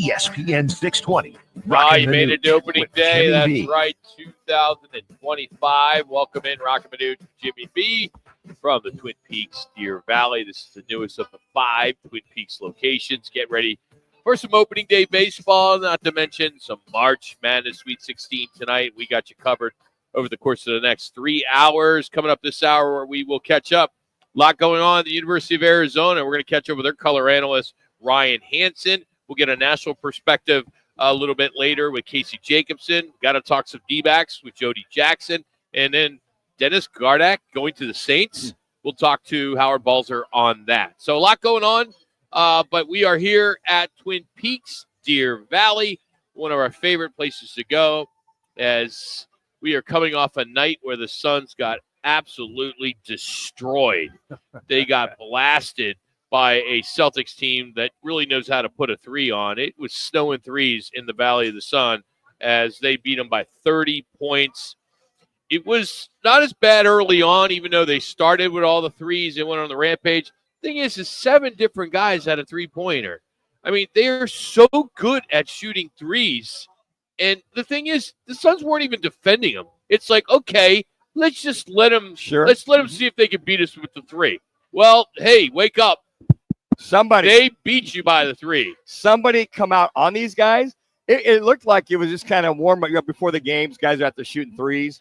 ESPN 620. Roc You and made Manuch it to opening with day. Jimmy That's B. right, 2025. Welcome in, Roc and Manuch, Jimmy B from the Twin Peaks, Deer Valley. This is the newest of the 5 Twin Peaks locations. Get ready for some opening day baseball, not to mention some March Madness Sweet 16 tonight. We got you covered over the course of the next 3 hours. Coming up this hour, where we will catch up. A lot going on at the University of Arizona. We're going to catch up with their color analyst, Ryan Hansen. We'll get a national perspective a little bit later with Casey Jacobson. Got to talk some D-backs with Jody Jackson. And then Dennis Gardak going to the Saints. We'll talk to Howard Balzer on that. So a lot going on, but we are here at Twin Peaks, Deer Valley, one of our favorite places to go, as we are coming off a night where the Suns got absolutely destroyed. They got blasted by a Celtics team that really knows how to put a 3 on. It was snowing threes in the Valley of the Sun as they beat them by 30 points. It was not as bad early on, even though they started with all the threes and went on the rampage. Thing is 7 different guys had a three-pointer. I mean, they are so good at shooting threes. And the thing is, the Suns weren't even defending them. It's like, okay, let's just let them see if they can beat us with the 3. Well, hey, wake up. They beat you by the 3. Somebody come out on these guys. It looked like it was just kind of warm up before the games. Guys are out there shooting threes.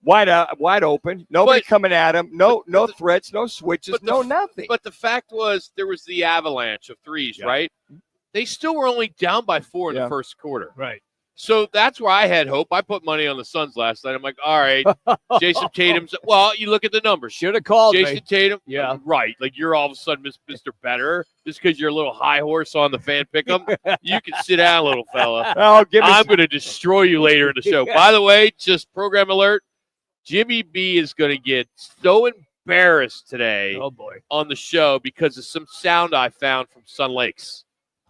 Wide open. Nobody coming at him. No threats, no switches, nothing. But the fact was there was the avalanche of threes, right? They still were only down by 4 in the first quarter. Right. So that's where I had hope. I put money on the Suns last night. I'm like, all right, Jason Tatum's – well, you look at the numbers. Should have called Jason Tatum. Yeah. Right. Like you're all of a sudden Mr. Better just because you're a little high horse on the fan pick'em. You can sit down, little fella. I'm going to destroy you later in the show. By the way, just program alert, Jimmy B is going to get so embarrassed today on the show because of some sound I found from Sun Lakes.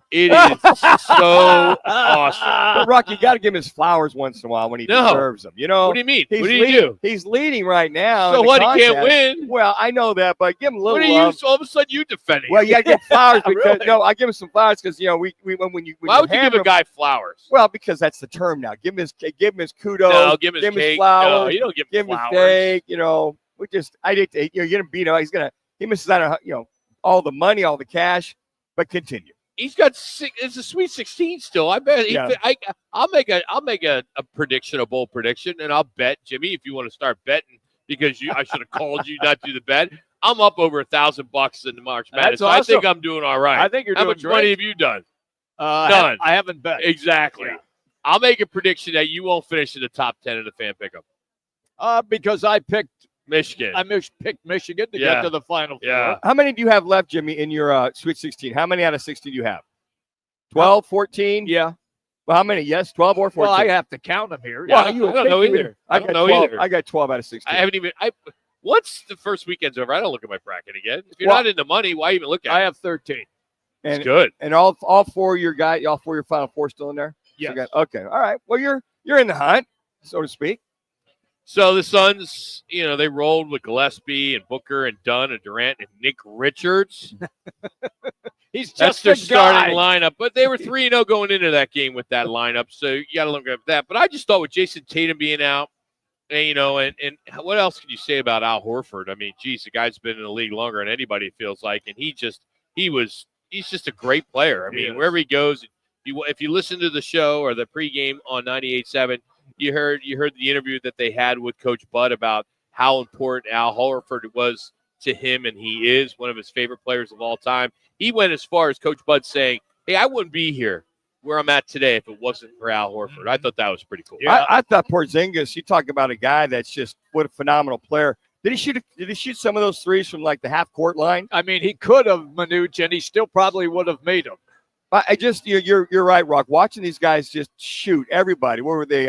It is so awesome. But Rock, you got to give him his flowers once in a while when he deserves them. You know, what do you mean? What do you do? He's leading right now. So what? He can't win. Well, I know that, but give him a little. What are you? All of a sudden, you defending? Well, you got to give flowers because really? I give him some flowers because when why would you give a guy flowers? Well, because that's the term now. Give him his kudos. No, give him his flowers. No, you don't give him flowers. His cake. You know, you're gonna beat him. He misses out on all the money, all the cash, but continue. He's got 6. It's a Sweet 16 still. I bet. I'll make a prediction, a bold prediction, and I'll bet Jimmy if you want to start betting because I should have called you not to do the bet. I'm up over $1,000 in the March Madness. Awesome. I think I'm doing all right. I think you're doing How much great. money have you done? None. I haven't bet. Exactly. Yeah. I'll make a prediction that you won't finish in the top 10 of the fan pickup. Because I picked Michigan. I picked Michigan to get to the Final Four. Yeah. How many do you have left, Jimmy, in your Sweet 16? How many out of 16 do you have? 12, 14? Yeah. Well, how many? Yes, 12 or 14? Well, I have to count them here. Well, I don't know either. I got 12 out of 16. I haven't even. Once the first weekend's over, I don't look at my bracket again. If you're not in the money, why even look at it? I have 13. It's good. And all 4 of your Final Four still in there? Yes. Okay. All right. Well, you're in the hunt, so to speak. So the Suns, they rolled with Gillespie and Booker and Dunn and Durant and Nick Richards. That's their starting lineup. But they were 3-0 going into that game with that lineup. So you got to look at that. But I just thought with Jason Tatum being out, and what else can you say about Al Horford? I mean, geez, the guy's been in the league longer than anybody, it feels like. And he's just a great player. I mean, wherever he goes, if you listen to the show or the pregame on 98.7, you heard the interview that they had with Coach Bud about how important Al Horford was to him, and he is one of his favorite players of all time. He went as far as Coach Bud saying, hey, I wouldn't be here where I'm at today if it wasn't for Al Horford. I thought that was pretty cool. Yeah. I thought Porzingis, you talk about a guy that's just what a phenomenal player. Did he shoot some of those threes from like the half-court line? I mean, he could have, Manuch, and he still probably would have made them. I just you're right, Rock. Watching these guys just shoot everybody. What were they?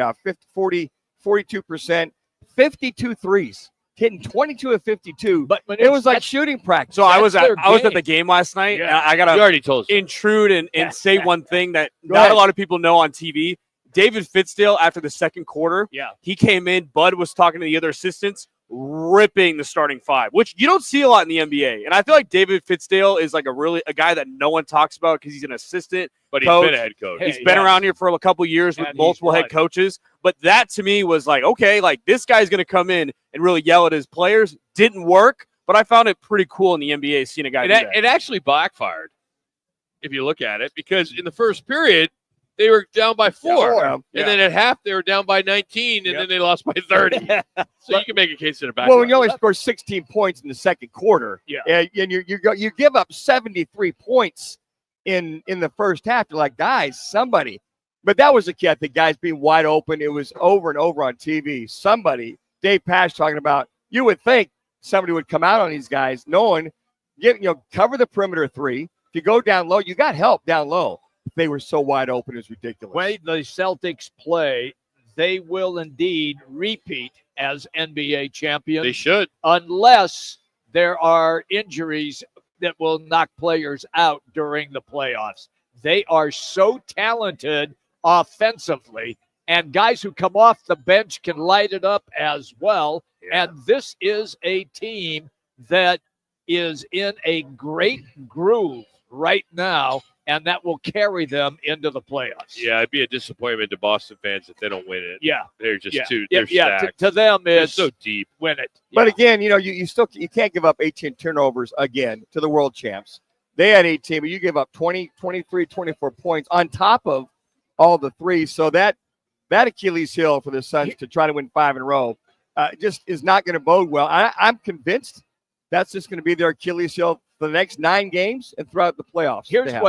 42%, 52 threes, hitting 22 of 52. But it was like shooting practice. So I was at the game last night. Yeah. And I gotta you already told us. intrude and say one thing that not a lot of people know on TV. David Fitzdale, after the second quarter, he came in. Bud was talking to the other assistants. ripping the starting five, which you don't see a lot in the NBA. And I feel like David Fitzdale is like a guy that no one talks about because he's an assistant. But he's coach. been a head coach. He's been around here for a couple years with multiple head coaches. But that to me was like, okay, like this guy's going to come in and really yell at his players. Didn't work, but I found it pretty cool in the NBA seeing a guy do that. It actually backfired if you look at it, because in the first period, they were down by 4. And then at half, they were down by 19, and then they lost by 30. So you can make a case in the back. Well, when you only score 16 points in the second quarter, and you give up 73 points in the first half, you're like, guys, somebody. But that was the key. I think guys being wide open. It was over and over on TV. Somebody, Dave Pasch talking about, you would think somebody would come out on these guys, knowing, cover the perimeter 3. If you go down low, you got help down low. They were so wide open, it's ridiculous. When the Celtics play, they will indeed repeat as NBA champions. They should. Unless there are injuries that will knock players out during the playoffs. They are so talented offensively, and guys who come off the bench can light it up as well. Yeah. And this is a team that is in a great groove right now, and that will carry them into the playoffs. Yeah, it'd be a disappointment to Boston fans if they don't win it. Yeah. They're just they're stacked. To them, it's so deep. Win it. But again, you can't give up 18 turnovers again to the world champs. They had 18, but you give up 20, 23, 24 points on top of all the threes. So that Achilles heel for the Suns to try to win 5 in a row just is not going to bode well. I'm convinced that's just going to be their Achilles heel for the next 9 games and throughout the playoffs.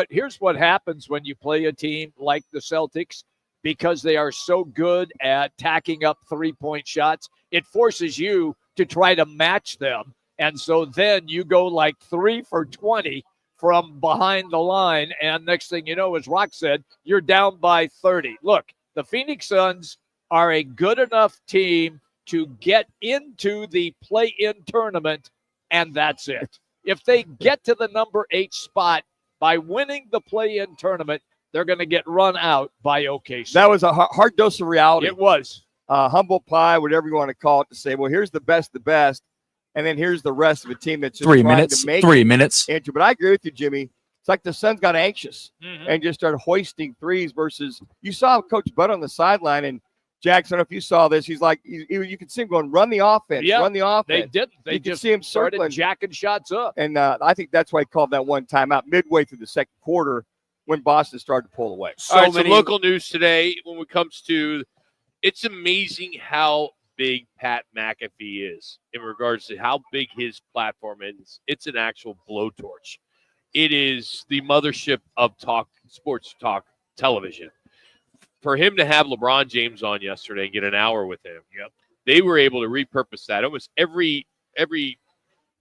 Here's what happens when you play a team like the Celtics, because they are so good at tacking up 3-point shots. It forces you to try to match them. And so then you go like 3 for 20 from behind the line. And next thing you know, as Rock said, you're down by 30. Look, the Phoenix Suns are a good enough team to get into the play-in tournament, and that's it. If they get to the number 8 spot by winning the play-in tournament, they're going to get run out by OKC. That was a hard dose of reality. It was. Humble pie, whatever you want to call it, to say, well, here's the best, and then here's the rest of the team that's just 3 trying minutes. to make 3 minutes. But I agree with you, Jimmy. It's like the Suns got anxious and just started hoisting threes versus you saw Coach Bud on the sideline, and Jackson, I don't know if you saw this. He's like, you can see him going, run the offense, run the offense. They didn't. They you just see him started circling, jacking shots up. And I think that's why he called that one timeout midway through the second quarter when Boston started to pull away. All right, so local news today when it comes to, it's amazing how big Pat McAfee is in regards to how big his platform is. It's an actual blowtorch. It is the mothership of sports talk television. For him to have LeBron James on yesterday and get an hour with him, they were able to repurpose that. Almost every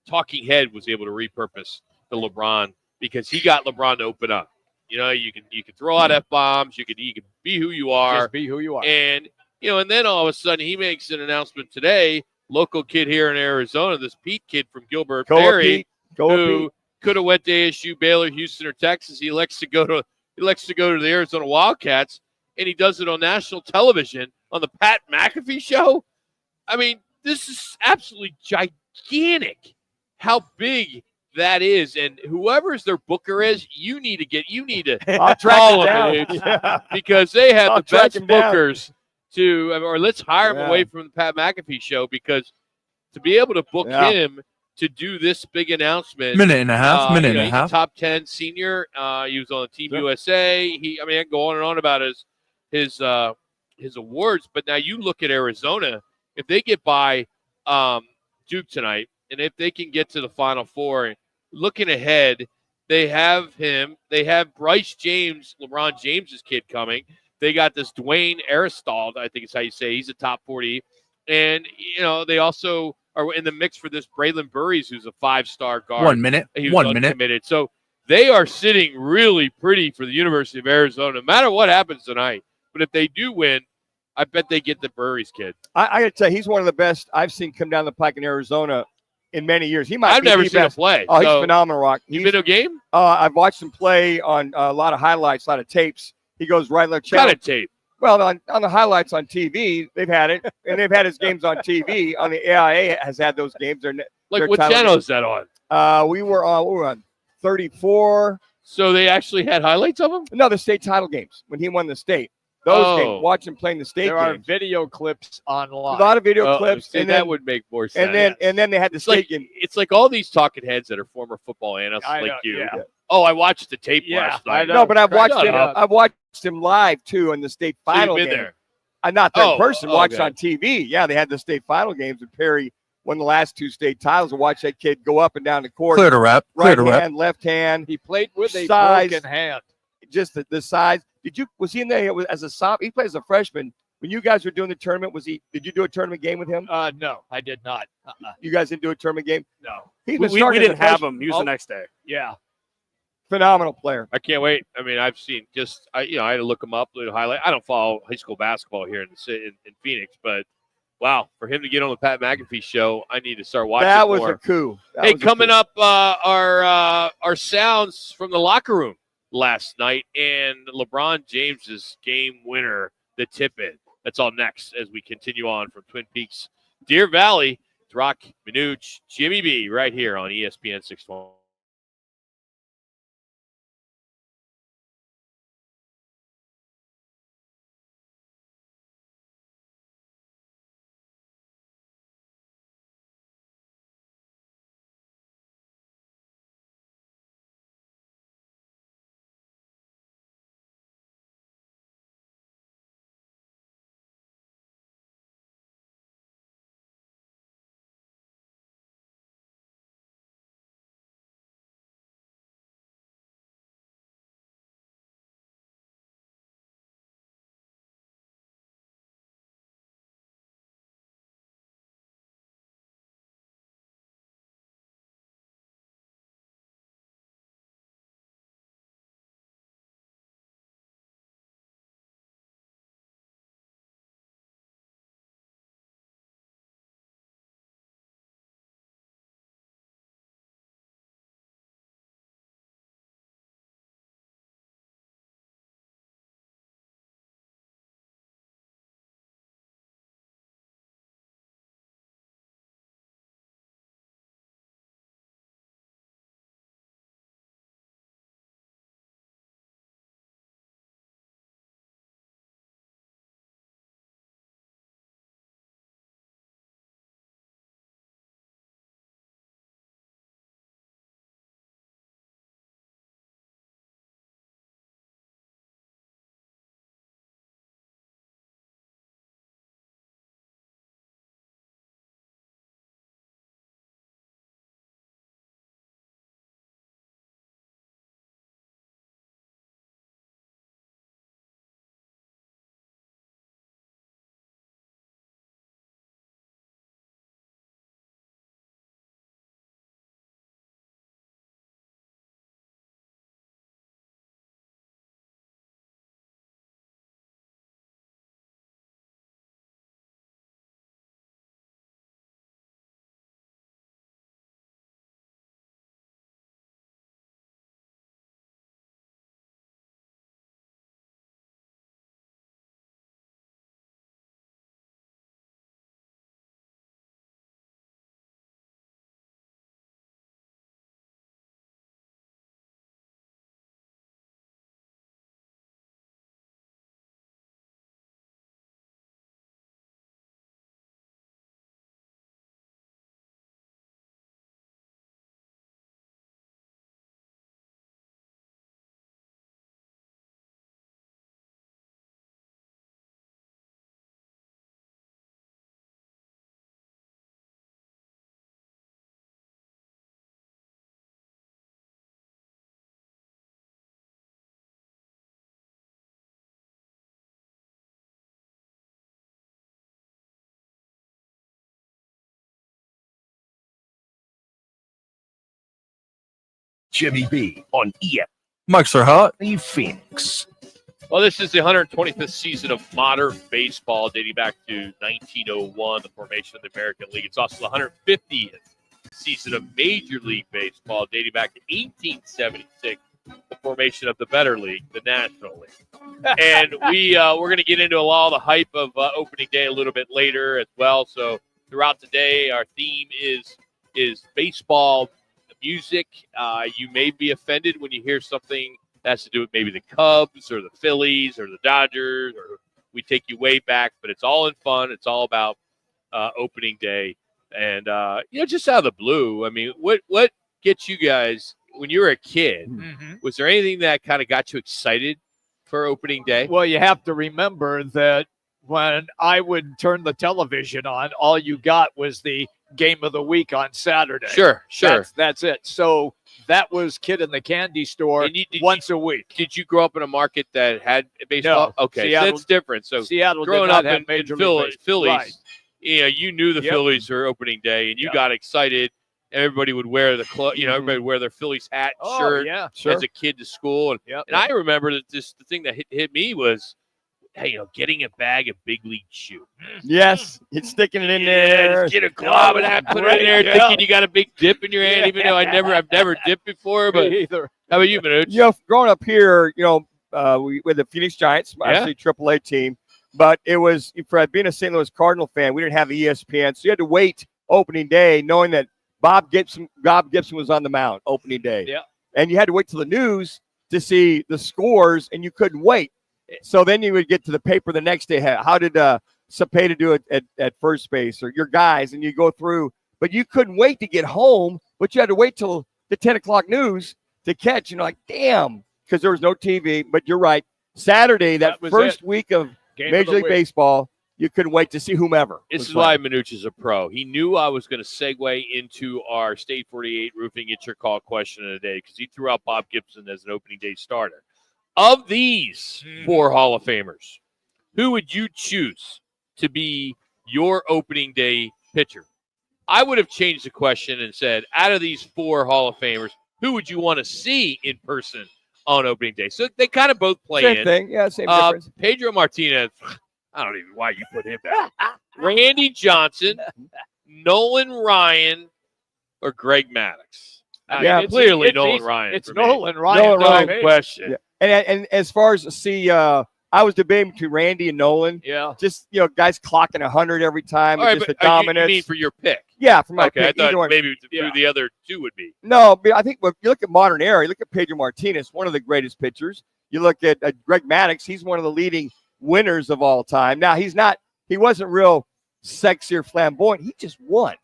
talking head was able to repurpose the LeBron because he got LeBron to open up. You can throw out F-bombs. You can be who you are. Just be who you are. And and then all of a sudden he makes an announcement today. Local kid here in Arizona, this Pete kid from Gilbert Perry, who could have went to ASU, Baylor, Houston, or Texas. He elects to go to the Arizona Wildcats. And he does it on national television on the Pat McAfee show. I mean, this is absolutely gigantic how big that is. And whoever's their booker is, you need to I'll track them, him down. because they have the track best him down. bookers or let's hire him away from the Pat McAfee show, because to be able to book him to do this big announcement. Minute and a half. He's a top 10 senior. He was on Team USA. I can go on and on about his awards, but now you look at Arizona. If they get by Duke tonight, and if they can get to the Final Four, looking ahead, they have him. They have Bryce James, LeBron James's kid, coming. They got this Dwayne Aristotle, I think is how you say. He's a top 40, and they also are in the mix for this Braylon Burries, who's a 5-star guard. 1 minute. He was uncommitted. So they are sitting really pretty for the University of Arizona, no matter what happens tonight. But if they do win, I bet they get the Burries kid. I got to tell you, he's one of the best I've seen come down the pike in Arizona in many years. I've never seen him play. Oh, he's phenomenal, Rock. You been to a game? I've watched him play on a lot of highlights, a lot of tapes. He goes right left. What kind of tape? Well, on the highlights on TV, they've had it, and they've had his games on TV. On the AIA has had those games. Like, what channel is that on? We were on 34. So they actually had highlights of him? No, the state title games when he won the state. Those games, watch him playing the state There are games. video clips online. A lot of video clips, See, and that then would make more sense. and then they had the It's state like, game. it's like all these talking heads that are former football analysts I like know, you. yeah. Oh, I watched the tape Yeah, last I night. know. No, but I've watched Shut him. up. I've watched him live too in the state So you've final been game. there. I'm not there in Oh, person. Watched okay. on TV. Yeah, they had the state final games, and Perry won the last 2 state titles. And watch that kid go up and down the court. Clear to wrap. Clear Right to wrap. hand, left hand, He played with a Size. broken hand. just the size. Was he in there as a sophomore? He played as a freshman. When you guys were doing the tournament, did you do a tournament game with him? No, I did not. You guys didn't do a tournament game? No. He's We, been we starting as a didn't have freshman. him. He was the next day. Yeah. Phenomenal player. I can't wait. I mean, I've seen I had to look him up, little highlight. I don't follow high school basketball here in the city in Phoenix, but wow, for him to get on the Pat McAfee show, I need to start watching That was more. a coup. That Hey, was a coming coup. up, our sounds from the locker room last night and LeBron James's game winner, the tip-in. That's all next as we continue on from Twin Peaks, Deer Valley. It's Roc, Manuch, Jimmy B, right here on ESPN 620. Jimmy B on ESPN. Mics are hot. Phoenix. Well, this is the 125th season of modern baseball, dating back to 1901, the formation of the American League. It's also the 150th season of Major League Baseball, dating back to 1876, the formation of the better league, the National League. And we're going to get into a lot of the hype of opening day a little bit later as well. So throughout the day, our theme is baseball music. You may be offended when you hear something that has to do with maybe the Cubs or the Phillies or the Dodgers, or we take you way back, but it's all in fun. It's all about opening day. And, just out of the blue, I mean, what gets you guys when you were a kid? Mm-hmm. Was there anything that kind of got you excited for opening day? Well, you have to remember that when I would turn the television on, all you got was the game of the week on Saturday. Sure. That's it. So that was Kid in the Candy Store once a week. Did you grow up in a market that had baseball? No. Okay, Seattle, so that's different. So Seattle growing did not up have in Major Phillies, League Baseball. Right. You knew the Phillies were opening day, and you got excited. Everybody would wear the everybody would wear their Phillies hat, shirt as a kid to school. And I remember that the thing that hit me was, hey, getting a bag of big league chew. Yes, it's sticking it in there. Just get a glob and put it in there, thinking you got a big dip in your hand. Even though I've never dipped before. But either. How about you, Manuch? Growing up here, we with the Phoenix Giants, actually AAA team, but it was for being a St. Louis Cardinal fan. We didn't have ESPN, so you had to wait opening day, knowing that Bob Gibson was on the mound opening day. Yeah. And you had to wait till the news to see the scores, and you couldn't wait. So then you would get to the paper the next day. How did Cepeda do it at first base, or your guys? And you go through, but you couldn't wait to get home, but you had to wait till the 10 o'clock news to catch. Damn, because there was no TV. But you're right. Saturday, that first week of Major League Baseball, you couldn't wait to see whomever. This is why Manuch is a pro. He knew I was going to segue into our State 48 Roofing It's Your Call question of the day, because he threw out Bob Gibson as an opening day starter. Of these four Hall of Famers, who would you choose to be your opening day pitcher? I would have changed the question and said, out of these four Hall of Famers, who would you want to see in person on opening day? So they kind of both play same thing. Yeah, same difference. Pedro Martinez, I don't even know why you put him back. Randy Johnson, Nolan Ryan, or Greg Maddux? Clearly Nolan Ryan. It's Nolan Ryan. Nolan Ryan. No question. Yeah. And as far as I was debating between Randy and Nolan. Yeah. Just, guys clocking 100 every time. All right, just but the dominance. You mean for your pick? Yeah, for my pick. I thought maybe who the other two would be. No, but I think if you look at modern era, you look at Pedro Martinez, one of the greatest pitchers. You look at Greg Maddux, he's one of the leading winners of all time. Now, he wasn't real sexy or flamboyant. He just won.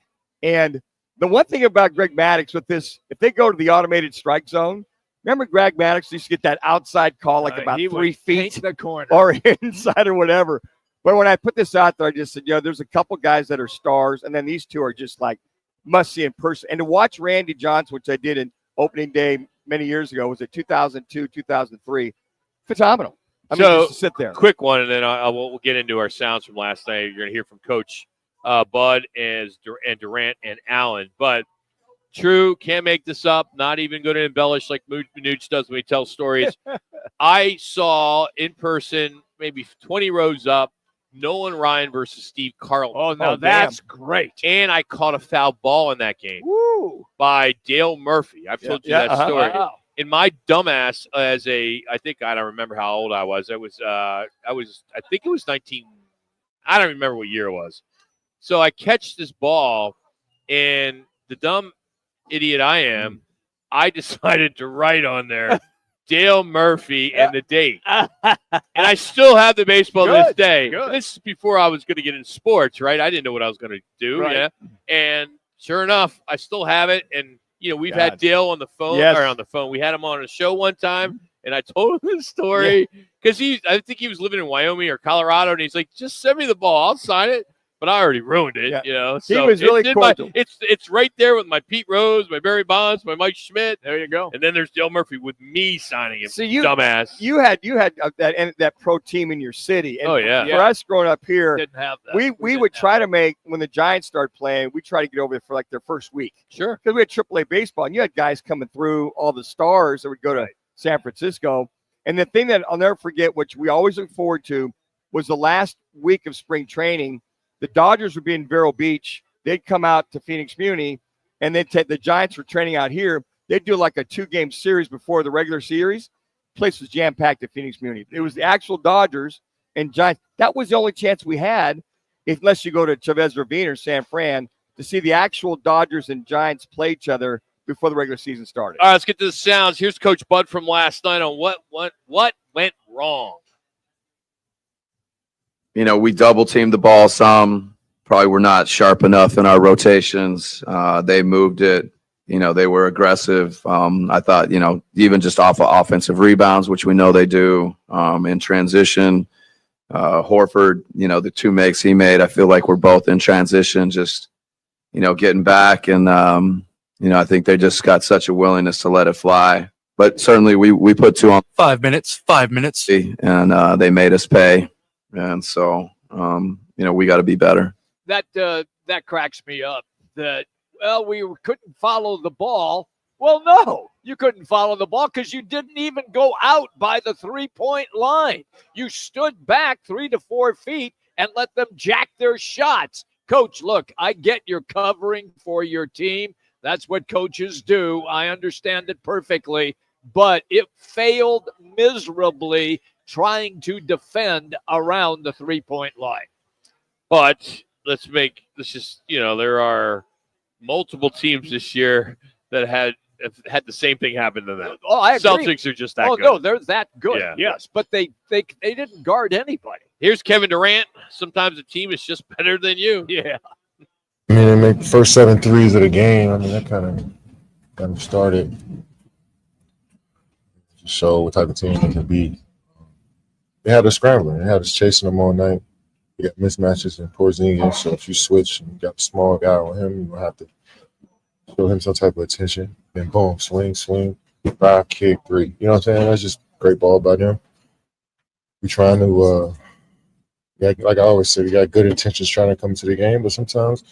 And the one thing about Greg Maddux with this, if they go to the automated strike zone, remember Greg Maddux used to get that outside call like about 3 feet the corner or inside or whatever. But when I put this out there, I just said, there's a couple guys that are stars, and then these two are just like must see in person. And to watch Randy Johnson, which I did in opening day many years ago, was it 2002, 2003, phenomenal. I mean, just to sit there. Quick one, and then we'll get into our sounds from last night. You're going to hear from Coach Bud and Durant and Allen. But true, can't make this up. Not even going to embellish like Manuch does when he tells stories. I saw in person, maybe 20 rows up, Nolan Ryan versus Steve Carlton. Oh, now that's great. And I caught a foul ball in that game by Dale Murphy. I've told you that story. Wow. In my dumbass, I don't remember how old I was. I think it was 19. I don't remember what year it was. So I catch this ball, and the dumb idiot I am, I decided to write on there Dale Murphy and the date. And I still have the baseball to this day. This is before I was going to get into sports, right? I didn't know what I was going to do. Right. Yeah. And sure enough, I still have it. And we've had Dale on the phone or on the phone. We had him on a show one time, and I told him this story because I think he was living in Wyoming or Colorado, and he's like, "Just send me the ball, I'll sign it." But I already ruined it, So he was really cordial. It's right there with my Pete Rose, my Barry Bonds, my Mike Schmidt. There you go. And then there's Dale Murphy with me signing him. See, dumbass. You had that pro team in your city. And for us growing up here, didn't have that. we would try to make, when the Giants started playing, we try to get over there for like their first week. Sure. Because we had AAA baseball, and you had guys coming through, all the stars that would go to San Francisco. And the thing that I'll never forget, which we always look forward to, was the last week of spring training. The Dodgers would be in Vero Beach. They'd come out to Phoenix Muni, and they'd take the Giants were training out here. They'd do like a 2-game series before the regular series. Place was jam-packed at Phoenix Muni. It was the actual Dodgers and Giants. That was the only chance we had, unless you go to Chavez Ravine or San Fran, to see the actual Dodgers and Giants play each other before the regular season started. All right, let's get to the sounds. Here's Coach Bud from last night on what went wrong. You know, we double teamed the ball some. Probably were not sharp enough in our rotations. They moved it. You know, they were aggressive. I thought, you know, even just off of offensive rebounds, which we know they do, in transition. Horford, you know, the 2 makes he made, I feel like we're both in transition, just, you know, getting back. And, you know, I think they just got such a willingness to let it fly. But certainly we put 2 on 5 minutes. and they made us pay. And so, you know, we got to be better. That cracks me up. That, well, we couldn't follow the ball. Well, no, you couldn't follow the ball because you didn't even go out by the 3-point line. You stood back 3 to 4 feet and let them jack their shots. Coach, look, I get you're covering for your team. That's what coaches do. I understand it perfectly, but it failed miserably trying to defend around the 3-point line. But let's just, you know, there are multiple teams this year that have had the same thing happen to them. Oh, I agree. Celtics are just that good. No, they're that good. Yeah. Yes, but they didn't guard anybody. Here's Kevin Durant. Sometimes a team is just better than you. Yeah. I mean, they make the first 7 threes of the game. I mean, that kind of started to show what type of team they can be. They had us scrambling. They had us chasing them all night. You got mismatches in Porzingis, so if you switch and you got a small guy on him, you're going to have to show him some type of attention. Then boom, swing, drive, kick, 3. You know what I'm saying? That's just great ball by them. We're trying to, like I always say, we got good intentions trying to come to the game, but sometimes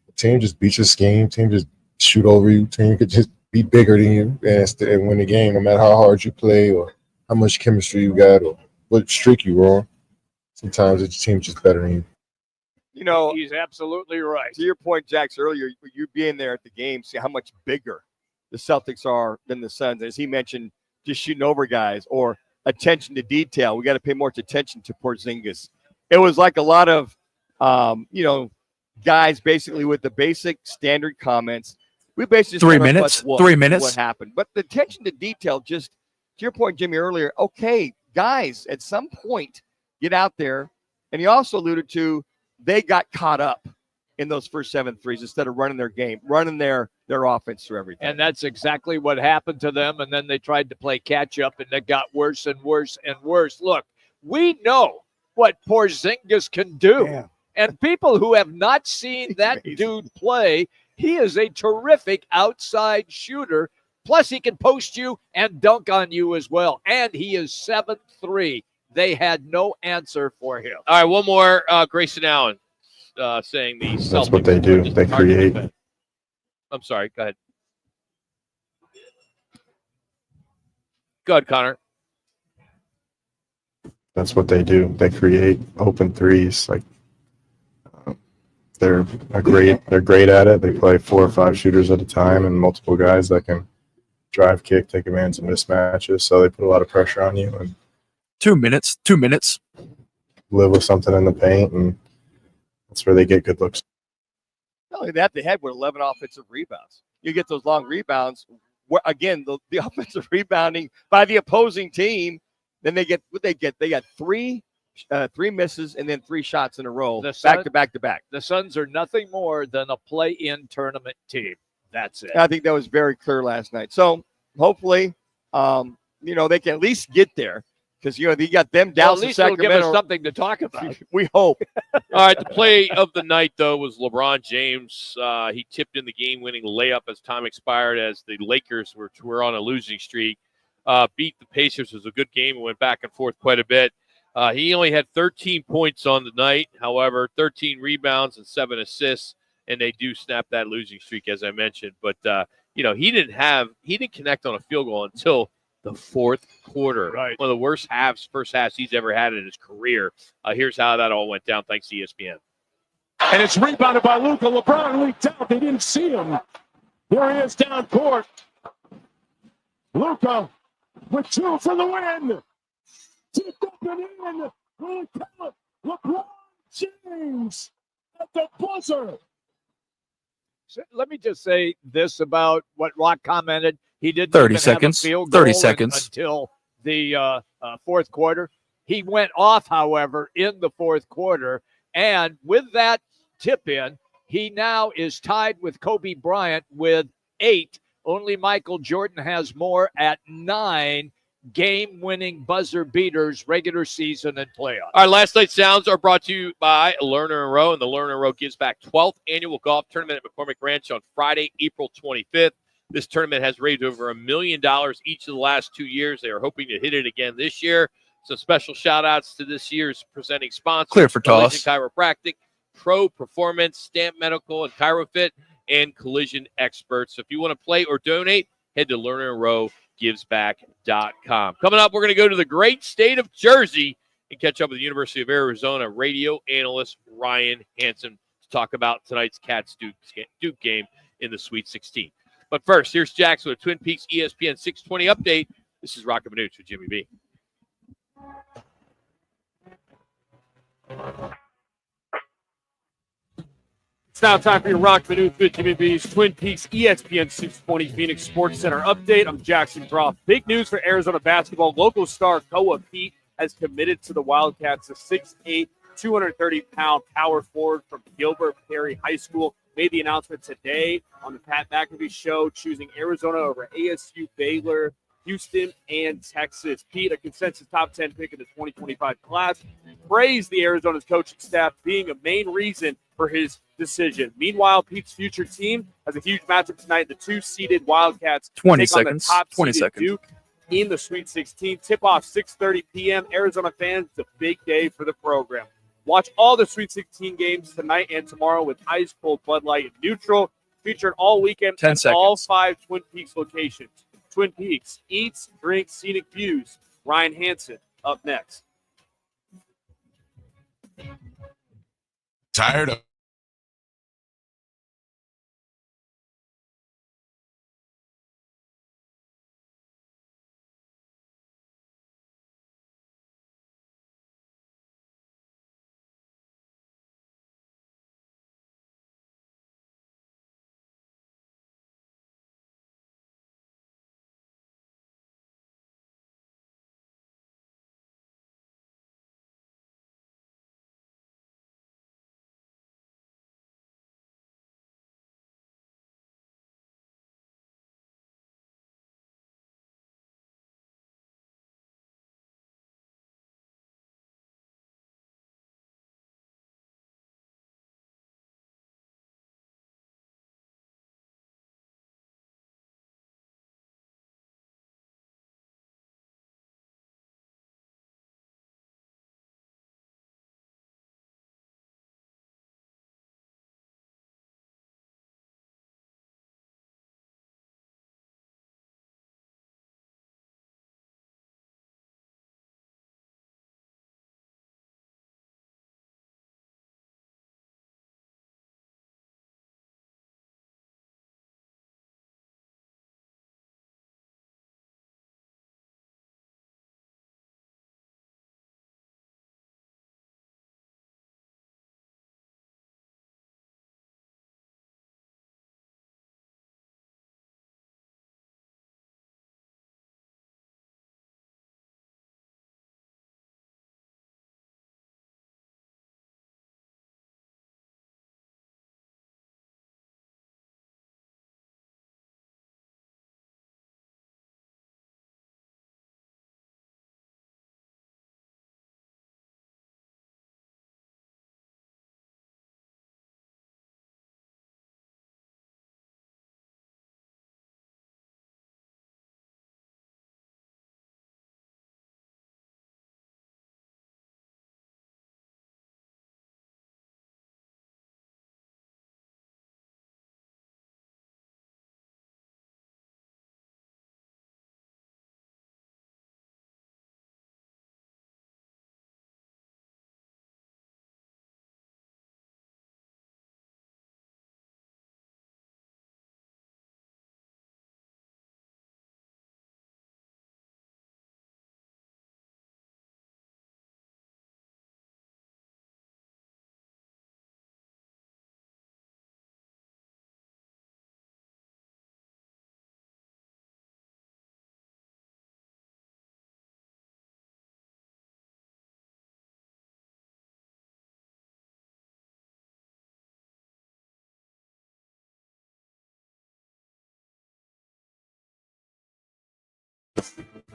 the team just beats your scheme. Team just shoot over you. Team could just be bigger than you and win the game, no matter how hard you play or how much chemistry you got or what streak you on. Sometimes the team's just better than you. You know, He's absolutely right. to your point, Jax, earlier, you being there at the game, see how much bigger the Celtics are than the Suns. As he mentioned, just shooting over guys or attention to detail. We got to pay more attention to Porzingis. It was like a lot of, you know, guys basically with the basic standard comments. We basically just 3 minutes. 3 minutes. What happened? But the attention to detail, just to your point, Jimmy, earlier. Okay, guys, at some point, get out there. And he also alluded to they got caught up in those first 7 threes instead of running their game, running their offense through everything. And that's exactly what happened to them. And then they tried to play catch up, and it got worse and worse and worse. Look, we know what Porzingis can do. Yeah. And people who have not seen that dude play, he is a terrific outside shooter. Plus, he can post you and dunk on you as well. And he is 7'3". They had no answer for him. All right, one more. Grayson Allen saying the Celtics. That's what they do. They create. I'm sorry. Go ahead. Go ahead, Connor. That's what they do. They create open threes. Like they're great at it. They play 4 or 5 shooters at a time and multiple guys that can drive, kick, take advantage of mismatches. So they put a lot of pressure on you and 2 minutes. live with something in the paint, and that's where they get good looks. Not only that, they had 11 offensive rebounds. You get those long rebounds. Where, again, the offensive rebounding by the opposing team. Then they get what they get. They got 3 misses and then 3 shots in a row, back to back. The Suns are nothing more than a play-in tournament team. That's it. I think that was very clear last night. So hopefully, you know, they can at least get there because, you know, they got them down at least to it'll give Sacramento. us something to talk about. We hope. All right, the play of the night, though, was LeBron James. He tipped in the game-winning layup as time expired as the Lakers were on a losing streak. Beat the Pacers. It was a good game. It went back and forth quite a bit. He only had 13 points on the night. However, 13 rebounds and 7 assists, and they do snap that losing streak, as I mentioned. But, you know, he didn't connect on a field goal until the fourth quarter. Right. One of the worst first halves he's ever had in his career. Here's how that all went down, thanks to ESPN. And it's rebounded by Luka. LeBron leaked out. They didn't see him. Here he is down court. Luka with 2 for the win. Tipped up and in. Will count. LeBron James at the buzzer. So let me just say this about what Rock commented. He didn't 30 even seconds. have a field 30 goal seconds. until the fourth quarter. He went off, however, in the fourth quarter. And with that tip in, he now is tied with Kobe Bryant with 8. Only Michael Jordan has more at 9 game-winning buzzer beaters, regular season and playoffs. All right, last night's sounds are brought to you by Lerner and Rowe, and the Lerner and Rowe gives back 12th annual golf tournament at McCormick Ranch on Friday, April 25th. This tournament has raised over $1 million each of the last 2 years. They are hoping to hit it again this year. So special shout-outs to this year's presenting sponsors. Clear for Collision toss. Chiropractic, Pro Performance, Stamp Medical, and ChiroFit, and Collision Experts. So if you want to play or donate, head to LernerandRoweGivesBack.com. Coming up, we're going to go to the great state of Jersey and catch up with the University of Arizona radio analyst Ryan Hansen to talk about tonight's Cats-Duke game in the Sweet 16. But first, here's Jackson with Twin Peaks ESPN 620 update. This is Roc and Manuch with Jimmy B. It's now time for your Roc and Manuch with Jimmy B's Twin Peaks ESPN 620 Phoenix Sports Center update. I'm Jackson Groff. Big news for Arizona basketball. Local star Koa Pete has committed to the Wildcats, a 6'8", 230-pound power forward from Gilbert Perry High School. Made the announcement today on the Pat McAfee Show, choosing Arizona over ASU, Baylor, Houston, and Texas. Pete, a consensus top 10 pick in the 2025 class, praised the Arizona's coaching staff being a main reason for his decision. Meanwhile, Pete's future team has a huge matchup tonight. The 2-seeded Wildcats 20 take on seconds. the 20 top-seeded seconds. Duke in the Sweet 16. Tip-off 6:30 p.m. Arizona fans, it's a big day for the program. Watch all the Sweet 16 games tonight and tomorrow with Ice Cold Bud Light and Neutral, featured all weekend 10 at all seconds. 5 Twin Peaks locations. Twin Peaks, eats, drinks, scenic views. Ryan Hansen up next. Tired of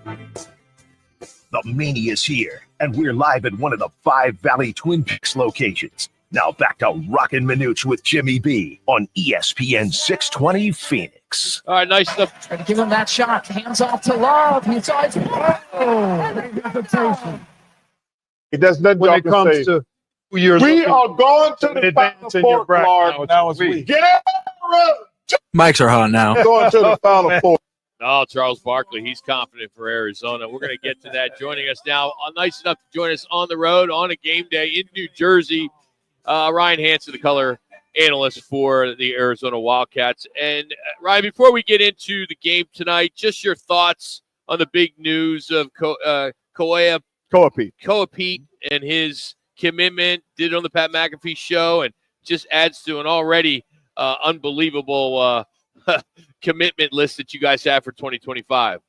The Mania's here, and we're live at one of the 5 Valley Twin Peaks locations. Now back to Roc and Manuch with Jimmy B on ESPN 620 Phoenix. All right, nice stuff. Trying to give him that shot. Hands off to Love. He's on. It does nothing when it comes to who you're we looking are going to the advance in Final your Four, bracket. Clark. Now it's weak. Get Mics are hot now. going to the Final Four. Oh, Charles Barkley, he's confident for Arizona. We're going to get to that. Joining us now, nice enough to join us on the road on a game day in New Jersey, Ryan Hansen, the color analyst for the Arizona Wildcats. And Ryan, before we get into the game tonight, just your thoughts on the big news of Koa Pete and his commitment. Did it on the Pat McAfee show, and just adds to an already unbelievable commitment list that you guys have for 2025.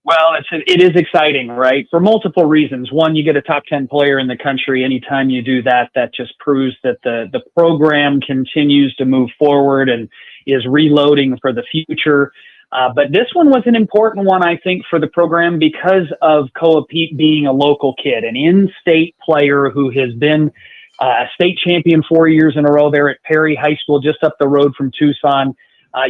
Well, it is exciting, right? For multiple reasons. One, you get a top 10 player in the country. Anytime you do that, that just proves that the program continues to move forward and is reloading for the future. But this one was an important one, I think, for the program because of Koa Pete being a local kid, an in-state player who has been a state champion 4 years in a row there at Perry High School, just up the road from Tucson.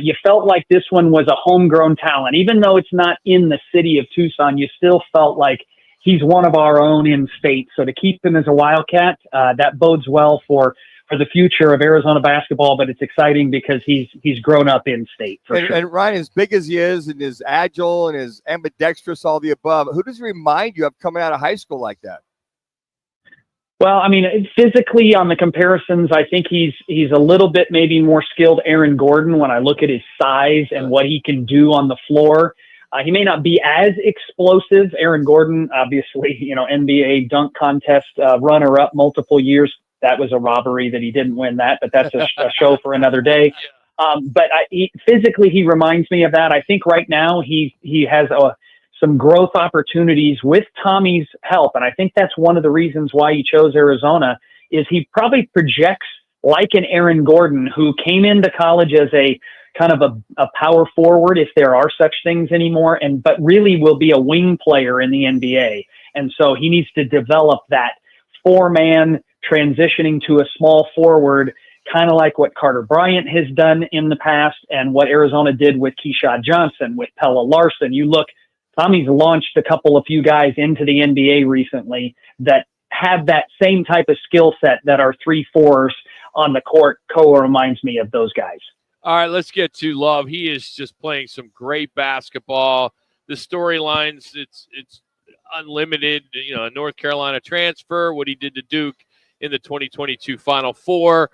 You felt like this one was a homegrown talent. Even though it's not in the city of Tucson, you still felt like he's one of our own in state. So to keep him as a Wildcat, that bodes well for the future of Arizona basketball, but it's exciting because he's grown up in state. Sure. And Ryan, as big as he is and is agile and is ambidextrous, all the above, who does he remind you of coming out of high school like that? Well, I mean, physically on the comparisons, I think he's a little bit maybe more skilled Aaron Gordon when I look at his size and what he can do on the floor. He may not be as explosive. Aaron Gordon, obviously, NBA dunk contest runner-up multiple years. That was a robbery that he didn't win that, but that's a show for another day. But physically, he reminds me of that. I think right now he has some growth opportunities with Tommy's help. And I think that's one of the reasons why he chose Arizona is he probably projects like an Aaron Gordon who came into college as a kind of a power forward, if there are such things anymore, but really will be a wing player in the NBA. And so he needs to develop that 4-man transitioning to a small forward, kind of like what Carter Bryant has done in the past and what Arizona did with Keyshawn Johnson, with Pella Larson. You look, Tommy's launched a few guys into the NBA recently that have that same type of skill set that are 3-4s on the court. Koa reminds me of those guys. All right, let's get to Love. He is just playing some great basketball. The storylines, it's unlimited. A North Carolina transfer, what he did to Duke in the 2022 Final Four.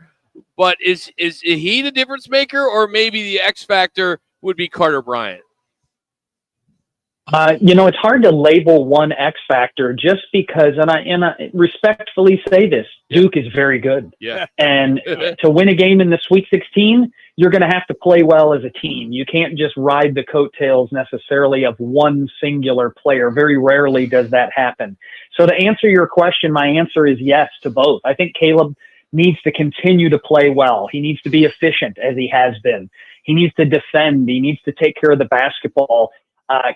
But is he the difference maker, or maybe the X factor would be Carter Bryant? It's hard to label one X factor just because, and I respectfully say this, Duke is very good. Yeah. And to win a game in the Sweet 16, you're going to have to play well as a team. You can't just ride the coattails necessarily of one singular player. Very rarely does that happen. So to answer your question, my answer is yes to both. I think Caleb needs to continue to play well. He needs to be efficient as he has been. He needs to defend. He needs to take care of the basketball.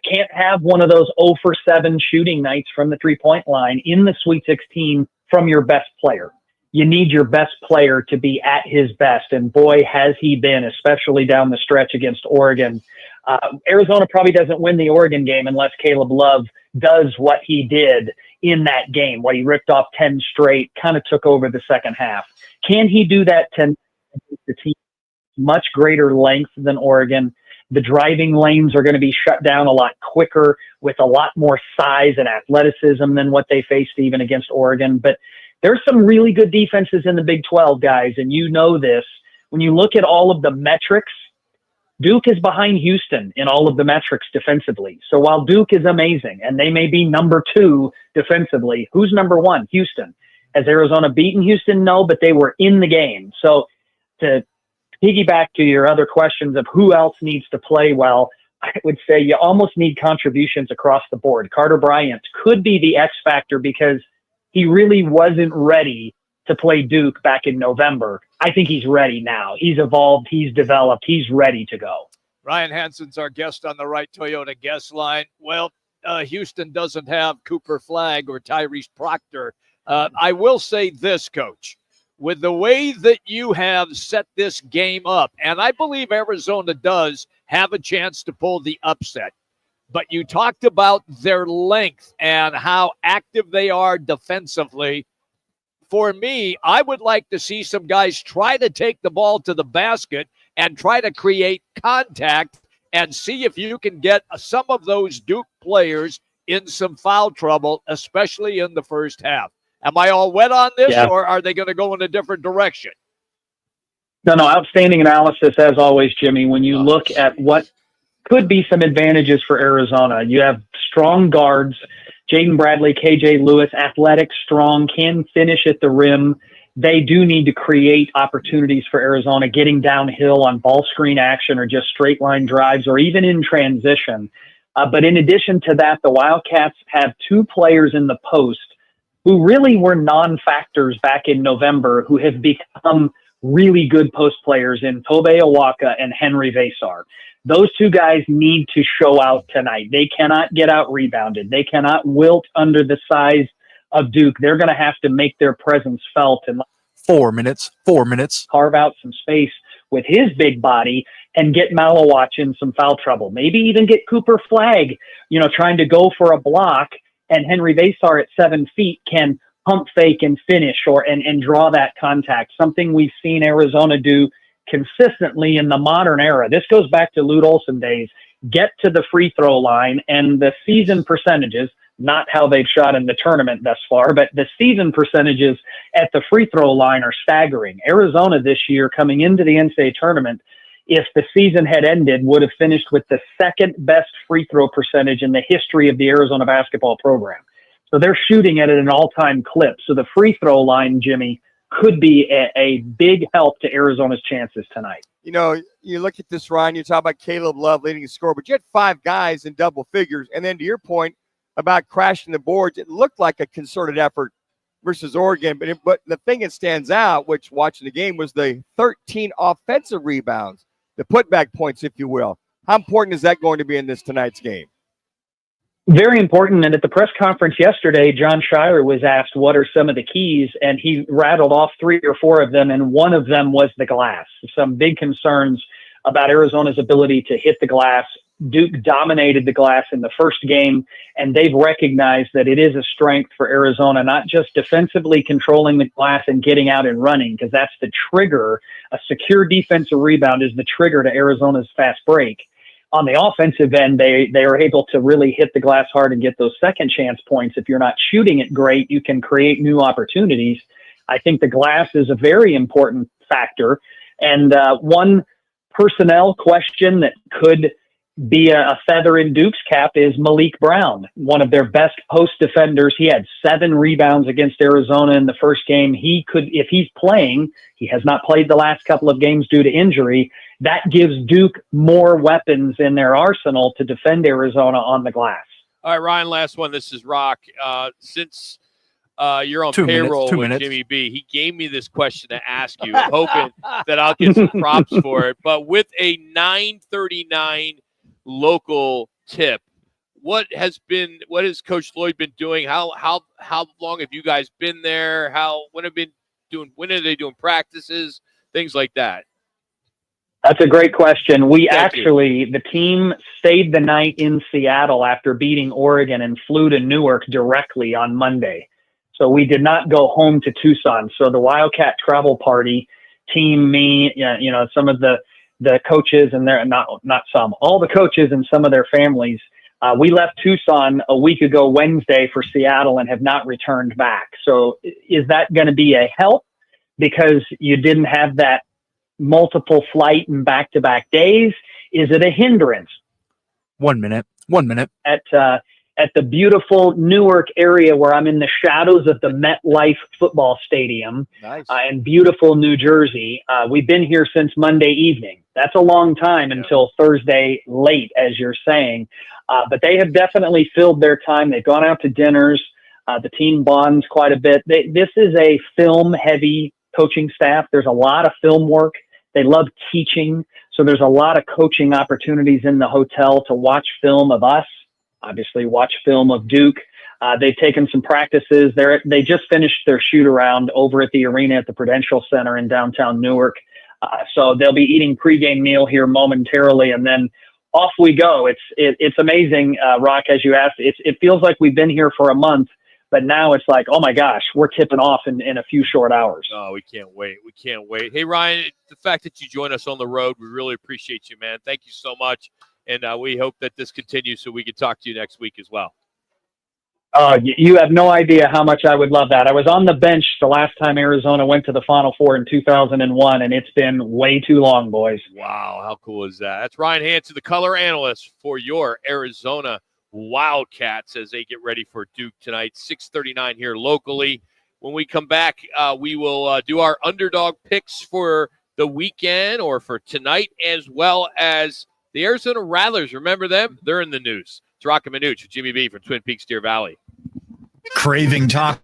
Can't have one of those 0 for 7 shooting nights from the 3-point line in the Sweet 16 from your best player. You need your best player to be at his best. And boy, has he been, especially down the stretch against Oregon. Arizona probably doesn't win the Oregon game unless Caleb Love does what he did in that game, what he ripped off 10 straight, kind of took over the second half. Can he do that to the team? Much greater length than Oregon. The driving lanes are going to be shut down a lot quicker with a lot more size and athleticism than what they faced even against Oregon. But there's some really good defenses in the Big 12, guys, and you know this. When you look at all of the metrics, Duke is behind Houston in all of the metrics defensively. So while Duke is amazing, and they may be number 2 defensively, who's number 1? Houston. Has Arizona beaten Houston? No, but they were in the game. So to piggyback to your other questions of who else needs to play well, I would say you almost need contributions across the board. Carter Bryant could be the X factor because he really wasn't ready to play Duke back in November. I think he's ready now. He's evolved. He's developed. He's ready to go. Ryan Hansen's our guest on the Right Toyota guest line. Well, Houston doesn't have Cooper Flagg or Tyrese Proctor. I will say this, Coach. With the way that you have set this game up, and I believe Arizona does have a chance to pull the upset, but you talked about their length and how active they are defensively. For me, I would like to see some guys try to take the ball to the basket and try to create contact and see if you can get some of those Duke players in some foul trouble, especially in the first half. Am I all wet on this, or are they going to go in a different direction? No, outstanding analysis as always, Jimmy. When you look at what could be some advantages for Arizona, you have strong guards, Jaden Bradley, KJ Lewis, athletic, strong, can finish at the rim. They do need to create opportunities for Arizona getting downhill on ball screen action or just straight line drives or even in transition. But in addition to that, the Wildcats have two players in the post who really were non-factors back in November, who have become really good post players in Tobe Awaka and Henry Vesar. Those two guys need to show out tonight. They cannot get out rebounded. They cannot wilt under the size of Duke. They're going to have to make their presence felt and 4 minutes, carve out some space with his big body and get Malawach in some foul trouble. Maybe even get Cooper Flagg, trying to go for a block, and Henry Vesar at 7 feet can pump fake and finish and draw that contact, something we've seen Arizona do consistently in the modern era. This goes back to Lute Olson days. Get to the free throw line, and the season percentages, not how they've shot in the tournament thus far, but the season percentages at the free throw line are staggering. Arizona this year, coming into the NCAA tournament, if the season had ended, would have finished with the second best free throw percentage in the history of the Arizona basketball program. So they're shooting it at an all-time clip. So the free throw line, Jimmy, could be a big help to Arizona's chances tonight. You look at this, Ryan, you talk about Caleb Love leading the score, but you had 5 guys in double figures. And then to your point about crashing the boards, it looked like a concerted effort versus Oregon. But the thing that stands out, which watching the game, was the 13 offensive rebounds, the putback points, if you will. How important is that going to be in this tonight's game? Very important. And at the press conference yesterday, John Shire was asked what are some of the keys, and he rattled off 3 or 4 of them, and one of them was the glass. Some big concerns about Arizona's ability to hit the glass. Duke dominated the glass in the first game, and they've recognized that it is a strength for Arizona, not just defensively controlling the glass and getting out and running, because that's the trigger. A secure defensive rebound is the trigger to Arizona's fast break. On the offensive end, they are able to really hit the glass hard and get those second chance points. If you're not shooting it great, you can create new opportunities. I think the glass is a very important factor. And one personnel question that could be a feather in Duke's cap is Malik Brown, one of their best post defenders. He had 7 rebounds against Arizona in the first game. He could, if he's playing, he has not played the last couple of games due to injury. That gives Duke more weapons in their arsenal to defend Arizona on the glass. All right, Ryan, last one. This is Rock. Since you're on payroll with Jimmy B, he gave me this question to ask you. I'm hoping that I'll get some props for it. But with a 9:39 local tip, what has Coach Lloyd been doing? How long have you guys been there? When are they doing practices? Things like that. That's a great question. The team stayed the night in Seattle after beating Oregon and flew to Newark directly on Monday. So we did not go home to Tucson. So the Wildcat travel party, team, me, some of the coaches and all the coaches and some of their families, we left Tucson a week ago Wednesday for Seattle and have not returned back. So is that going to be a help because you didn't have that multiple flight and back-to-back days? Is it a hindrance? 1 minute. At the beautiful Newark area where I'm in the shadows of the MetLife football stadium. Nice. In beautiful New Jersey. We've been here since Monday evening. That's a long time until Thursday late, as you're saying. But they have definitely filled their time. They've gone out to dinners. The team bonds quite a bit. This is a film-heavy coaching staff. There's a lot of film work. They love teaching. So there's a lot of coaching opportunities in the hotel to watch film of us, obviously watch film of Duke. They've taken some practices. They just finished their shoot around over at the arena at the Prudential Center in downtown Newark. So they'll be eating pregame meal here momentarily, and then off we go. It's amazing, Rock, as you asked. It feels like we've been here for a month, but now it's like, oh my gosh, we're tipping off in a few short hours. Oh, we can't wait. We can't wait. Hey, Ryan, the fact that you join us on the road, we really appreciate you, man. Thank you so much. And we hope that this continues so we can talk to you next week as well. You have no idea how much I would love that. I was on the bench the last time Arizona went to the Final Four in 2001, and it's been way too long, boys. Wow, how cool is that? That's Ryan Hansen, the color analyst for your Arizona Wildcats as they get ready for Duke tonight, 6:39 here locally. When we come back, we will do our underdog picks for the weekend or for tonight, as well as the Arizona Rattlers. Remember them? They're in the news. It's Roc and Manuch with Jimmy B from Twin Peaks, Deer Valley. Craving talk.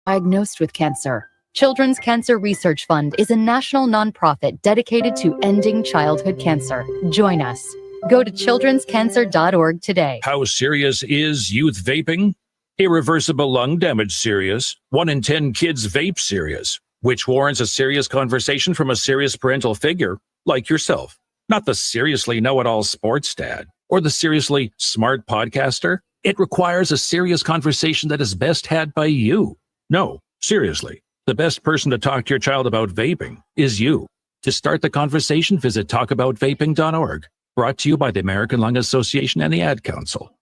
Diagnosed with cancer. Children's Cancer Research Fund is a national nonprofit dedicated to ending childhood cancer. Join us. Go to childrenscancer.org today. How serious is youth vaping? Irreversible lung damage serious. 1 in 10 kids vape serious, which warrants a serious conversation from a serious parental figure like yourself. Not the seriously know-it-all sports dad or the seriously smart podcaster. It requires a serious conversation that is best had by you. No, seriously, the best person to talk to your child about vaping is you. To start the conversation, visit talkaboutvaping.org. Brought to you by the American Lung Association and the Ad Council.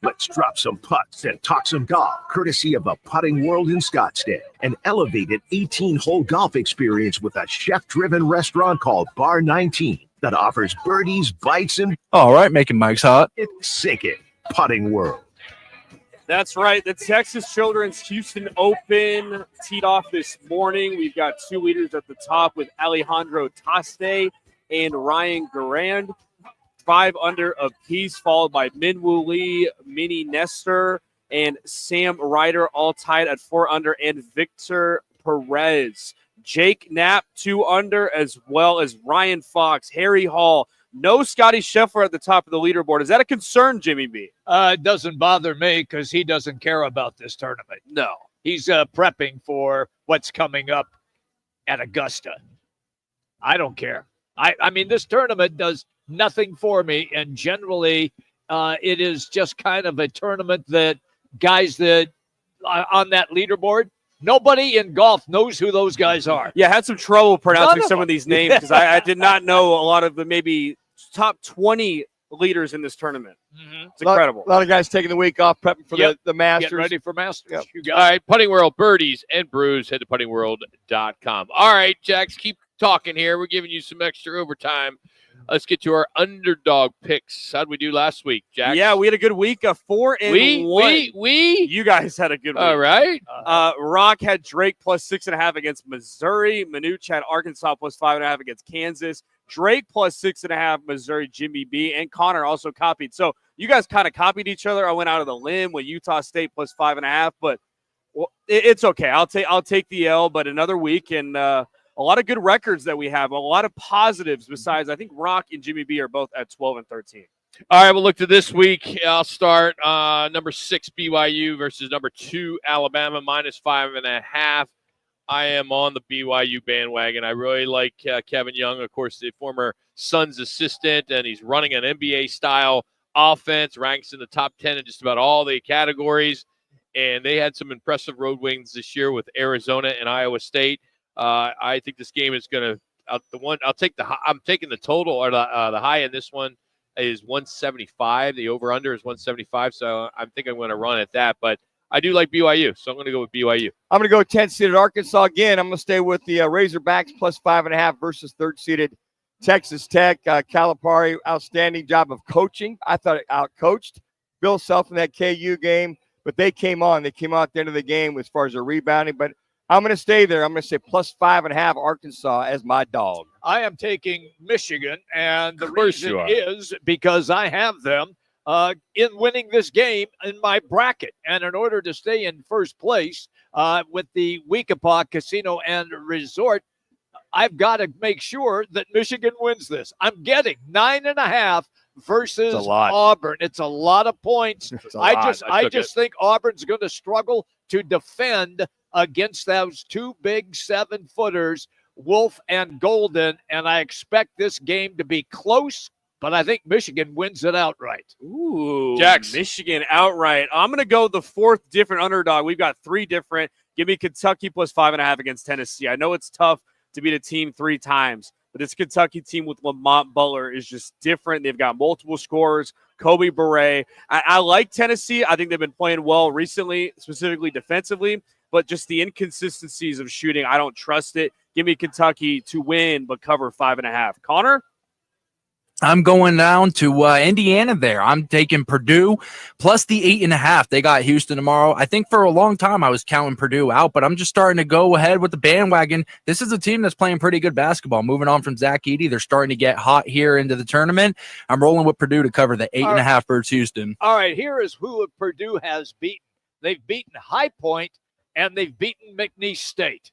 Let's drop some putts and talk some golf, courtesy of a Putting World in Scottsdale, an elevated 18-hole golf experience with a chef-driven restaurant called Bar 19 that offers birdies, bites, and All right, making Mike's hot. sink it. Putting World. That's right. The Texas Children's Houston Open teed off this morning. We've got two leaders at the top with Alejandro Taste and Ryan Garand. 5 under apiece, followed by Minwoo Lee, Minnie Nestor, and Sam Ryder, all tied at 4 under, and Victor Perez. Jake Knapp, 2 under, as well as Ryan Fox, Harry Hall. No Scotty Scheffler at the top of the leaderboard. Is that a concern, Jimmy B? It doesn't bother me because he doesn't care about this tournament. No. He's prepping for what's coming up at Augusta. I don't care. I mean, this tournament does nothing for me, and generally it is just kind of a tournament that guys that on that leaderboard, nobody in golf knows who those guys are. Yeah, I had some trouble pronouncing some of these names because I did not know a lot of the maybe top 20 leaders in this tournament. Mm-hmm. It's incredible. A lot of guys taking the week off, prepping for the Masters. Get ready for Masters. Yep. You got All right, Putting World birdies and brews. Head to puttingworld.com. All right, Jax, keep talking here. We're giving you some extra overtime. Let's get to our underdog picks. How did we do last week, Jax? Yeah, we had a good week of 4-1. You guys had a good week. All right. Rock had Drake plus 6.5 against Missouri. Manuch had Arkansas plus 5.5 against Kansas. Drake plus 6.5, Missouri, Jimmy B, and Connor also copied. So you guys kind of copied each other. I went out of the limb with Utah State plus 5.5, but it's okay. I'll take the L. But another week and a lot of good records that we have, a lot of positives. Besides, I think Rock and Jimmy B are both at 12 and 13. All right, we'll look to this week. I'll start number 6 BYU versus number 2 Alabama minus 5.5. I am on the BYU bandwagon. I really like Kevin Young, of course, the former Suns assistant, and he's running an NBA-style offense, ranks in the top 10 in just about all the categories, and they had some impressive road wins this year with Arizona and Iowa State. I think this game is going to I'm taking the total or the high in this one is 175. The over/under is 175, so I think I'm going to run at that, but I do like BYU, so I'm going to go with BYU. I'm going to go 10th-seeded Arkansas again. I'm going to stay with the Razorbacks plus 5.5 versus 3rd-seeded Texas Tech. Calipari, outstanding job of coaching. I thought it outcoached Bill Self in that KU game, but they came on. They came out at the end of the game as far as their rebounding, but I'm going to stay there. I'm going to say plus 5.5 Arkansas as my dog. I am taking Michigan, and the reason is because I have them in winning this game in my bracket. And in order to stay in first place with the Weekapaw Casino and Resort, I've got to make sure that Michigan wins this. I'm getting 9.5 versus Auburn. It's a lot of points. I just think Auburn's going to struggle to defend against those two big 7-footers, Wolf and Golden, and I expect this game to be close, but I think Michigan wins it outright. Ooh, Jax. Michigan outright. I'm going to go the 4th different underdog. We've got 3 different. Give me Kentucky plus 5.5 against Tennessee. I know it's tough to beat a team 3 times, but this Kentucky team with Lamont Butler is just different. They've got multiple scorers, Kobe Beret. I like Tennessee. I think they've been playing well recently, specifically defensively, but just the inconsistencies of shooting, I don't trust it. Give me Kentucky to win, but cover 5.5. Connor? I'm going down to Indiana there. I'm taking Purdue plus the 8.5. They got Houston tomorrow. I think for a long time I was counting Purdue out, but I'm just starting to go ahead with the bandwagon. This is a team that's playing pretty good basketball. Moving on from Zach Edey, they're starting to get hot here into the tournament. I'm rolling with Purdue to cover the 8.5 versus Houston. All right, here is who Purdue has beaten. They've beaten High Point, and they've beaten McNeese State.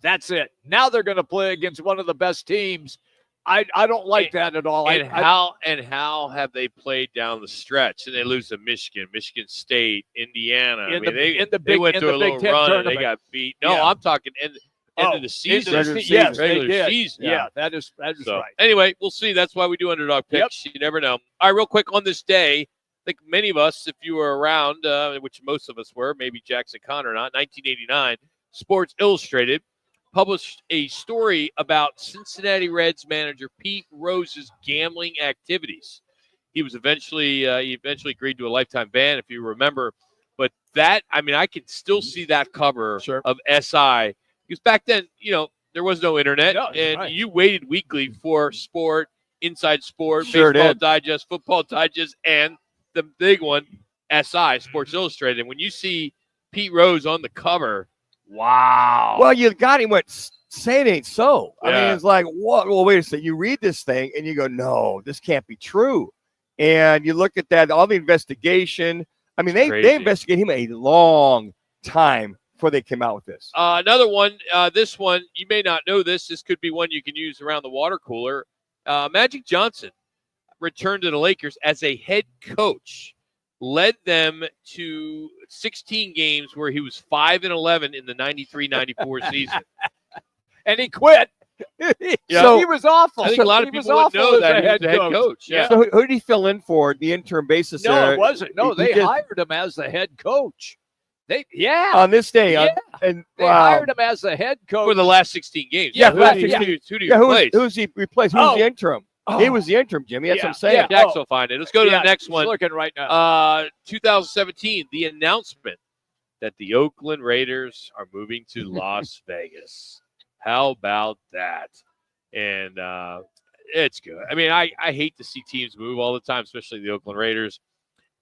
That's it. Now they're going to play against one of the best teams. I don't like that at all. How have they played down the stretch? And they lose to Michigan State, Indiana. They went through a little run and they got beat. No, yeah. I'm talking end of the season. Yes, regular season. Yeah, that is so, right. Anyway, we'll see. That's why we do underdog picks. You never know. All right, real quick on this day, I think many of us, if you were around, which most of us were, maybe Jackson Connor not, 1989, Sports Illustrated published a story about Cincinnati Reds manager Pete Rose's gambling activities. He was eventually agreed to a lifetime ban, if you remember. But that, I can still see that cover of SI. Because back then, there was no internet, you waited weekly for sport, Inside Sport, Baseball Digest, Football Digest, and the big one, SI, Sports Illustrated. And when you see Pete Rose on the cover, wow. Well, you got him. Say it ain't so. I mean, it's like, what? Well, wait a second. You read this thing and you go, no, this can't be true. And you look at that, all the investigation. I mean, they investigate him a long time before they came out with this. Another one, this one, you may not know this. This could be one you can use around the water cooler. Magic Johnson returned to the Lakers as a head coach, led them to 16 games where he was 5-11 in the 93-94 season. And he quit. So he was awful. I think a lot of people would know that he was the head coach. Yeah. So who did he fill in for the interim basis? No, it wasn't. No, He they just- hired him as the head coach. on this day. Yeah. And They wow. hired him as the head coach For the last 16 games. Yeah, who last do you 16. replace? Who's he replaced? Who was the interim? He was the interim, Jimmy. That's what I'm saying. Yeah, Jax will find it. Let's go to the next one. Looking right now. 2017, the announcement that the Oakland Raiders are moving to Las Vegas. How about that? And it's good. I mean, I hate to see teams move all the time, especially the Oakland Raiders.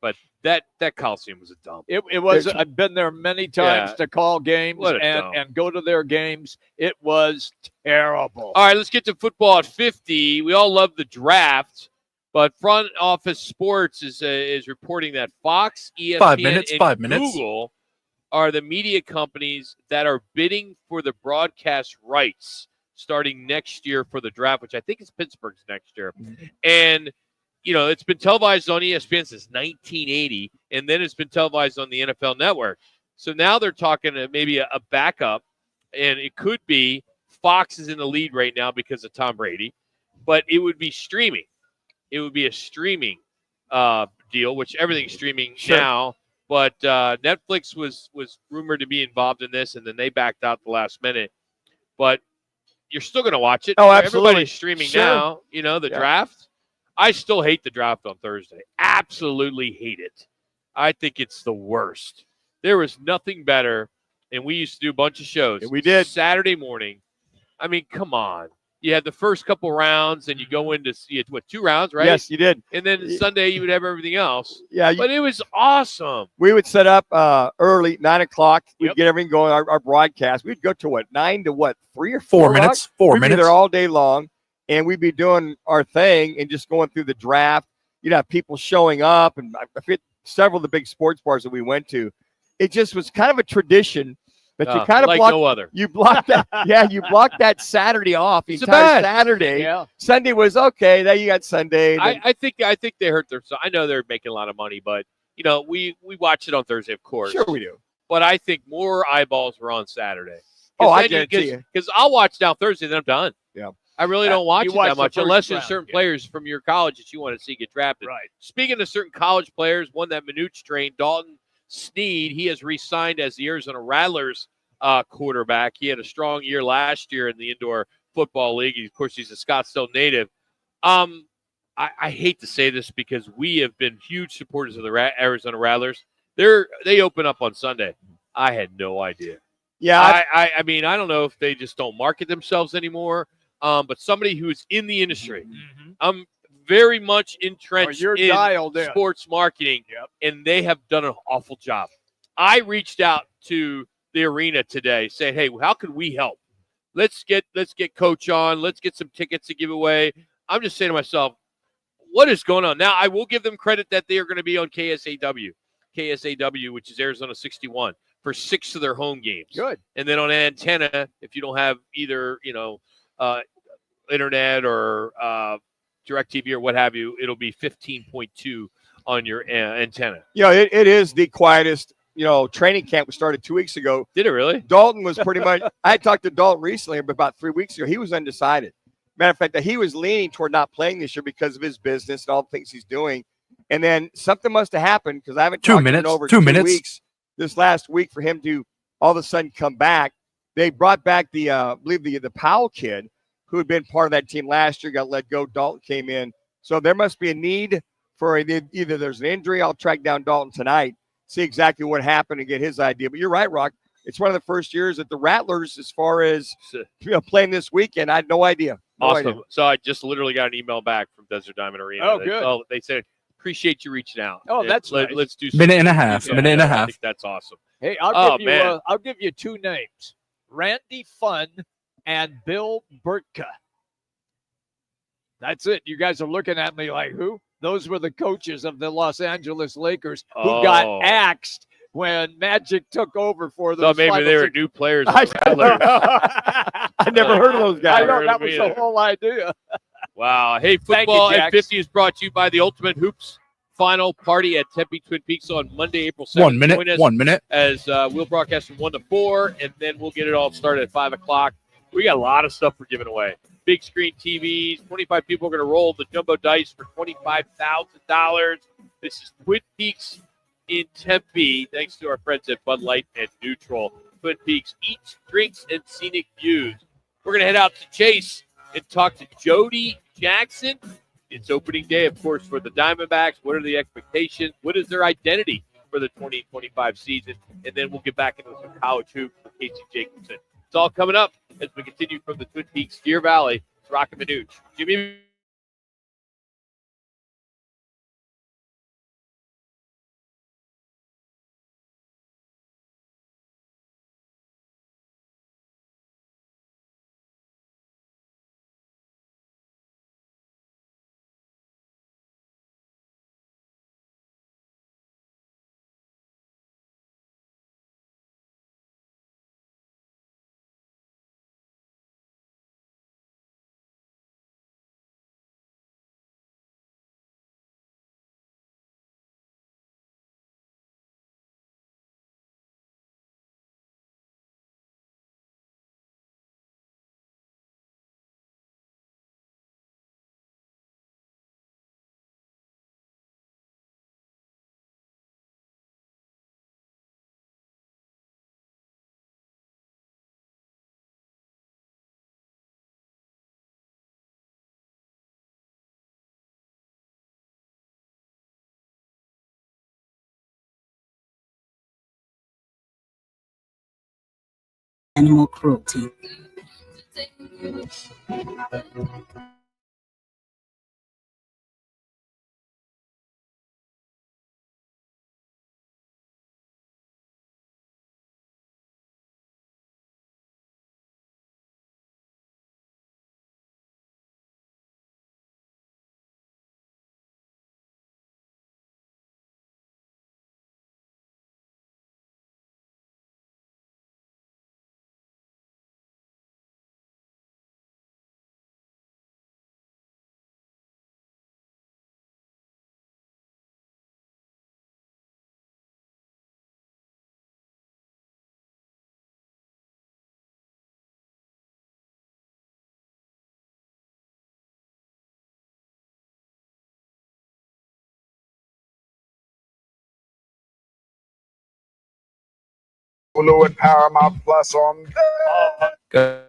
But that Coliseum was a dump. It was. I've been there many times to call games What a dump. and go to their games. It was terrible. All right, let's get to football at 50. We all love the draft, but Front Office Sports is reporting that Fox, ESPN, and 5 minutes. Google are the media companies that are bidding for the broadcast rights starting next year for the draft, which I think is Pittsburgh's next year. And it's been televised on ESPN since 1980, and then it's been televised on the NFL Network. So now they're talking maybe a backup, and it could be Fox is in the lead right now because of Tom Brady, but it would be streaming. It would be a streaming deal, which everything's streaming now. But Netflix was rumored to be involved in this, and then they backed out the last minute. But you're still going to watch it. Oh, absolutely. Everybody's streaming now. The draft. I still hate the draft on Thursday. Absolutely hate it. I think it's the worst. There was nothing better, and we used to do a bunch of shows. We did. Saturday morning. I mean, come on. You had the first couple rounds, and you go in to see it, 2 rounds, right? Yes, you did. And then Sunday you would have everything else. Yeah. But it was awesome. We would set up early, 9 o'clock. We'd Yep. get everything going, our broadcast. We'd go to 9 to 3 or 4? 4 minutes. Rock? 4 We'd minutes. be there all day long, and we'd be doing our thing and just going through the draft. You'd have people showing up, and I forget several of the big sports bars that we went to. It just was kind of a tradition that you kind of like blocked. no other. You blocked that. Yeah, you blocked that Saturday off. The It's entire bad. Saturday. Yeah. Sunday was okay. Then you got Sunday. then- I think they hurt their. I know they're making a lot of money, but we watch it on Thursday, of course. Sure, we do. But I think more eyeballs were on Saturday. Oh, I guarantee you. Because I'll watch now Thursday, then I'm done. Yeah. I really don't watch You it watch that the much first unless there's round, certain yeah. players from your college that you want to see get drafted. Right. Speaking of certain college players, one that Manuch trained, Dalton Snead, he has re-signed as the Arizona Rattlers quarterback. He had a strong year last year in the Indoor Football League. Of course, he's a Scottsdale native. I hate to say this because we have been huge supporters of the Arizona Rattlers. They open up on Sunday. I had no idea. Yeah. I mean, I don't know if they just don't market themselves anymore. But somebody who's in the industry, I'm very much entrenched you're in dialed in. sports marketing, and they have done an awful job. I reached out to the arena today saying, hey, how can we help? Let's get Coach on. Let's get some tickets to give away. I'm just saying to myself, what is going on? Now, I will give them credit that they are going to be on KSAW, which is Arizona 61, for 6 of their home games. Good. And then on antenna, if you don't have either, internet or DirecTV or what have you, it'll be 15.2 on your antenna. It is the quietest, training camp we started 2 weeks ago. Did it really? Dalton was pretty much, I talked to Dalton recently, about 3 weeks ago. He was undecided. Matter of fact, that he was leaning toward not playing this year because of his business and all the things he's doing. And then something must have happened because I haven't 2 talked to him minutes. in over 2 2 minutes. weeks this last week for him to all of a sudden come back. They brought back I believe the Powell kid who had been part of that team last year, got let go. Dalton came in. So there must be a need for either there's an injury. I'll track down Dalton tonight, see exactly what happened and get his idea. But you're right, Rock. It's one of the first years that the Rattlers, as far as playing this weekend, I had no idea. Awesome. idea. So I just literally got an email back from Desert Diamond Arena. Oh, good. They said, appreciate you reaching out. Oh, that's nice. Let's do Minute and a half. Yeah, Minute and a I half. think that's awesome. Hey, Oh, I'll give you 2 names: Randy Funn and Bill Burtka. That's it. You guys are looking at me like, who? Those were the coaches of the Los Angeles Lakers who got axed when Magic took over for So those. maybe they were new players. on I Rattlers. I never heard of those I guys. know that was the whole idea. Wow. Hey, Thank you, football at Jax. 50 is brought to you by the Ultimate Hoops final party at Tempe Twin Peaks on Monday, April 7th. 1 minute. Join us 1 minute. as we'll broadcast from 1 to 4, and then we'll get it all started at 5 o'clock. We got a lot of stuff we're giving away. Big screen TVs. 25 people are going to roll the jumbo dice for $25,000. This is Twin Peaks in Tempe, thanks to our friends at Bud Light and Neutral. Twin Peaks Eats, Drinks, and Scenic Views. We're going to head out to Chase and talk to Jody Jackson. It's opening day, of course, for the Diamondbacks. What are the expectations? What is their identity for the 2025 season? And then we'll get back into some college hoops with Casey Jacobson. It's all coming up as we continue from the Twin Peaks Deer Valley. It's Roc and Manuch. Jimmy. Animal cruelty. Fluid Paramount Plus on Good.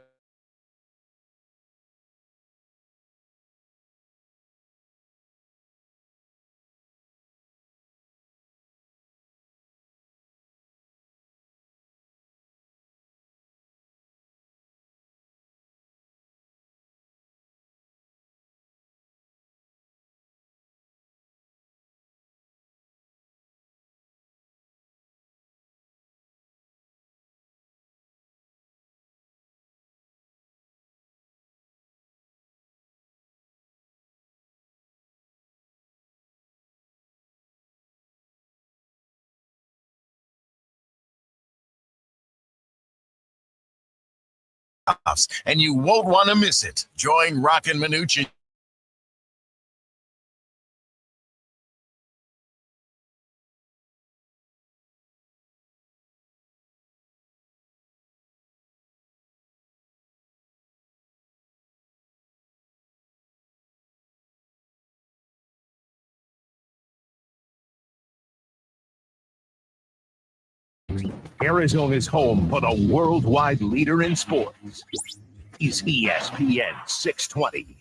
And you won't want to miss it. Join Roc and Manuch. Arizona's home for the worldwide leader in sports is ESPN 620.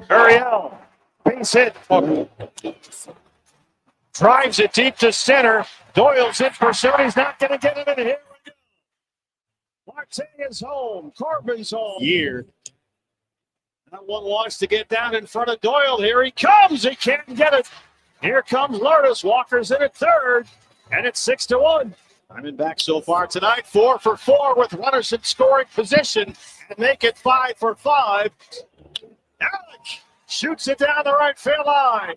Ariel, base hit. Drives it deep to center. Doyle's in pursuit. He's not going to get it in here. Marte is home. Corbin's home. Year. That one wants to get down in front of Doyle. Here he comes. He can't get it. Here comes Lourdes. Walker's in at third. And it's 6-1. Diamondbacks so far tonight, 4 for 4 with runners in scoring position and make it 5 for 5. Alec shoots it down the right field line.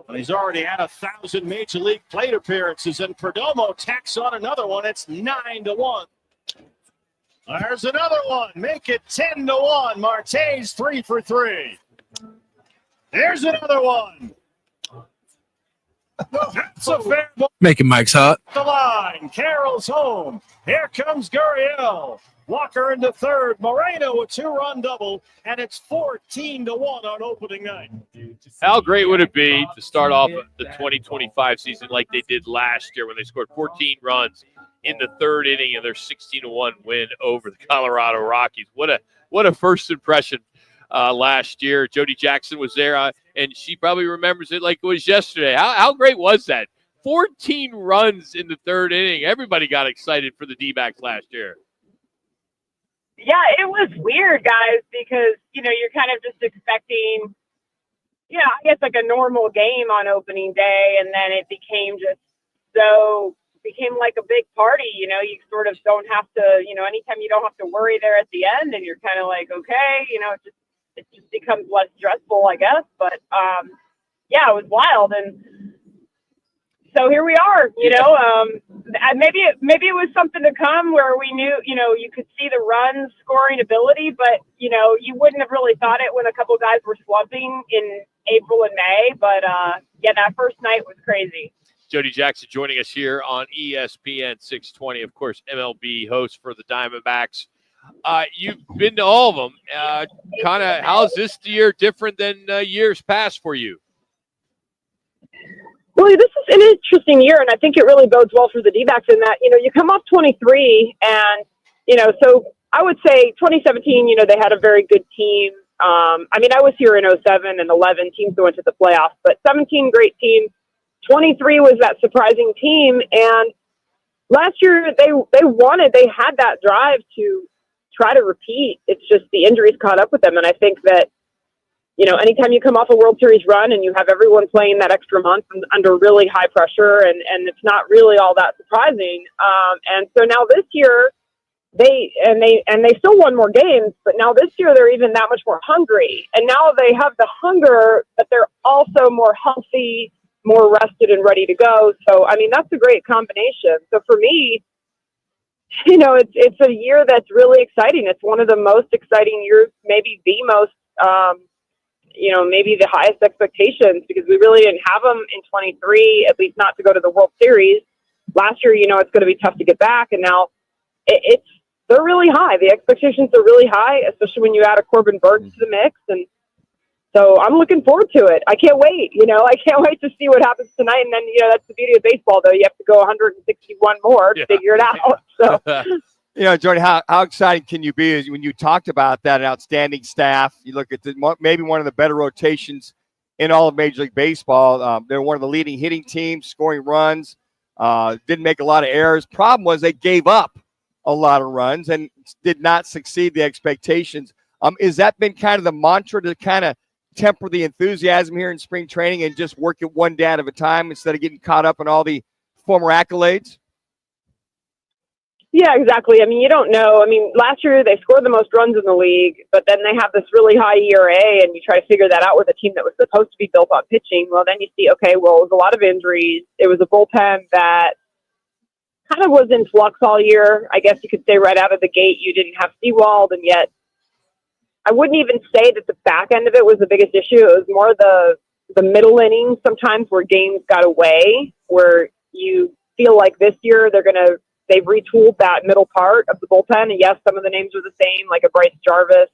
And he's already had 1,000 major league plate appearances, and Perdomo tacks on another one. It's 9-1. There's another one. Make it 10-1. Marte's 3 for 3. There's another one. That's a fair ball. Making Mike's hot. The line. Carroll's home. Here comes Gurriel. Walker into third. Moreno a 2-run double, and it's 14-1 on opening night. How great would it be to start off the 2025 season like they did last year when they scored 14 runs in the third inning of their 16-1 win over the Colorado Rockies? What a first impression last year. Jody Jackson was there, and she probably remembers it like it was yesterday. How great was that? 14 runs in the third inning. Everybody got excited for the D-backs last year. Yeah, it was weird, guys, because, you're kind of just expecting, I guess like a normal game on opening day, and then it became like a big party. You sort of don't have to, anytime you don't have to worry there at the end, and you're kind of like, okay, it just becomes less stressful, I guess. But, yeah, it was wild. And so here we are, maybe it was something to come where we knew, you could see the run scoring ability, but, you wouldn't have really thought it when a couple guys were slumping in April and May. But, yeah, that first night was crazy. Jody Jackson joining us here on ESPN 620, of course, MLB host for the Diamondbacks. You've been to all of them. How's this year different than years past for you? Well, this is an interesting year, and I think it really bodes well for the D-backs in that, you come off 23, and, so I would say 2017, they had a very good team. I was here in 07 and 11 teams that went to the playoffs, but 17 great teams. 23 was that surprising team, and last year they had that drive to try to repeat. It's just the injuries caught up with them, and I think that, anytime you come off a World Series run and you have everyone playing that extra month under really high pressure, and it's not really all that surprising. And so now this year, they still won more games, but now this year they're even that much more hungry. And now they have the hunger, but they're also more healthy, more rested and ready to go. So, that's a great combination. So for me, it's a year that's really exciting. It's one of the most exciting years, maybe the most, maybe the highest expectations, because we really didn't have them in 23, at least not to go to the World Series. Last year, it's going to be tough to get back, and now they're really high. The expectations are really high, especially when you add a Corbin Burns to the mix, and so I'm looking forward to it. I can't wait. I can't wait to see what happens tonight, and then that's the beauty of baseball, though. You have to go 161 more to figure it out. So. Jordan, how exciting can you be is when you talked about that outstanding staff? You look at maybe one of the better rotations in all of Major League Baseball. They're one of the leading hitting teams, scoring runs, didn't make a lot of errors. Problem was they gave up a lot of runs and did not succeed the expectations. Is that been kind of the mantra to kind of temper the enthusiasm here in spring training and just work it one day at a time instead of getting caught up in all the former accolades? Yeah, exactly. You don't know. Last year they scored the most runs in the league, but then they have this really high ERA, and you try to figure that out with a team that was supposed to be built on pitching. Well, then you see, okay, well, it was a lot of injuries. It was a bullpen that kind of was in flux all year. I guess you could say right out of the gate you didn't have Seawald, and yet I wouldn't even say that the back end of it was the biggest issue. It was more the middle innings sometimes where games got away, where you feel like this year they've retooled that middle part of the bullpen. And yes, some of the names are the same, like a Bryce Jarvis.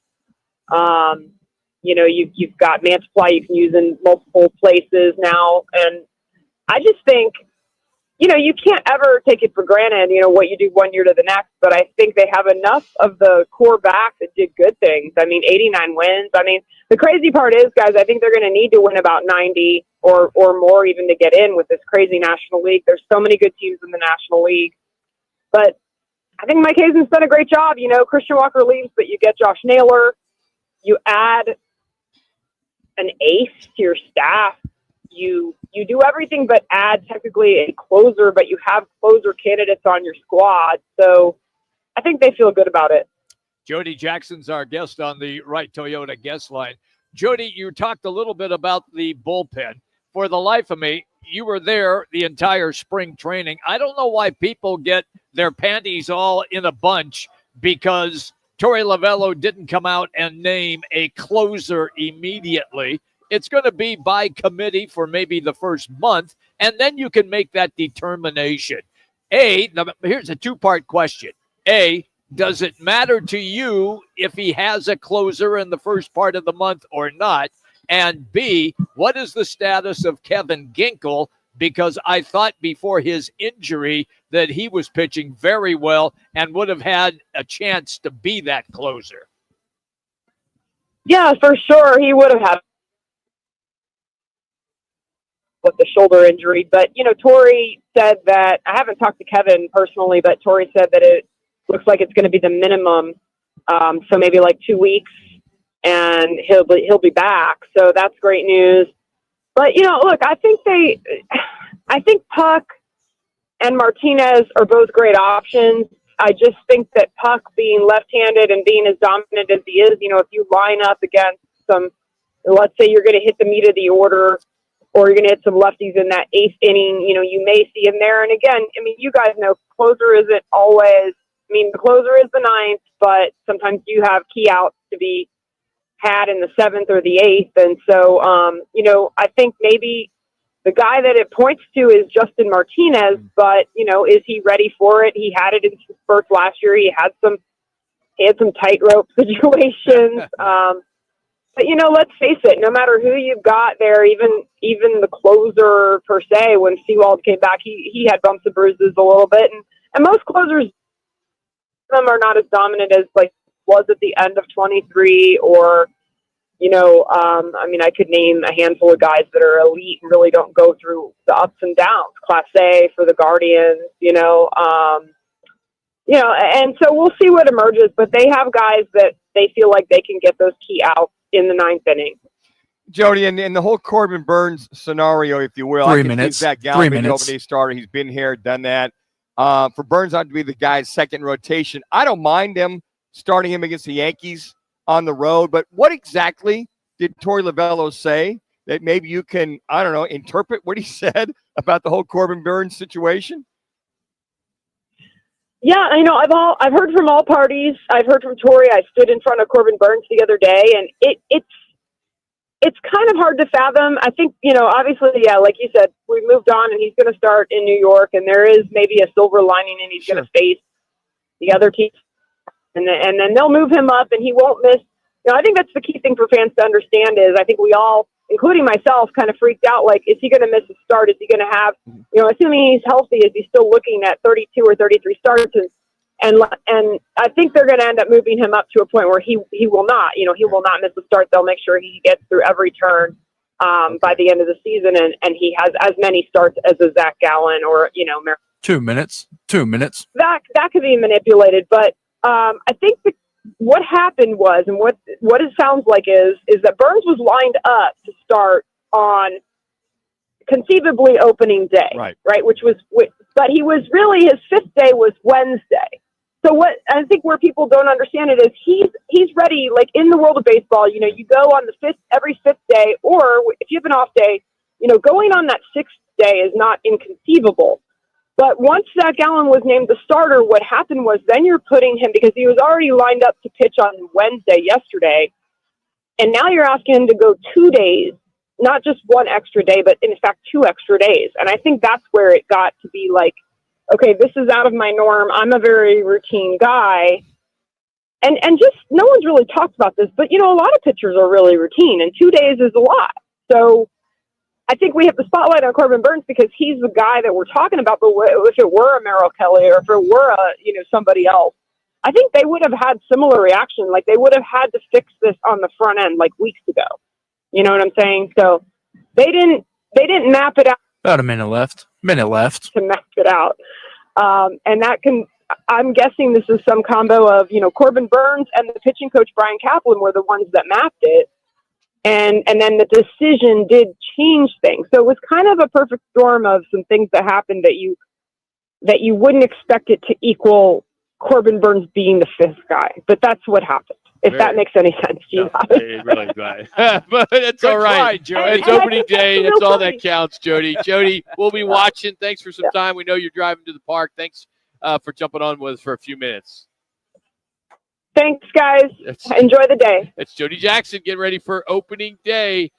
You've got Mantiply you can use in multiple places now. And I just think, you can't ever take it for granted, what you do one year to the next. But I think they have enough of the core back that did good things. 89 wins. The crazy part is, guys, I think they're going to need to win about 90 or more even to get in with this crazy National League. There's so many good teams in the National League. But I think Mike Hazen's done a great job. Christian Walker leaves, but you get Josh Naylor. You add an ace to your staff. you do everything but add technically a closer, but you have closer candidates on your squad. So I think they feel good about it. Jody Jackson's our guest on the Right Toyota guest line. Jody, you talked a little bit about the bullpen. For the life of me, you were there the entire spring training. I don't know why people get their panties all in a bunch because Torey Lovello didn't come out and name a closer immediately. It's going to be by committee for maybe the first month, and then you can make that determination. Here's a two-part question. A, does it matter to you if he has a closer in the first part of the month or not? And B, what is the status of Kevin Ginkel? Because I thought before his injury that he was pitching very well and would have had a chance to be that closer. Yeah, for sure. He would have had with the shoulder injury. But, Torey said that, I haven't talked to Kevin personally, but Torey said that it looks like it's going to be the minimum. So maybe like 2 weeks and he'll be back. So that's great news. But, look, I think Puck and Martinez are both great options. I just think that Puck being left-handed and being as dominant as he is, if you line up against let's say you're going to hit the meat of the order or you're going to hit some lefties in that eighth inning, you may see him there. And again, you guys know closer isn't always, the closer is the ninth, but sometimes you have key outs to be had in the seventh or the eighth. And so, I think maybe the guy that it points to is Justin Martinez, but, is he ready for it? He had it in spurts last year. He had some tightrope situations. But, let's face it, no matter who you've got there, even the closer per se, when Seawald came back, he had bumps and bruises a little bit. And most closers, them are not as dominant as was at the end of 23 or, I could name a handful of guys that are elite and really don't go through the ups and downs. Class A for the Guardians, and so we'll see what emerges, but they have guys that they feel like they can get those key outs in the ninth inning. Jody, in the whole Corbin Burns scenario, if you will, 3 minutes. Zach Gallen, opening starter. He's been here, done that. For Burns not to be the guy's second rotation, I don't mind him starting him against the Yankees on the road. But what exactly did Torey Lovello say that maybe you can, interpret what he said about the whole Corbin Burns situation? Yeah, I've heard from all parties. I've heard from Torey. I stood in front of Corbin Burns the other day, and it's kind of hard to fathom. I think, obviously, yeah, like you said, we moved on and he's going to start in New York, and there is maybe a silver lining, and he's going to face the other team. And then they'll move him up, and he won't miss. I think that's the key thing for fans to understand is I think we all, including myself, kind of freaked out. Like, is he going to miss a start? Is he going to have, assuming he's healthy, is he still looking at 32 or 33 starts? And I think they're going to end up moving him up to a point where he will not, he will not miss a start. They'll make sure he gets through every turn by the end of the season, and he has as many starts as a Zach Gallen or 2 minutes. 2 minutes. That could be manipulated, but I think what happened was, and what it sounds like is that Burns was lined up to start on conceivably opening day, right? But he was really, his fifth day was Wednesday. So what I think where people don't understand it is he's ready. Like in the world of baseball, you go on every fifth day, or if you have an off day, going on that sixth day is not inconceivable. But once Zach Gallen was named the starter, what happened was then you're putting him, because he was already lined up to pitch on Wednesday yesterday, and now you're asking him to go 2 days, not just one extra day, but in fact 2 extra days. And I think that's where it got to be like, okay, this is out of my norm. I'm a very routine guy. And just no one's really talked about this, but a lot of pitchers are really routine, and 2 days is a lot. So I think we have the spotlight on Corbin Burns because he's the guy that we're talking about. But if it were a Merrill Kelly or if it were somebody else, I think they would have had similar reaction. Like they would have had to fix this on the front end like weeks ago. You know what I'm saying? So they didn't map it out. About a minute left. To map it out. And I'm guessing this is some combo of, Corbin Burns and the pitching coach, Brian Kaplan, were the ones that mapped it. And then the decision did change things. So it was kind of a perfect storm of some things that happened that you wouldn't expect it to equal Corbin Burns being the fifth guy. But that's what happened, if that makes any sense to you guys. It really does. But it's Good all right. try, Jody. It's opening day. No That's all funny. that counts, Jody. Jody, we'll be watching. Thanks for some time. We know you're driving to the park. Thanks for jumping on with us for a few minutes. Thanks, guys. Enjoy the day. It's Jody Jackson getting ready for opening day.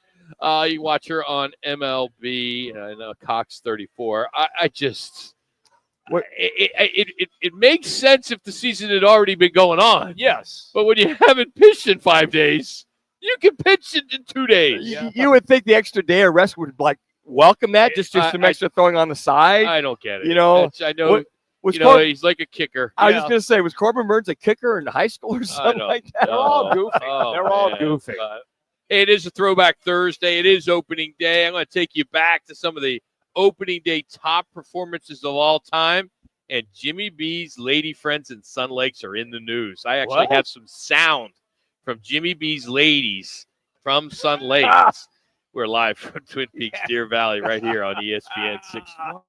You watch her on MLB, Cox 34. I just, it makes sense if the season had already been going on. Yes. But when you haven't pitched in 5 days, you can pitch it in 2 days. You would think the extra day of rest would welcome that, just some extra throwing on the side. I don't get it. I know. He's like a kicker. I was just going to say, was Corbin Burns a kicker in high school or something like that? They're all goofy. They're all goofy. It is a Throwback Thursday. It is opening day. I'm going to take you back to some of the opening day top performances of all time. And Jimmy B's lady friends in Sun Lakes are in the news. I actually have some sound from Jimmy B's ladies from Sun Lakes. We're live from Twin Peaks, Deer Valley, right here on ESPN 620.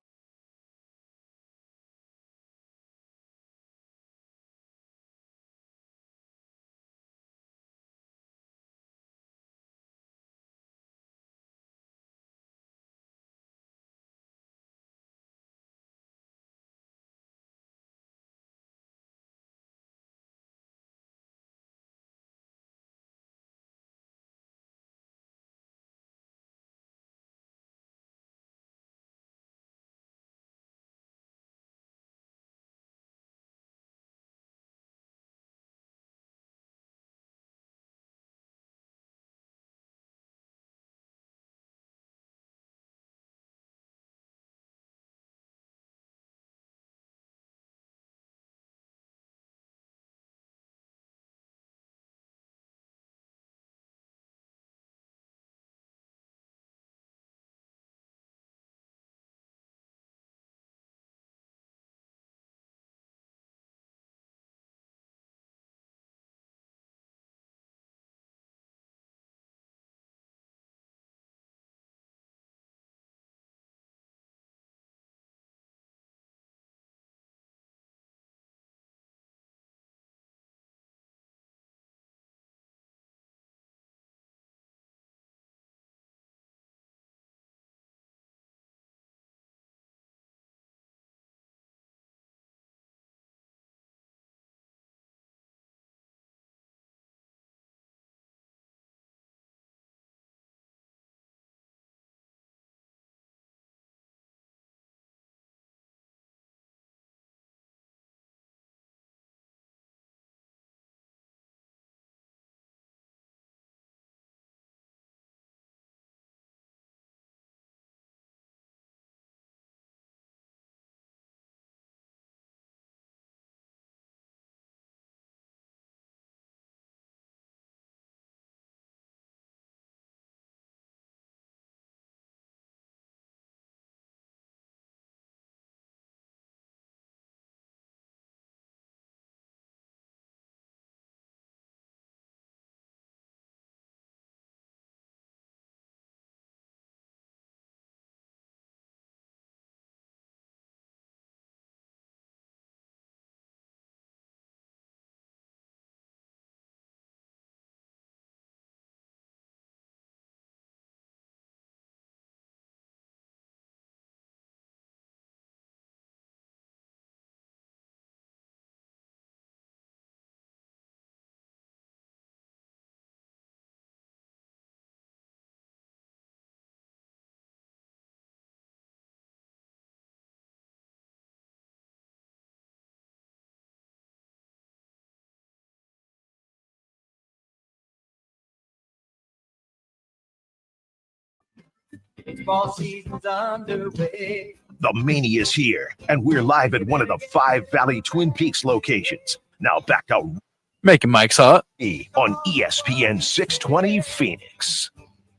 Baseball season's underway. The Mania's here, and we're live at one of the 5 Valley Twin Peaks locations. Now back to Making Mike's Hot on ESPN 620 Phoenix.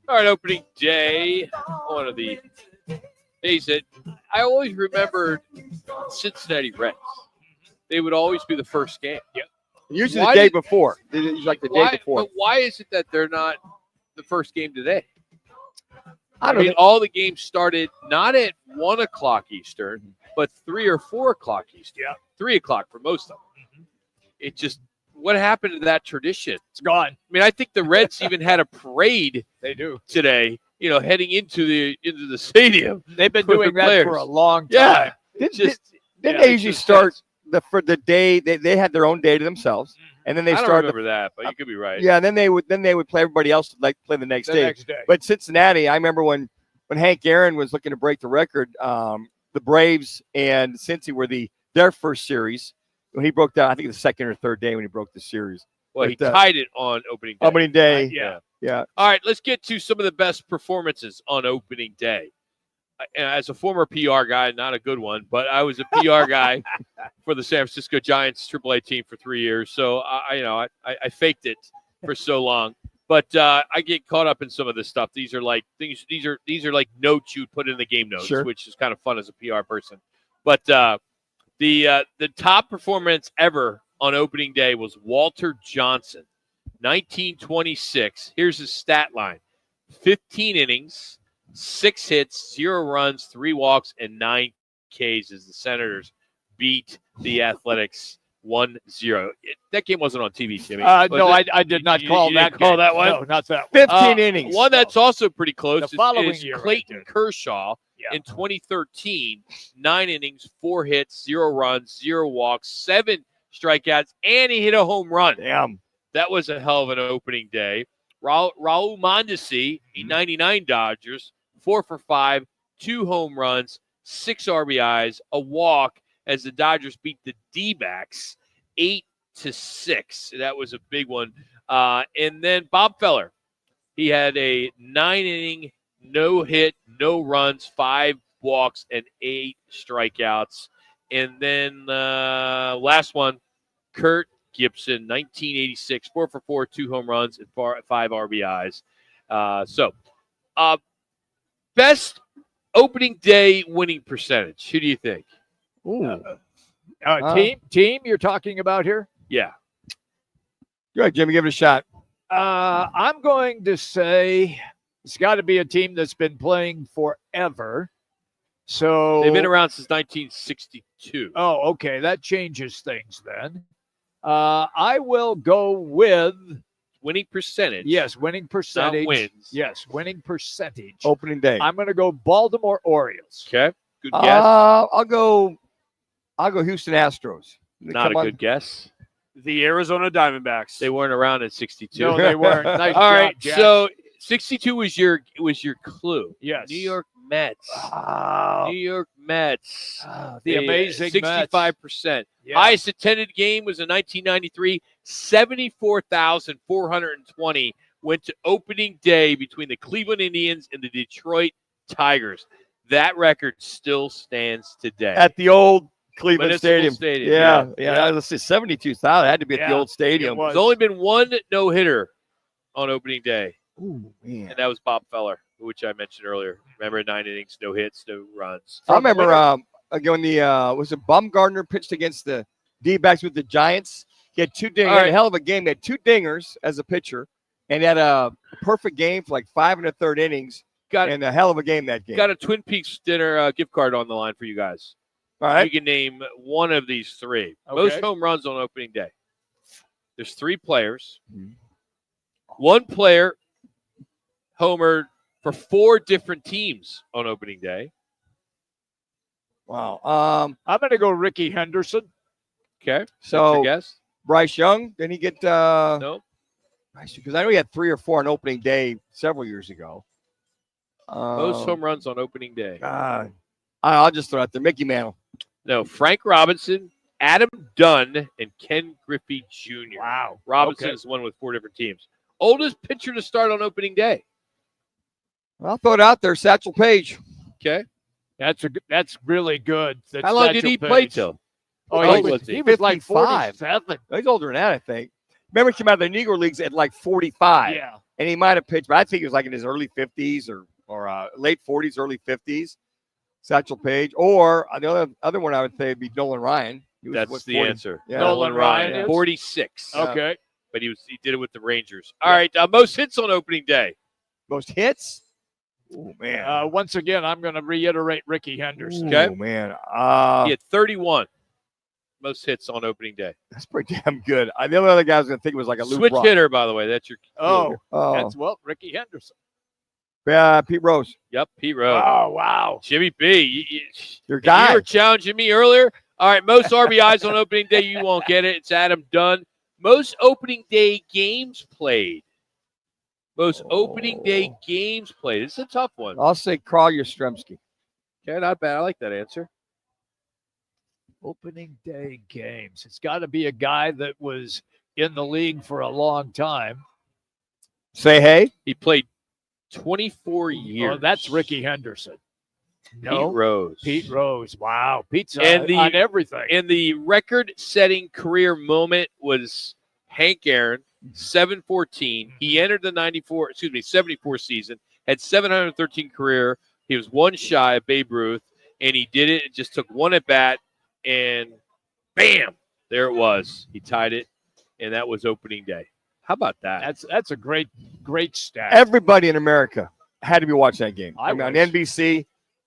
All right, opening day, one of the days that I always remembered Cincinnati Reds. They would always be the first game. Usually the day before. Usually like the day before. But why is it that they're not the first game today? I I mean, all the games started not at 1 o'clock Eastern, but 3 or 4 o'clock Eastern. Yeah. 3 o'clock for most of them. It just, what happened to that tradition? It's gone. I mean, I think the Reds even had a parade They do. today, heading into the stadium. They've been for doing the that players. for a long time. Yeah. Didn't Yeah, they it usually just start fits. for the day? They had their own day to themselves, and then they I don't started. remember that, but you could be right. Yeah, and then they would play everybody else play the next The day. next day. But Cincinnati, I remember when Hank Aaron was looking to break the record, the Braves and Cincy were their first series. When he broke down, I think the second or third day when he broke the series. Well, he But, tied it on opening day. Opening day. Yeah. All right, let's get to some of the best performances on opening day. As a former PR guy, not a good one, but I was a PR guy for the San Francisco Giants AAA team for 3 years. So I faked it for so long, but I get caught up in some of this stuff. These are like things. These are like notes you put in the game notes, Sure. which is kind of fun as a PR person. But the top performance ever on opening day was Walter Johnson, 1926. Here's his stat line: 15 innings. 6 hits, 0 runs, 3 walks, and 9 Ks as the Senators beat the Athletics 1-0. That game wasn't on TV, Jimmy. No, I did not call that. Call game. that one? No, not that one. 15 innings. One that's also pretty close The following is year, Clayton Kershaw in 2013. 9 innings, 4 hits, 0 runs, 0 walks, 7 strikeouts, and he hit a home run. Damn. That was a hell of an opening day. Raul Mondesi, 99 Dodgers, 4 for 5, 2 home runs, 6 RBIs, a walk as the Dodgers beat the D-backs 8-6. That was a big one. And then Bob Feller, he had a 9-inning, no hit, no runs, 5 walks, and 8 strikeouts. And then last one, Kurt Gibson, 1986, 4 for 4, 2 home runs, and 5 RBIs. Best opening day winning percentage. Who do you think? Ooh. Team you're talking about here? Yeah. Go ahead, Jimmy. Give it a shot. I'm going to say it's got to be a team that's been playing forever. So They've been around since 1962. Oh, okay. That changes things then. I will go with winning percentage. Yes, winning percentage. Not wins. Yes, winning percentage. Opening day. I'm going to go Baltimore Orioles. Okay. Good guess. I'll go Houston Astros. Not a good guess. The Arizona Diamondbacks. They weren't around in 62. No, they weren't. Nice All right. job, Jack. So 62 was your clue. Yes. New York Mets. New York Mets. The amazing 65%. Yeah. Highest attended game was in 1993. 74,420 went to opening day between the Cleveland Indians and the Detroit Tigers. That record still stands today. At the old Cleveland Municipal Stadium. Stadium. Yeah. Let's see, 72,000. Had to be at the old stadium. There's only been one no-hitter on opening day. Ooh, man. And that was Bob Feller, which I mentioned earlier. Remember, 9 innings, no hits, no runs. I remember when was it Bumgarner pitched against the D-backs with the Giants? He had 2 dingers. He had a hell of a game. He had 2 dingers as a pitcher, and he had a perfect game for like 5 1/3 innings. And a hell of a game that game. Got a Twin Peaks dinner gift card on the line for you guys. All right. You can name one of these 3. Okay. Most home runs on opening day. There's 3 players. 1 player homered for 4 different teams on opening day. Wow. I'm going to go Ricky Henderson. Okay. So your guess? Bryce Young, didn't he get No. Because I know he had 3 or 4 on opening day several years ago. Most home runs on opening day. I'll just throw it out there. Mickey Mantle. No, Frank Robinson, Adam Dunn, and Ken Griffey Jr. Wow. Robinson Okay. is the one with 4 different teams. Oldest pitcher to start on opening day. I'll throw it out there. Satchel Paige. Okay. That's really good. That's How long did he play till? Oh, How he old was, was he? he was like 55. 47. He's older than that, I think. Remember, he came out of the Negro Leagues at like 45. Yeah. And he might have pitched, but I think he was like in his early 50s or late 40s, early 50s. Satchel Paige. Or the other one I would say would be Nolan Ryan. He was, That's the 40? answer. Yeah. Nolan Ryan, is? 46. Okay. But he did it with the Rangers. All right, most hits on opening day. Most hits? Oh, man. Once again, I'm going to reiterate Ricky Henderson. Oh, man. He had 31 most hits on opening day. That's pretty damn good. The only other guy I was going to think was like a Lou Switch Brock. hitter, by the way. That's your That's Ricky Henderson. Pete Rose. Yep, Pete Rose. Oh, wow. Jimmy B. Your guy. You were challenging me earlier. All right, most RBIs on opening day. You won't get it. It's Adam Dunn. Most opening day games played. Most opening day games played. It's a tough one. I'll say Carl Yastrzemski. Okay, not bad. I like that answer. Opening day games. It's got to be a guy that was in the league for a long time. Say hey. He played 24 years. Oh, that's Ricky Henderson. No, Pete Rose. Pete Rose. Wow. Pete's and on everything. And the record-setting career moment was Hank Aaron, 714. He entered the 74 season, had 713 career. He was one shy of Babe Ruth, and he did it. It just took one at bat, and bam, there it was. He tied it, and that was opening day. How about that? That's a great stat. Everybody in America had to be watching that game. I mean, on was. NBC,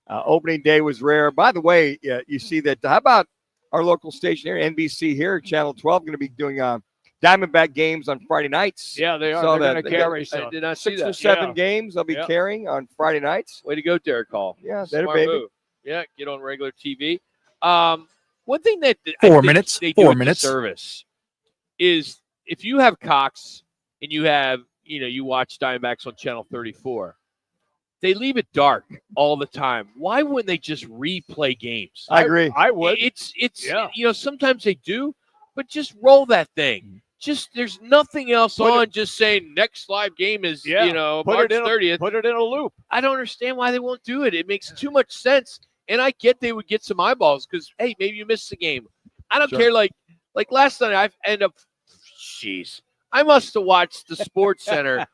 opening day was rare. By the way, you see that. How about our local station here, NBC here, Channel 12, going to be doing Diamondback games on Friday nights. Yeah, they are. So They're going to carry I did not see 6 that. or 7 games they'll be carrying on Friday nights. Way to go, Derek Hall. Yeah, Smart better baby. move. Yeah, get on regular TV. One thing that I 4 think minutes. they 4 do minutes. Service is if you have Cox and you have you watch Diamondbacks on Channel 34, they leave it dark all the time. Why wouldn't they just replay games? I agree. I would. It's sometimes they do, but just roll that thing. Just there's nothing else on. Just saying next live game is March 30th. Put it in a loop. I don't understand why they won't do it. It makes too much sense. And I get they would get some eyeballs because, hey, maybe you missed the game. I don't care. Like last night, I must have watched the Sports Center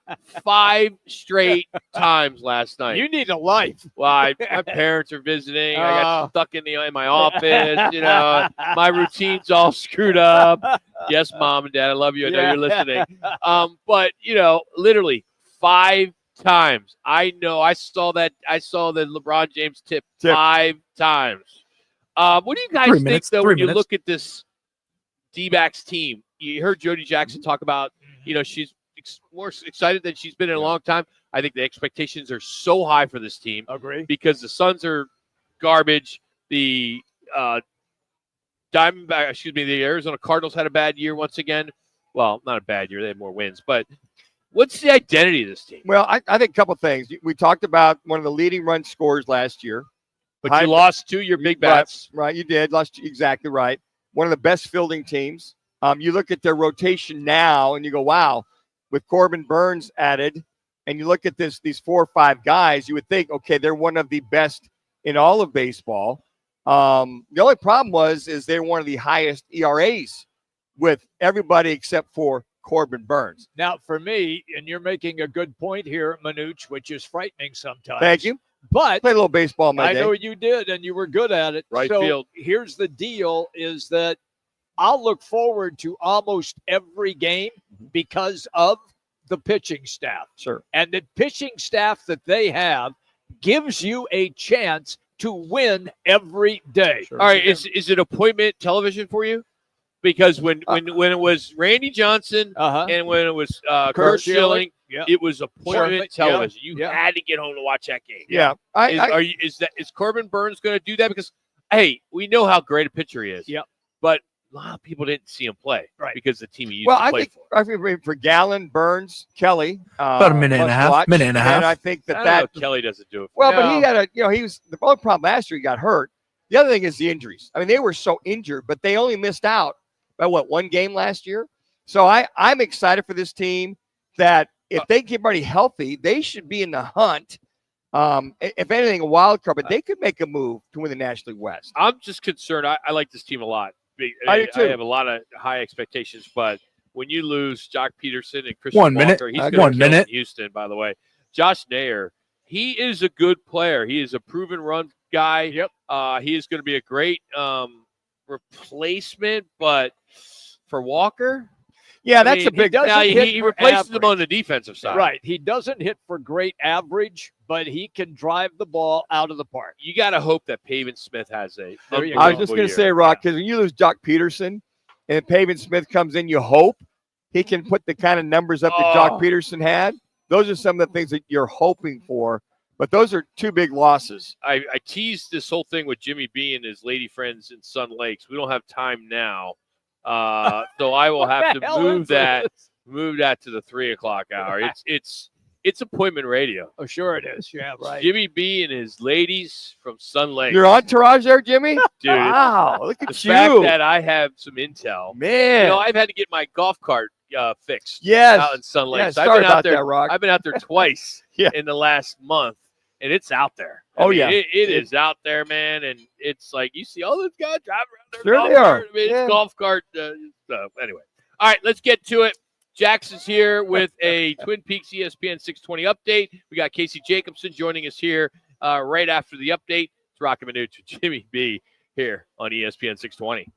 5 straight times last night. You need a life. Well, my parents are visiting. I got stuck in my office. My routine's all screwed up. Yes, Mom and Dad, I love you. I know you're listening. But literally 5 times. I know. I saw the LeBron James tip 5 times. What do you guys think though when you look at this D-backs team? You heard Jody Jackson talk about, she's more excited than she's been in a long time. I think the expectations are so high for this team. Agree. Because the Suns are garbage. The the Arizona Cardinals had a bad year once again. Well, not a bad year. They had more wins. But what's the identity of this team? Well, I think a couple things. We talked about one of the leading run scorers last year. But you lost 2 your big bats. Right, you did. Lost exactly right. One of the best fielding teams. You look at their rotation now and you go, wow, with Corbin Burns added, and you look at these 4 or 5 guys, you would think, okay, they're one of the best in all of baseball. The only problem is they're one of the highest ERAs with everybody except for Corbin Burns. Now, for me, and you're making a good point here, Manuch, which is frightening sometimes. Thank you. But play a little baseball in my day. I know you did, and you were good at it. Right so field. Here's the deal is that I'll look forward to almost every game because of the pitching staff. Sure. And the pitching staff that they have gives you a chance to win every day. Sure. All right, is it appointment television for you? Because when it was Randy Johnson and when it was Kurt Schilling, it was appointment television. You had to get home to watch that game. Yeah. Is Corbin Burns going to do that? Because hey, we know how great a pitcher he is. Yep. But a lot of people didn't see him play because the team he used Well, to play for. I think for Gallen, Burns, Kelly, about a minute and a half. Watch, minute and a half. And I think I don't know, Kelly doesn't do it. Well, but he had he was the only problem last year. He got hurt. The other thing is the injuries. I mean, they were so injured, but they only missed out by 1 game last year. So I'm excited for this team that if they get everybody healthy, they should be in the hunt. If anything, a wild card, but they could make a move to win the National League West. I'm just concerned. I like this team a lot. I do too. I have a lot of high expectations, but when you lose Jock Peterson and Christian 1 minute. Walker, he's going to 1 kill minute. in Houston, by the way. Josh Nair, he is a good player. He is a proven run guy. Yep. He is going to be a great replacement, but for Walker, Yeah, I that's mean, a big. Now, he for replaces them average. on the defensive side. Right. He doesn't hit for great average, but he can drive the ball out of the park. You got to hope that Pavin Smith has a. There you I was go. just going to say, Rock, because when you lose Jock Peterson and Pavin Smith comes in, you hope he can put the kind of numbers up that Jock Peterson had. Those are some of the things that you're hoping for, but those are two big losses. I teased this whole thing with Jimmy B and his lady friends in Sun Lakes. We don't have time now, so I will have to move that to the 3 o'clock hour. It's appointment radio. Oh, sure it is. Yeah, right. Jimmy B and his ladies from Sun Lakes. Your entourage there, Jimmy? Dude. Wow, look at the you. fact that I have some intel. Man. You know, I've had to get my golf cart fixed Yes. out in Sun Lakes. Yeah, I've sorry been out about there, that, Rock. I've been out there twice Yeah. in the last month, and it's out there. Oh, I mean, yeah. It is out there, man, and it's like you see all those guys driving around their Sure golf they are. cart. I mean, Yeah. it's golf cart stuff. Anyway. All right, let's get to it. Jackson's here with a Twin Peaks ESPN 620 update. We got Casey Jacobson joining us here right after the update. It's Roc and Manuch with Jimmy B here on ESPN 620.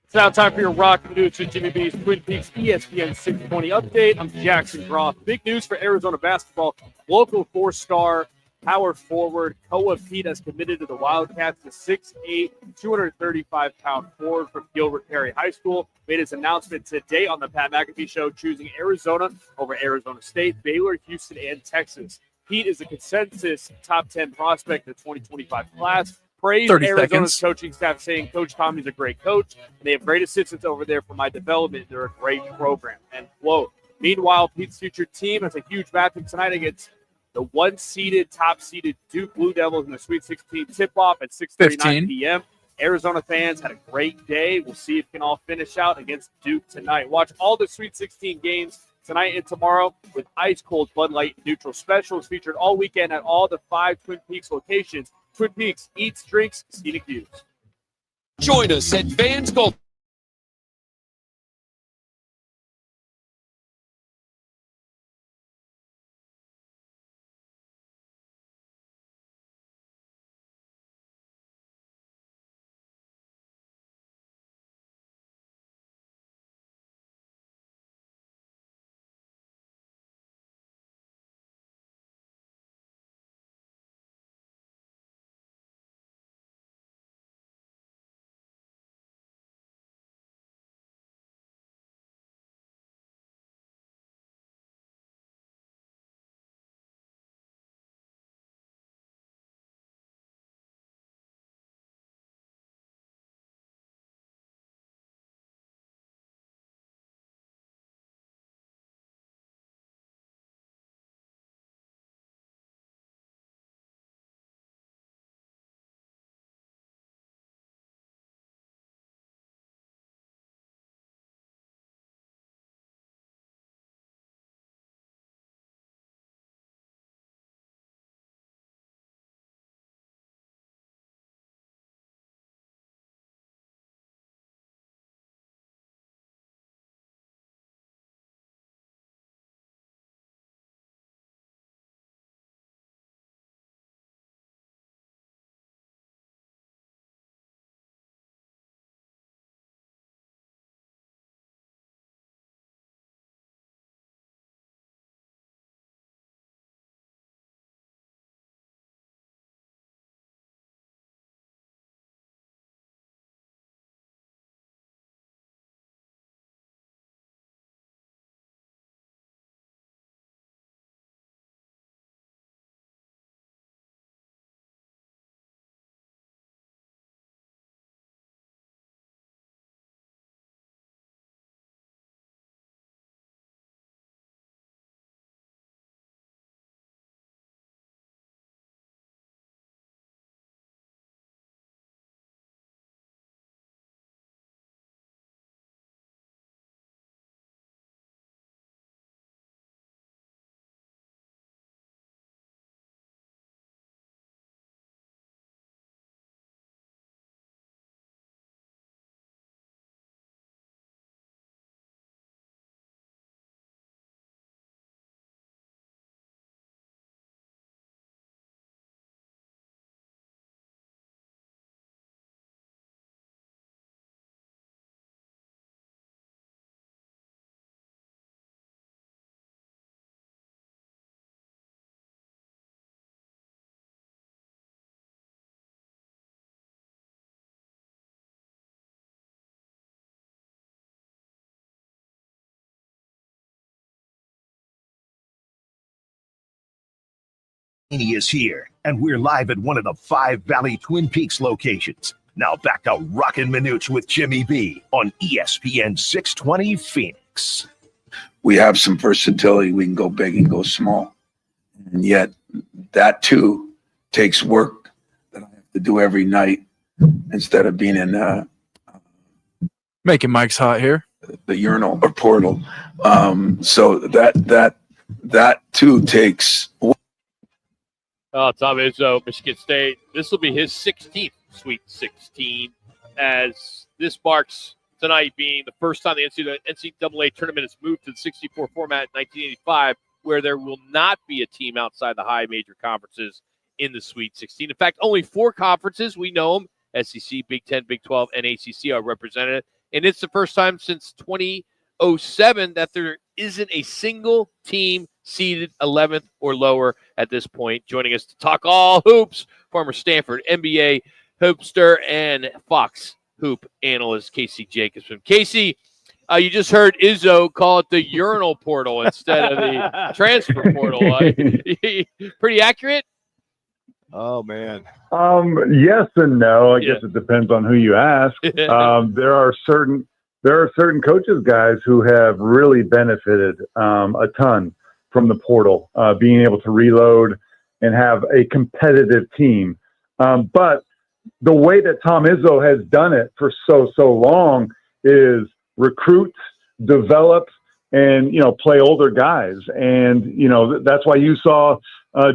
It's now time for your Roc and Manuch with Jimmy B's Twin Peaks ESPN 620 update. I'm Jackson Groff. Big news for Arizona basketball. Local 4-star power forward Koa Pete has committed to the Wildcats. The 6'8", 235-pound forward from Gilbert Perry High School made his announcement today on the Pat McAfee Show, choosing Arizona over Arizona State, Baylor, Houston, and Texas. Pete is a consensus top 10 prospect in the 2025 class. Praised 30 Arizona's seconds. coaching staff, saying Coach Tommy's a great coach, and they have great assistants over there for my development. They're a great program. And quote. Meanwhile, Pete's future team has a huge matchup tonight against the top-seeded Duke Blue Devils in the Sweet 16 tip-off at 6:39 15. p.m. Arizona fans had a great day. We'll see if we can all finish out against Duke tonight. Watch all the Sweet 16 games tonight and tomorrow with ice-cold Bud Light neutral specials featured all weekend at all the 5 Twin Peaks locations. Twin Peaks eats, drinks, scenic views. Join us at Vans Golf is here, and we're live at one of the 5 Valley Twin Peaks locations. Now back to Roc and Manuch with Jimmy B on ESPN 620 Phoenix. We have some versatility. We can go big and go small. And yet that too takes work that I have to do every night instead of being in Making Mike's hot here. the urinal or portal. So that too takes. Tom Izzo, Michigan State. This will be his 16th Sweet 16, as this marks tonight being the first time the NCAA tournament has moved to the 64 format in 1985, where there will not be a team outside the high major conferences in the Sweet 16. In fact, only 4 conferences, we know them, SEC, Big 10, Big 12, and ACC, are represented. And it's the first time since 2007 that there isn't a single team seeded 11th or lower at this point. Joining us to talk all hoops, former Stanford NBA hoopster and Fox hoop analyst Casey Jacobson. Casey, you just heard Izzo call it the urinal portal instead of the transfer portal. Pretty accurate? Oh, man. Yes and no. I guess it depends on who you ask. There are certain coaches, guys, who have really benefited a ton from the portal, being able to reload and have a competitive team. But the way that Tom Izzo has done it for so long is recruit, develop, and, play older guys. And, that's why you saw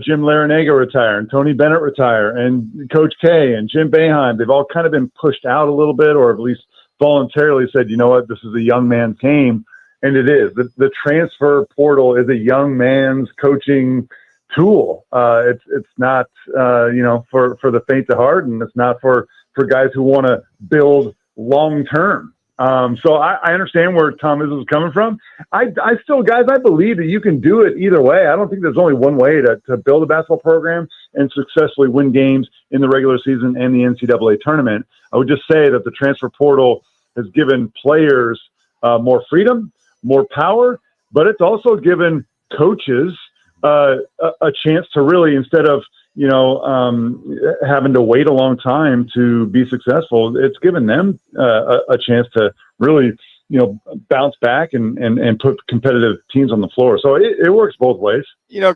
Jim Larinaga retire and Tony Bennett retire and Coach K and Jim Boeheim. They've all kind of been pushed out a little bit, or at least voluntarily said, you know what, this is a young man's game. And it is. The transfer portal is a young man's coaching tool. It's not, for the faint of heart, and it's not for guys who want to build long term. So I understand where Tom Izzo is coming from. I still, guys, I believe that you can do it either way. I don't think there's only one way to build a basketball program and successfully win games in the regular season and the NCAA tournament. I would just say that the transfer portal has given players more freedom, more power, but it's also given coaches a chance to really, instead of having to wait a long time to be successful, it's given them a chance to really, bounce back and put competitive teams on the floor. So it works both ways.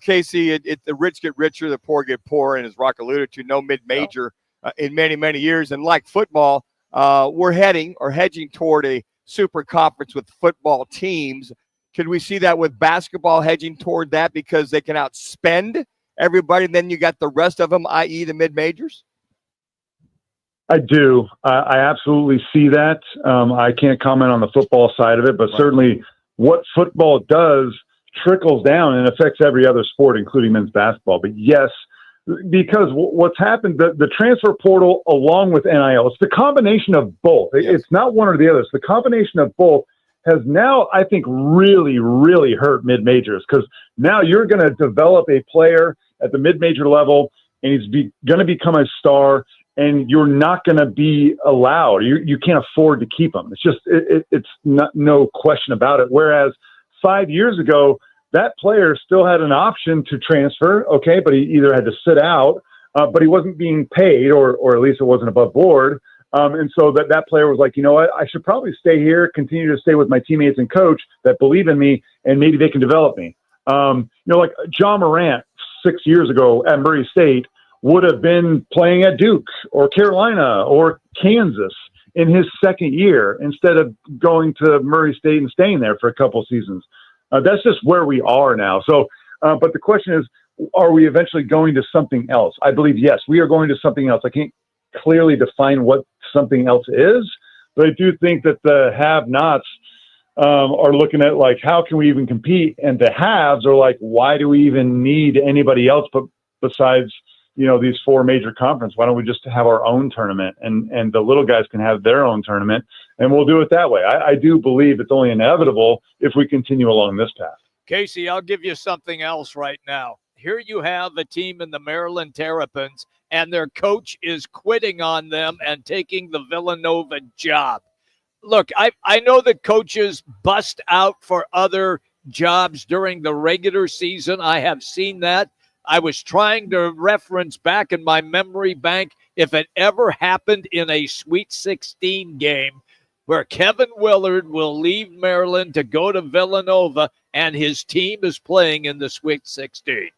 Casey, the rich get richer, the poor get poorer, and as Rock alluded to, no mid-major in many, many years. And like football, we're hedging toward a super conference with football teams. Could we see that with basketball hedging toward that because they can outspend everybody? And then you got the rest of them, i.e. the mid-majors? I do. I absolutely see that. I can't comment on the football side of it, but certainly what football does trickles down and affects every other sport, including men's basketball. But yes, because what's happened, the transfer portal along with NIL, it's the combination of both. It's not one or the other. It's the combination of both has now, I think, really, really hurt mid-majors, because now you're going to develop a player at the mid-major level, and he's going to become a star, and you're not going to be allowed. You can't afford to keep him. It's just it's not, no question about it. Whereas 5 years ago, that player still had an option to transfer, okay, but he either had to sit out, but he wasn't being paid, or at least it wasn't above board. And so that player was like, you know what, I should probably stay here, continue to stay with my teammates and coach that believe in me, and maybe they can develop me. Like John Morant 6 years ago at Murray State would have been playing at Duke or Carolina or Kansas in his second year instead of going to Murray State and staying there for a couple seasons. That's just where we are now. So, but the question is, are we eventually going to something else? I believe, yes, we are going to something else. I can't clearly define what something else is, but I do think that the have-nots are looking at, like, how can we even compete? And the haves are like, why do we even need anybody else besides, these four major conferences? Why don't we just have our own tournament, and the little guys can have their own tournament, and we'll do it that way. I do believe it's only inevitable if we continue along this path. Casey, I'll give you something else right now. Here you have a team in the Maryland Terrapins, and their coach is quitting on them and taking the Villanova job. Look, I know that coaches bust out for other jobs during the regular season. I have seen that. I was trying to reference back in my memory bank if it ever happened in a Sweet 16 game where Kevin Willard will leave Maryland to go to Villanova and his team is playing in the Sweet 16.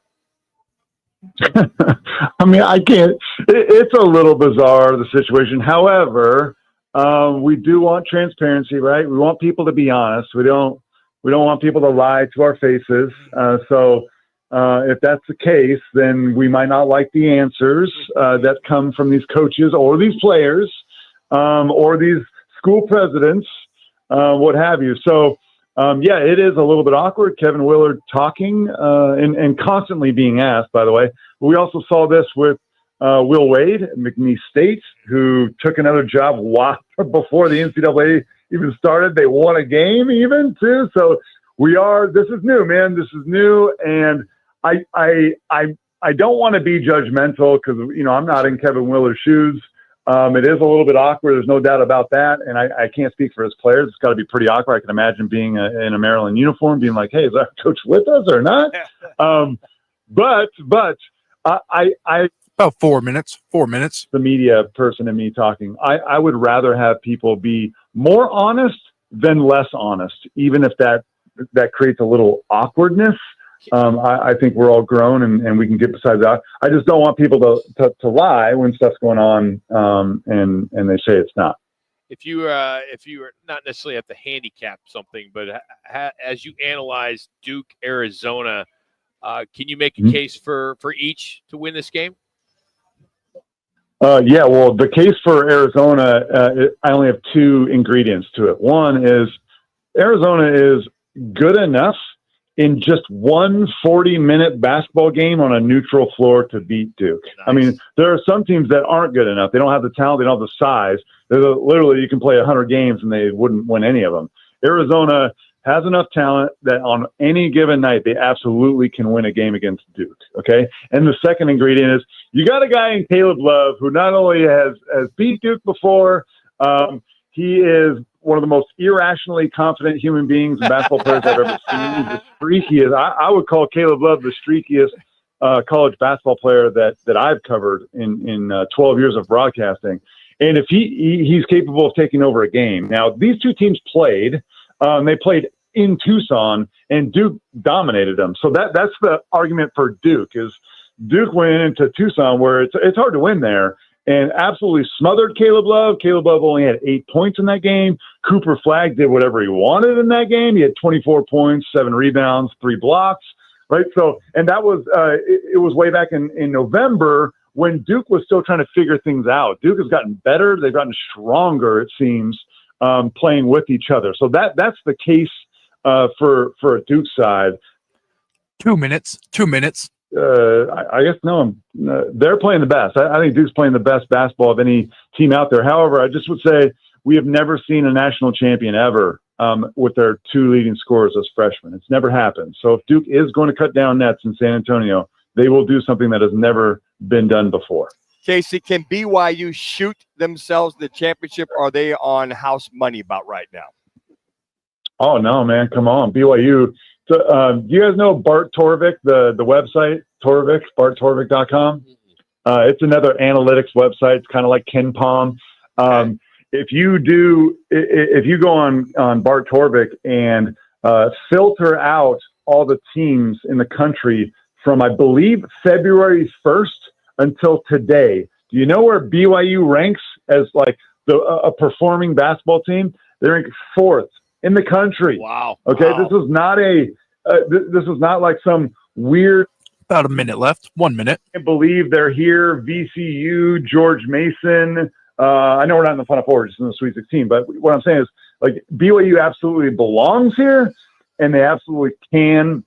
I mean, I can't. It's a little bizarre, the situation. However, we do want transparency, right? We want people to be honest. We don't want people to lie to our faces. So if that's the case, then we might not like the answers that come from these coaches or these players or these school presidents, what have you. So, yeah, it is a little bit awkward. Kevin Willard talking and constantly being asked, by the way. We also saw this with Will Wade at McNeese State, who took another job before the NCAA even started. They won a game even, too. So this is new, man. This is new. And I don't want to be judgmental because, I'm not in Kevin Willard's shoes. It is a little bit awkward. There's no doubt about that. And I can't speak for his players. It's got to be pretty awkward. I can imagine being in a Maryland uniform, being like, hey, is that coach with us or not? But I about 4 minutes. 4 minutes. The media person in me talking. I would rather have people be more honest than less honest, even if that creates a little awkwardness. I think we're all grown and we can get beside that. I just don't want people to lie when stuff's going on and they say it's not. If you were not necessarily have to handicap something, but as you analyze Duke, Arizona, can you make a case for each to win this game? Yeah, well, the case for Arizona, I only have two ingredients to it. One is Arizona is good enough in just one 40-minute basketball game on a neutral floor to beat Duke. Nice. I mean, there are some teams that aren't good enough. They don't have the talent. They don't have the size. Literally, you can play 100 games and they wouldn't win any of them. Arizona has enough talent that on any given night, they absolutely can win a game against Duke, okay? And the second ingredient is you got a guy in Caleb Love who not only has beat Duke before, he is one of the most irrationally confident human beings and basketball players I've ever seen. He's the streakiest. I would call Caleb Love the streakiest college basketball player that I've covered in 12 years of broadcasting. And if he's capable of taking over a game. Now, these two teams played. They played in Tucson, and Duke dominated them. So that's the argument for Duke is Duke went into Tucson where it's hard to win there. And absolutely smothered Caleb Love. Caleb Love only had 8 points in that game. Cooper Flagg did whatever he wanted in that game. He had 24 points, 7 rebounds, 3 blocks, right? So, and that was it was way back in November when Duke was still trying to figure things out. Duke has gotten better. They've gotten stronger, it seems, playing with each other. So that's the case for a Duke side. 2 minutes. 2 minutes. I guess no. They're playing the best. I think Duke's playing the best basketball of any team out there. However, I just would say we have never seen a national champion ever with their 2 leading scorers as freshmen. It's never happened. So if Duke is going to cut down nets in San Antonio, they will do something that has never been done before. Casey, can BYU shoot themselves the championship? Or are they on house money about right now? Oh, no, man. Come on. BYU. So, do you guys know Bart Torvik, the website, Torvik, barttorvik.com? It's another analytics website. It's kind of like KenPom. If you go on Bart Torvik and filter out all the teams in the country from, I believe, February 1st until today, do you know where BYU ranks as like a performing basketball team? They rank 4th in the country. Wow. Okay, wow. This is not like some weird. About a minute left. 1 minute. I can't believe they're here. VCU, George Mason. I know we're not in the Final Four, just in the Sweet 16, but what I'm saying is, like, BYU absolutely belongs here, and they absolutely can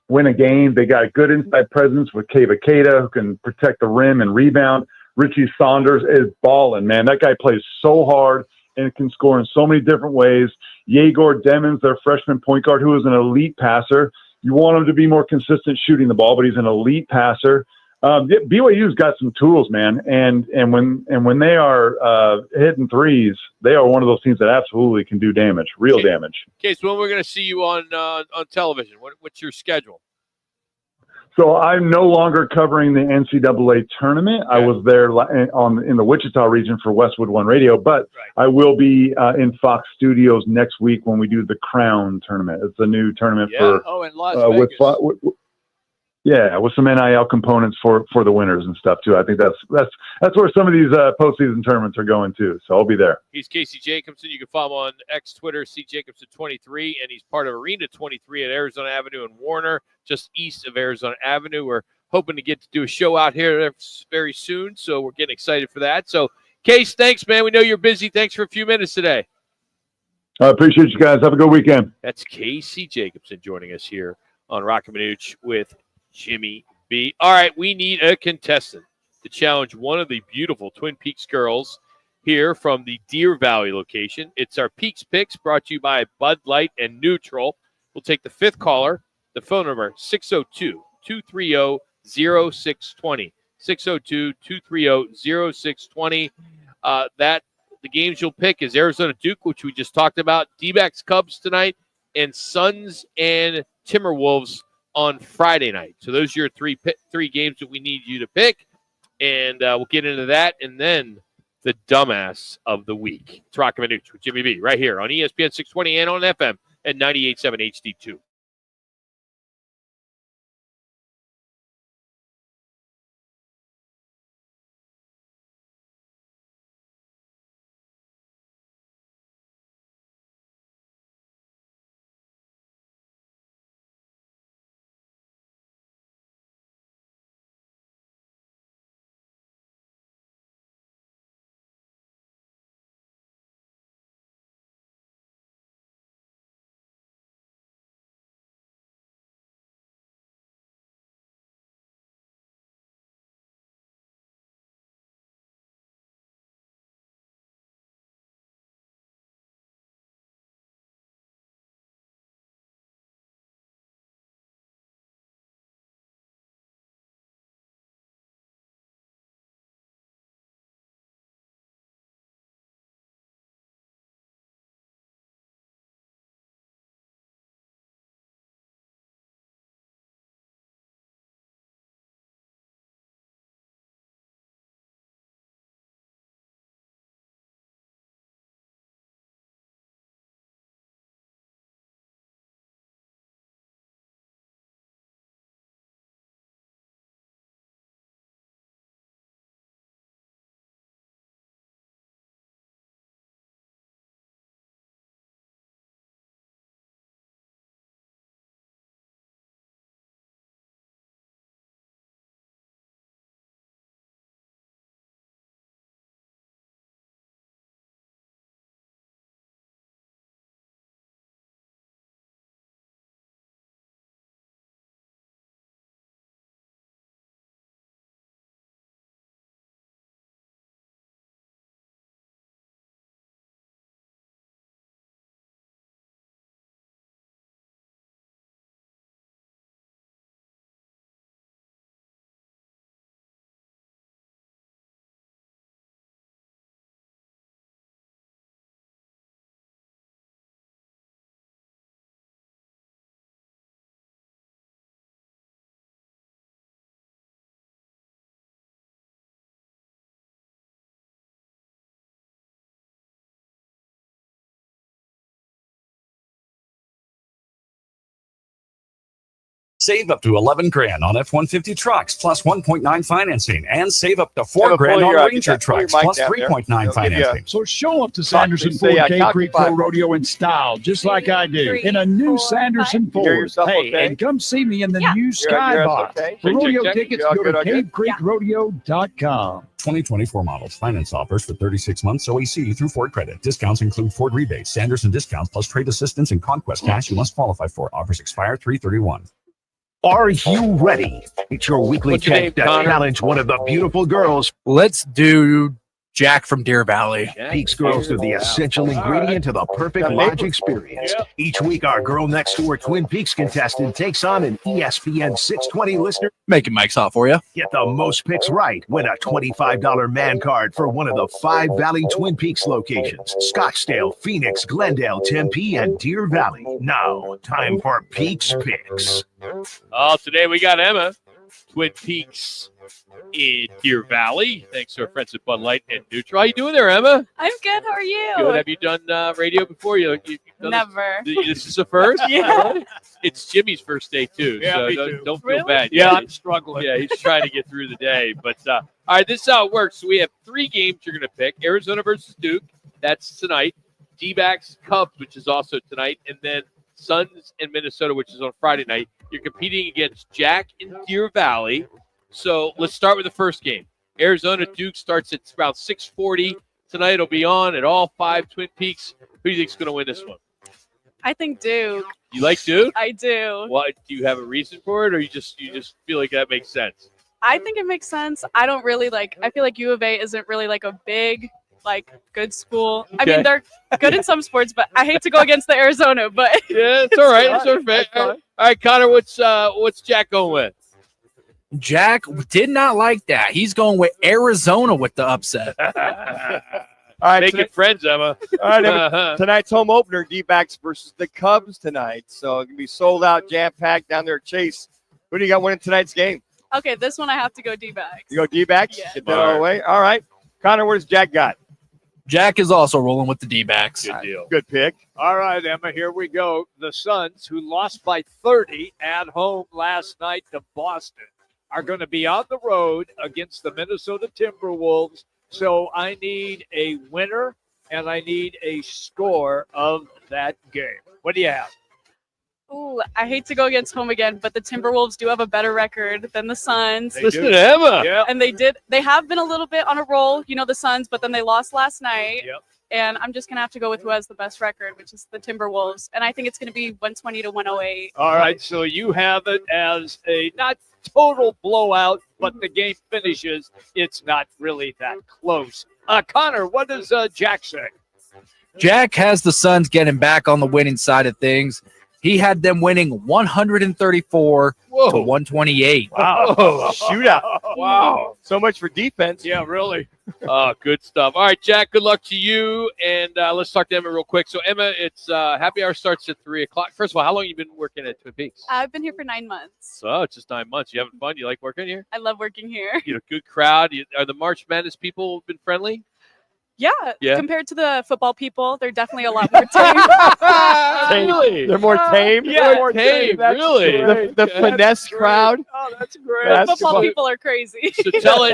win a game. They got a good inside presence with Kava Keita, who can protect the rim and rebound. Richie Saunders is balling, man. That guy plays so hard and can score in so many different ways. Yegor Demons, their freshman point guard, who is an elite passer. You want him to be more consistent shooting the ball, but he's an elite passer. BYU's got some tools, man, and when they are hitting threes, they are one of those teams that absolutely can do damage, real damage. Okay, so when we're going to see you on television, what's your schedule? So I'm no longer covering the NCAA tournament. I was there in the Wichita region for Westwood One Radio, but I will be in Fox Studios next week when we do the Crown tournament. It's a new tournament for in Las Vegas. with some NIL components for the winners and stuff too. I think that's where some of these postseason tournaments are going too. So I'll be there. He's Casey Jacobson. You can follow him on X Twitter, CJacobson23, and he's part of Arena 23 at Arizona Avenue in Warner, just east of Arizona Avenue. We're hoping to get to do a show out here very soon, so we're getting excited for that. So, Case, thanks, man. We know you're busy. Thanks for a few minutes today. I appreciate you guys. Have a good weekend. That's Casey Jacobson joining us here on Roc and Manuch with Jimmy B. All right, we need a contestant to challenge one of the beautiful Twin Peaks girls here from the Deer Valley location. It's our Peaks Picks brought to you by Bud Light and Neutral. We'll take the fifth caller. The phone number, 602-230-0620. 602-230-0620. The games you'll pick is Arizona Duke, which we just talked about, D-backs Cubs tonight, and Suns and Timberwolves on Friday night. So those are your three games that we need you to pick, and we'll get into that, and then the dumbass of the week. It's Roc and Manuch with Jimmy B right here on ESPN 620 and on FM at 98.7 HD2. Save up to $11,000 on F-150 trucks plus 1.9 financing, and save up to $4,000 pull on your- Ranger pull your trucks mic plus down there. 3.9 They'll give you financing. So show up to Talk Sanderson to- Ford say, Cave talk Creek to five. Pro Rodeo in style, just like I do, in a new Sanderson Hear Ford. yourself Hey, okay? and come see me in the new You're Skybox. okay? For Check, rodeo check. tickets, You all go good, to all good? cavecreekrodeo.com. 2024 models. Finance offers for 36 months OEC through Ford Credit. Discounts include Ford rebates, Sanderson discounts, plus trade assistance and conquest cash you must qualify for. Offers expire 3/31. Are you ready? It's your weekly What's your chance name, to Connor? challenge one of the beautiful girls. Let's do Jack from Deer Valley. Peaks girls are the essential ingredient to the perfect lodge experience. Each week, our girl next door Twin Peaks contestant takes on an ESPN 620 listener. Making Mike's hot for you. Get the most picks right. Win a $25 man card for one of the 5 Valley Twin Peaks locations: Scottsdale, Phoenix, Glendale, Tempe, and Deer Valley. Now, time for Peaks Picks. Oh, today we got Emma. Twin Peaks in Deer Valley. Thanks to our friends at Bud Light and Neutral. How you doing there, Emma? I'm good. How are you? Good. Have you done radio before? You've done Never. This is the first? Yeah. It's Jimmy's first day, too. Yeah, so me don't, too. don't feel Really? bad. Yeah, I'm struggling. Yeah, he's trying to get through the day. But, all right, this is how it works. So we have 3 games you're going to pick. Arizona versus Duke. That's tonight. D-backs, Cubs, which is also tonight. And then Suns and Minnesota, which is on Friday night. You're competing against Jack in Deer Valley. So let's start with the first game. Arizona Duke starts at around 6:40 tonight. It'll be on at all 5 Twin Peaks. Who do you think is going to win this one? I think Duke. You like Duke? I do. What, do you have a reason for it, or you just feel like that makes sense? I think it makes sense. I don't really I feel like U of A isn't really like a big, good school. I Okay. mean, they're good in some sports, but I hate to go against the Arizona, but. Yeah, it's all right. It's all right. All right, Connor, what's Jack going with? Jack did not like that. He's going with Arizona with the upset. All right, Making friends, Emma. All right, Emma. Tonight's home opener, D-backs versus the Cubs tonight. So it's going to be sold out, jam-packed down there at Chase. Who do you got winning tonight's game? Okay, this one I have to go D-backs. You go D-backs? Yeah. Get that all the way. All right. Connor, what does Jack got? Jack is also rolling with the D-backs. Good deal. Good pick. All right, Emma, here we go. The Suns, who lost by 30 at home last night to Boston, are going to be on the road against the Minnesota Timberwolves. So I need a winner, and I need a score of that game. What do you have? Ooh, I hate to go against home again, but the Timberwolves do have a better record than the Suns. Listen to Emma. Yeah. And they have been a little bit on a roll, the Suns, but then they lost last night. Yep. And I'm just going to have to go with who has the best record, which is the Timberwolves. And I think it's going to be 120 to 108. All right, so you have it as a not total blowout, but the game finishes. It's not really that close. Connor, what does Jack say? Jack has the Suns getting back on the winning side of things. He had them winning 134 to 128. Wow. Shootout. Wow. So much for defense. Yeah, really. Good stuff. All right, Jack, good luck to you. And let's talk to Emma real quick. So, Emma, it's happy hour starts at 3 o'clock. First of all, how long have you been working at Twin Peaks? I've been here for 9 months. So, it's just 9 months. You having fun? You like working here? I love working here. You know, good crowd. Are the March Madness people been friendly? Yeah, compared to the football people, they're definitely a lot more tame. Really? They're more tame? Yeah, They're more tame. That's Really? great. The finesse crowd. Oh, that's great. The football people are crazy. So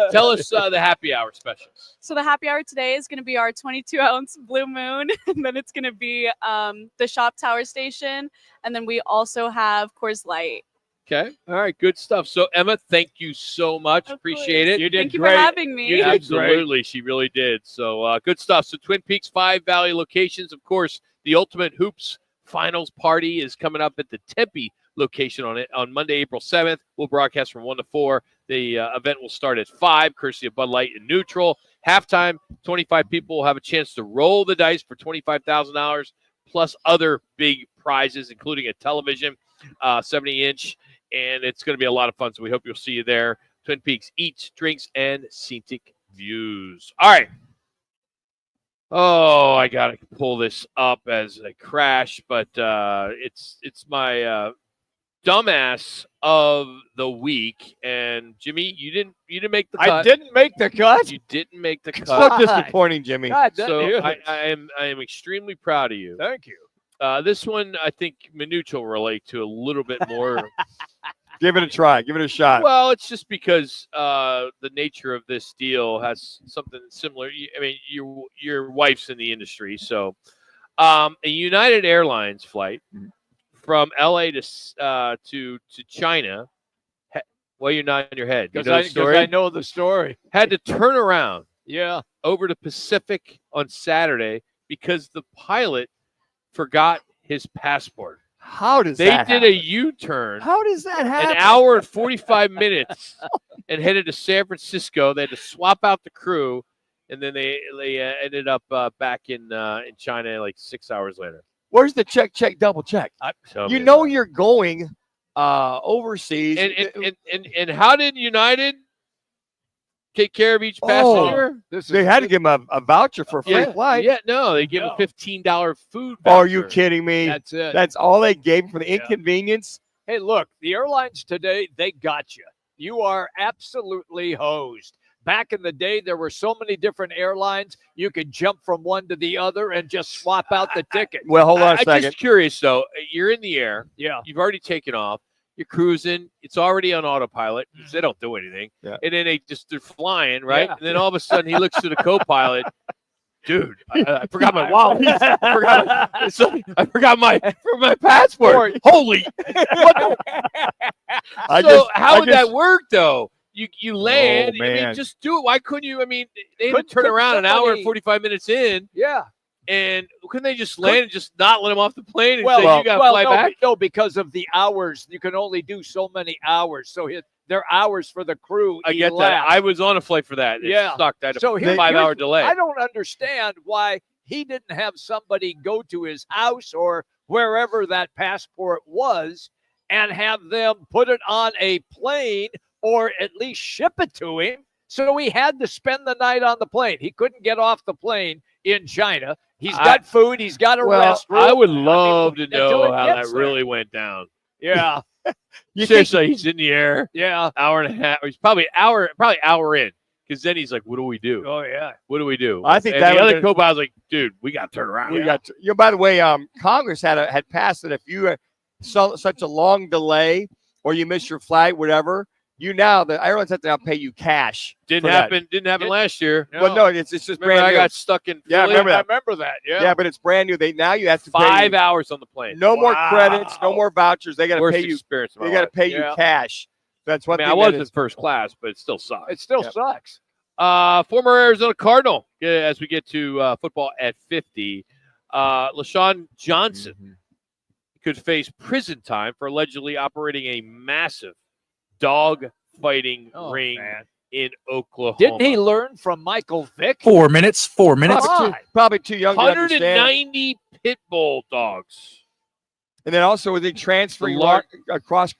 tell us the happy hour specials. So the happy hour today is going to be our 22-ounce Blue Moon, and then it's going to be the Shop Tower Station, and then we also have Coors Light. Okay. All right. Good stuff. So, Emma, thank you so much. Appreciate it. You did Thank you great. for having me. You did Absolutely. She really did. So, good stuff. So, Twin Peaks 5 Valley locations. Of course, the Ultimate Hoops Finals Party is coming up at the Tempe location on Monday, April 7th. We'll broadcast from 1 to 4. The event will start at 5, courtesy of Bud Light and Neutral. Halftime, 25 people will have a chance to roll the dice for $25,000, plus other big prizes, including a television, 70-inch. And it's going to be a lot of fun, so we hope you'll see you there. Twin Peaks Eats, Drinks, and Scenic Views. All right. Oh, I got to pull this up as a crash, but it's my dumbass of the week. And, Jimmy, you didn't make the cut. I didn't make the cut? You didn't make the cut. So disappointing, Jimmy. God, So I am extremely proud of you. Thank you. This one, I think Manuch will relate to a little bit more. Give it a try. Give it a shot. Well, it's just because the nature of this deal has something similar. I mean, your wife's in the industry, so a United Airlines flight from LA to China. Well, you're nodding your head. You know the story? I know the story. Had to turn around. Yeah. Over to Pacific on Saturday because the pilot forgot his passport. How does they that did happen? a U-turn? How does that happen? An hour and 45 minutes and headed to San Francisco. They had to swap out the crew, and then they ended up back in China like 6 hours later. Where's the check, double check? Tell You me know you're going overseas. And how did United take care of each passenger? They had to give him a voucher for a free flight. Yeah, no, they give a $15 food voucher. Oh, are you kidding me? That's it. That's all they gave for the inconvenience. Hey, look, the airlines today, they got you. You are absolutely hosed. Back in the day, there were so many different airlines. You could jump from one to the other and just swap out the ticket. Well, hold on a I'm second. just curious, though. You're in the air. Yeah. You've already taken off. You're cruising. It's already on autopilot because they don't do anything. Yeah. And then they're flying, right? Yeah. And then all of a sudden he looks to the co-pilot. Dude, I forgot my wallet. I forgot my passport. Holy! What the? How would that work, though? You land. Oh, I mean, man. just do it. Why couldn't you? I mean, they had to Couldn't turn around an hour and somebody- 45 minutes in. Yeah. And couldn't they just land and just not let him off the plane and Well, say you got to fly back? No, because of the hours. You can only do so many hours. So there are hours for the crew. I get that. I was on a flight for that. It Yeah. sucked. I had a So 5-hour delay. I don't understand why he didn't have somebody go to his house or wherever that passport was and have them put it on a plane or at least ship it to him. So he had to spend the night on the plane. He couldn't get off the plane in China. He's got food. He's got a restroom. I would love to until know it how gets that there. really went down. Yeah. Seriously, he's in the air. Yeah. Hour and a half. He's probably hour in. Because then he's like, what do we do? Oh, yeah. What do we do? I think and that the other would've been- co-pilot's like, dude, we got to turn around. By the way, Congress had passed that if you saw such a long delay or you miss your flight, whatever, the airlines have to now pay you cash. Didn't for that. happen last year. Well, no, it's just Remember brand I new. got stuck in Yeah, Philly? remember that. I remember that. Yeah. Yeah, but it's brand new. Now you have to pay 5 hours on the plane. no more credits, no more vouchers. They got to Worst pay you. experience of my They got to life. pay you Yeah. cash. That's one I mean, thing. I was that in is- first class, but it still sucks. It still sucks. Former Arizona Cardinal, as we get to football at 50, LaShawn Johnson could face prison time for allegedly operating a massive dog fighting ring in Oklahoma. Didn't he learn from Michael Vick? 4 minutes. 4 minutes. Probably too young to understand. 190 pit bull dogs. And then also was he transferring across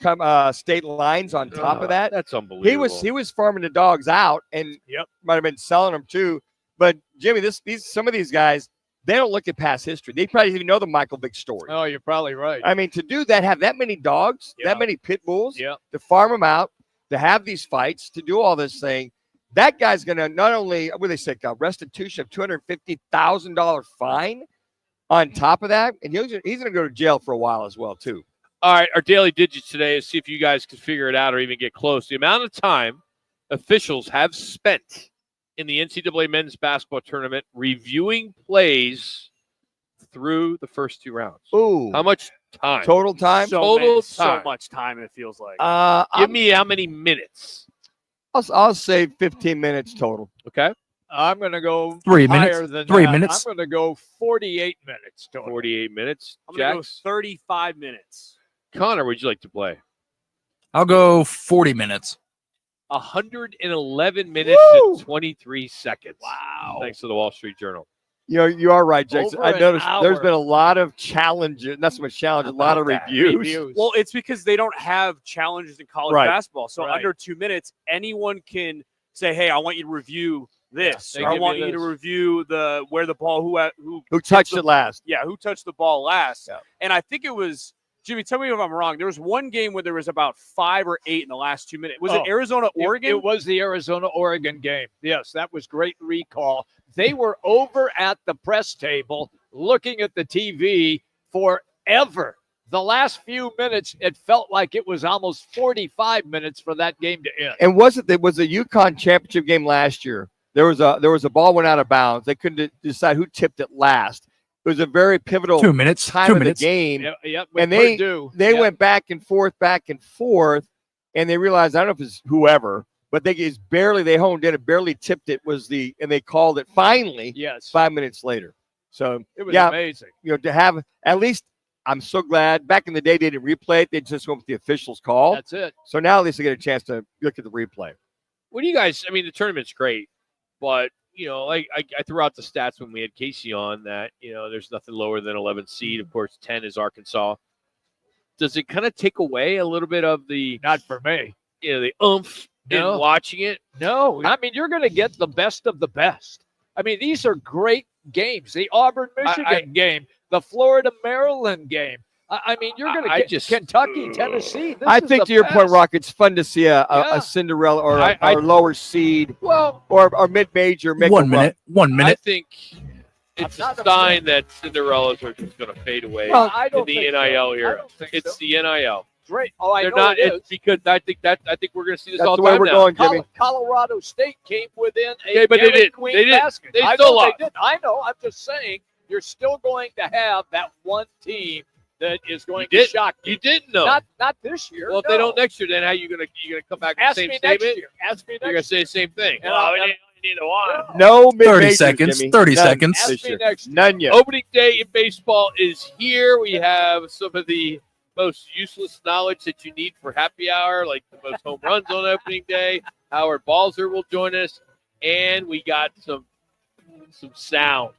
state lines on top of that? That's unbelievable. He was farming the dogs out and might have been selling them too. But Jimmy, some of these guys, they don't look at past history. They probably even know the Michael Vick story. Oh, you're probably right. I mean, to do that, have that many dogs, that many pit bulls, to farm them out, to have these fights, to do all this thing, that guy's going to not only, what do they say, a restitution of $250,000 fine on top of that, and he's going to go to jail for a while as well, too. All right, our daily digits today is see if you guys can figure it out or even get close. The amount of time officials have spent in the NCAA men's basketball tournament reviewing plays through the first 2 rounds. Ooh. How much time? Total time? Total So time. much time, it feels like. Give me how many minutes? I'll say 15 minutes total. Okay. I'm going to go 3 minutes. higher than 3 that. minutes. I'm going to go 48 minutes total. 48 minutes. I'm going to go Jax? 35 minutes. Connor, would you like to play? I'll go 40 minutes. 111 minutes and 23 seconds. Wow. Thanks to the Wall Street Journal. You are right, Jason. Over I an noticed there's hour. been a lot of challenges, not so much challenge, a lot of reviews. Well, it's because they don't have challenges in college Right. basketball. So Right. under 2 minutes, anyone can say, "Hey, I want you to review this. Yeah, or I give want me you to this." review where the ball Who touched it last? Yeah, who touched the ball last?" Yeah. And I think it was Jimmy. Tell me if I'm wrong. There was one game where there was about 5 or 8 in the last 2 minutes. Was it Arizona, Oregon? It was the Arizona-Oregon game. Yes, that was great recall. They were over at the press table looking at the TV forever. The last few minutes, it felt like it was almost 45 minutes for that game to end. And it was a UConn championship game last year. There was a ball went out of bounds. They couldn't decide who tipped it last. It was a very pivotal 2 minutes. time 2 of minutes. the game. Yep, And they went back and forth, and they realized, I don't know if it's whoever, but they honed in and barely tipped it and they called it finally. Yes. 5 minutes later. So It was yeah, amazing. to have at least, I'm so glad. Back in the day, they didn't replay it; they just went with the official's call. That's it. So now at least they get a chance to look at the replay. What do you guys? I mean, the tournament's great, but like I threw out the stats when we had Casey on that there's nothing lower than 11 seed. Of course, 10 is Arkansas. Does it kind of take away a little bit of the? Not for me. The oomph in watching it. No, I mean, you're going to get the best of the best. I mean, these are great games. The Auburn-Michigan game, the Florida-Maryland game, I mean, you're going to get Kentucky, Tennessee. I think to your point, Rock, it's fun to see a Cinderella or a lower seed or mid-major. Make 1 minute. 1 minute. I think it's a sign that Cinderellas are just going to fade away in the NIL era. It's the NIL. Great. Oh, I They're know not. it It's because I think we're going to see this That's all the the way time we're now. going, Jimmy. Colorado State came within a Okay, but they didn't. queen They didn't. basket. They I still know lost. They didn't. I know. I'm just saying you're still going to have that one team that is going to shock you. You didn't know. Not this year. Well, if they don't next year, then how are you going to come back with Ask the same me statement? next year. Ask me next You're going to say the same thing. And Well, I'll- we need to watch. No 30 mid-majors, seconds. Jimmy. 30 None seconds. this Ask me year. next year. None yet. Opening day in baseball is here. We have some of the most useless knowledge that you need for happy hour, like the most home runs on opening day. Howard Balzer will join us, and we got some sound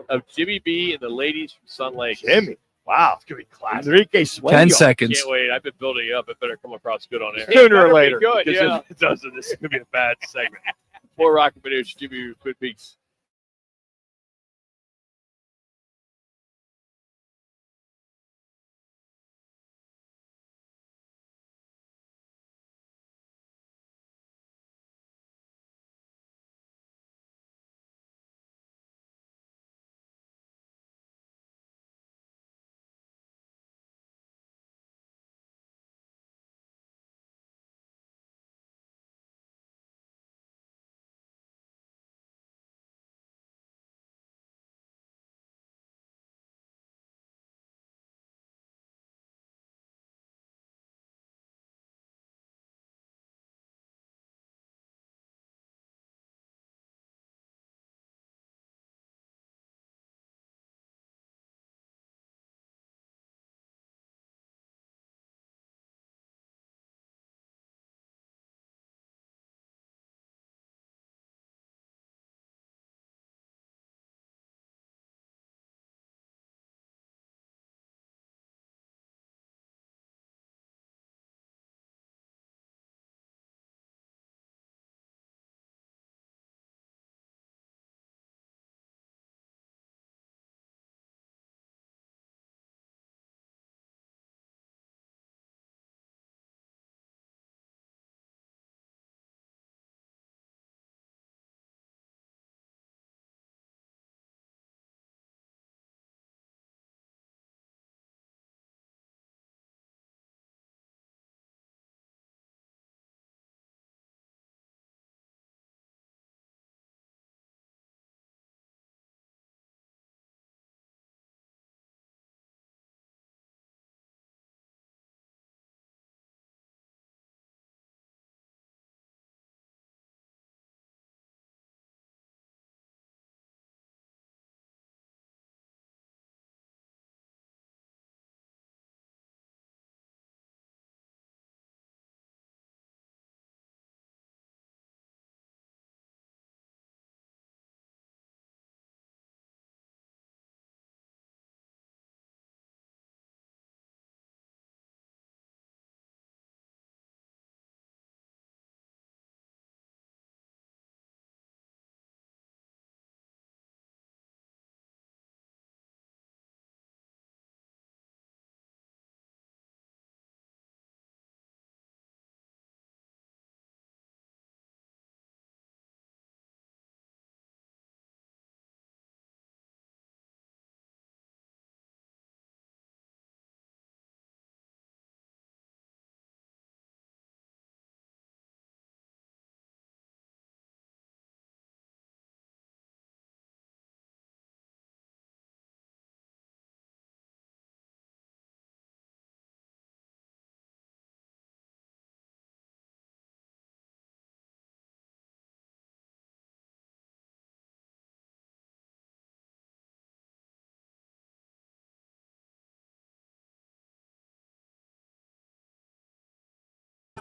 of Jimmy B and the ladies from Sun Lake. Jimmy. Wow. It's gonna be classic. Enrique Sueño. 10 seconds. Can't wait. I've been building it up. It better come across good on air. Sooner or later. Good, Because yeah. if it doesn't, this is gonna be a bad segment. For Roc and Manuch, Jimmy with Twin Peaks.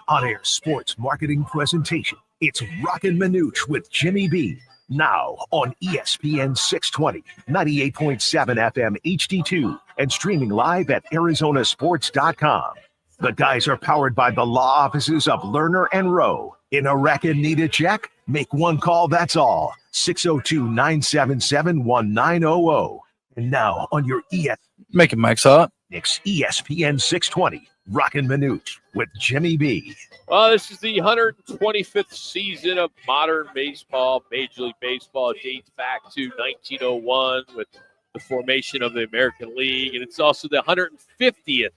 On-air sports marketing presentation. It's Roc and Manuch with Jimmy B. Now on ESPN 620, 98.7 FM HD2, and streaming live at arizonasports.com. The guys are powered by the law offices of Lerner and Rowe. In a record need a check? Make one call, that's all. 602-977-1900. And now on your Make it Mike's hot. Next, ESPN 620, Roc and Manuch with Jimmy B. Well, this is the 125th season of modern baseball. Major League Baseball dates back to 1901 with the formation of the American League, and it's also the 150th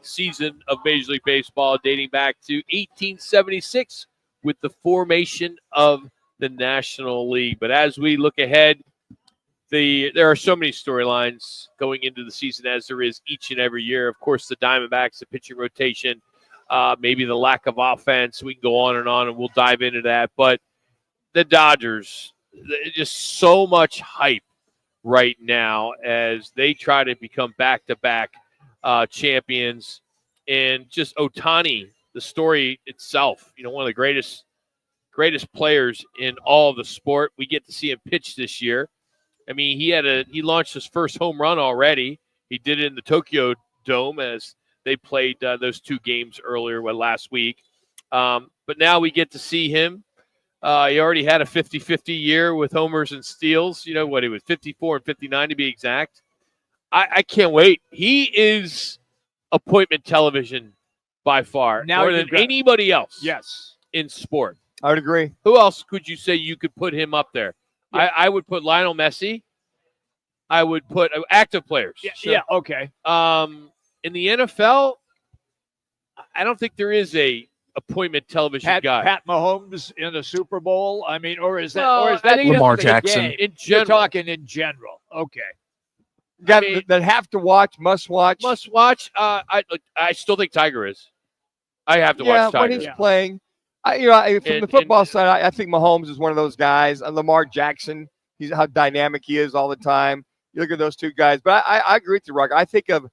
season of Major League Baseball dating back to 1876 with the formation of the National League. But as we look ahead, there are so many storylines going into the season, as there is each and every year. Of course, the Diamondbacks, the pitching rotation, maybe the lack of offense. We can go on, and we'll dive into that. But the Dodgers, just so much hype right now as they try to become back-to-back champions. And just Ohtani, the story itself, one of the greatest players in all of the sport. We get to see him pitch this year. I mean, he launched his first home run already. He did it in the Tokyo Dome as they played those two games earlier last week. But now we get to see him. He already had a 50-50 year with homers and steals. He was 54 and 59 to be exact. I can't wait. He is appointment television by far, more than anybody else. Yes, in sport. I would agree. Who else could you say you could put him up there? Yeah. I would put Lionel Messi. I would put active players. Yeah, sure. Yeah, okay. In the NFL, I don't think there is a appointment television guy. Pat Mahomes in a Super Bowl. I mean, or is that Lamar Jackson? In general. You're talking in general. Okay. That have to watch, must watch. Must watch. I still think Tiger is. I have to watch Tiger. When he's playing. From the football side, I think Mahomes is one of those guys. Lamar Jackson, he's how dynamic he is all the time. You look at those two guys. But I agree with you, Rock. I think of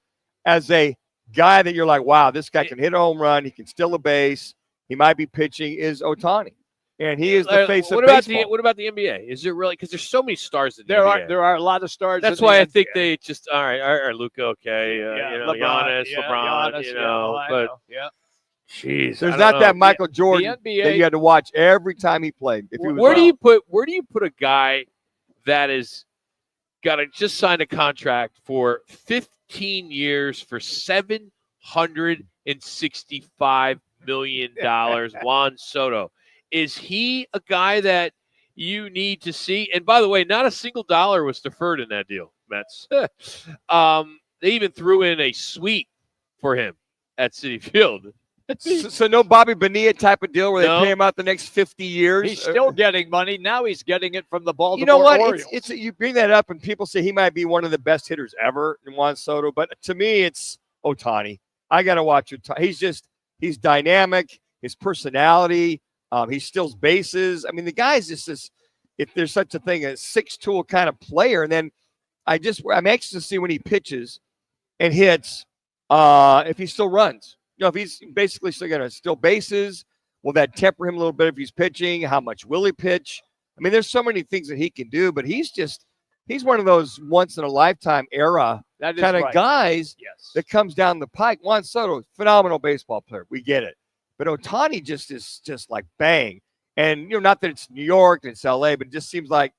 as a guy that you're like, wow, this guy can hit a home run. He can steal a base. He might be pitching is Ohtani. And he is the face of baseball. What about the NBA? Is it really? Because there's so many stars in the NBA. There are a lot of stars. That's why I think they just, all right, Luka, okay. Giannis, LeBron, but jeez, there's not that Michael Jordan that you had to watch every time he played. Where do you put a guy that is just signed a contract for 15 years for $765 million? Juan Soto, is he a guy that you need to see? And by the way, not a single dollar was deferred in that deal, Mets. They even threw in a suite for him at Citi Field. So no Bobby Bonilla type of deal where they pay him out the next 50 years. He's still getting money. Now he's getting it from the Baltimore You know what? Orioles. It's you bring that up and people say he might be one of the best hitters ever in Juan Soto. But to me, it's Ohtani. I got to watch Ohtani. He's dynamic. His personality. He steals bases. I mean, the guy's just this, if there's such a thing, a six-tool kind of player. And then I'm anxious to see when he pitches and hits if he still runs. If he's basically still going to steal bases, will that temper him a little bit if he's pitching? How much will he pitch? I mean, there's so many things that he can do, but he's one of those once-in-a-lifetime era kind of guys that comes down the pike. Juan Soto, phenomenal baseball player. We get it. But Ohtani is just like bang. And, not that it's New York and it's L.A., but it just seems like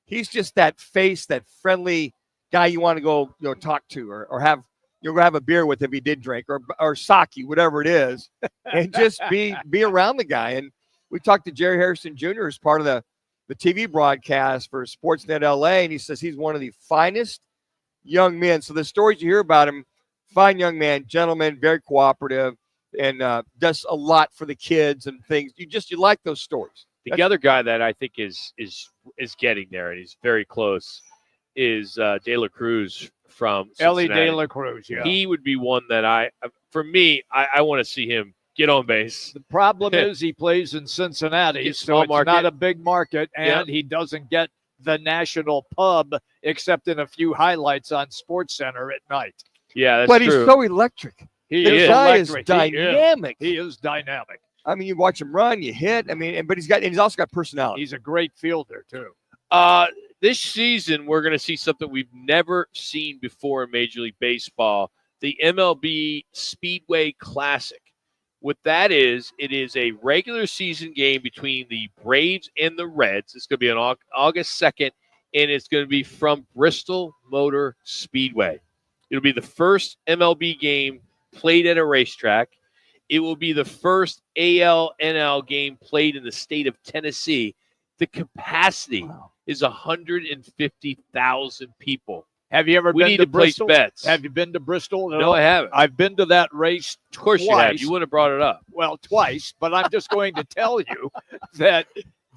he's just that face, that friendly guy you want to go talk to or have – you'll have a beer with if he did drink or sake, whatever it is, and just be around the guy. And we talked to Jerry Harrison Jr. as part of the TV broadcast for Sportsnet LA, and he says he's one of the finest young men. So the stories you hear about him, fine young man, gentleman, very cooperative, and does a lot for the kids and things. You like those stories. The other guy that I think is getting there, and he's very close, is De La Cruz from Cincinnati. Ellie De La Cruz, yeah. He would be one that I want to see him get on base. The problem is he plays in Cincinnati, so it's not a big market, and he doesn't get the national pub except in a few highlights on SportsCenter at night. Yeah, that's true. But he's so electric. He guy is dynamic. He is dynamic. I mean, you watch him run, you hit. I mean, but he's also got personality. He's a great fielder too. This season, we're going to see something we've never seen before in Major League Baseball, the MLB Speedway Classic. What that is, it is a regular season game between the Braves and the Reds. It's going to be on August 2nd, and it's going to be from Bristol Motor Speedway. It'll be the first MLB game played at a racetrack. It will be the first AL-NL game played in the state of Tennessee. The capacity is 150,000 people. Have you ever We been need to to place Bristol? bets. Have you been to Bristol? No, I haven't. I've been to that race Of course twice. you have. You wouldn't have brought it up. Well, twice, but I'm just going to tell you that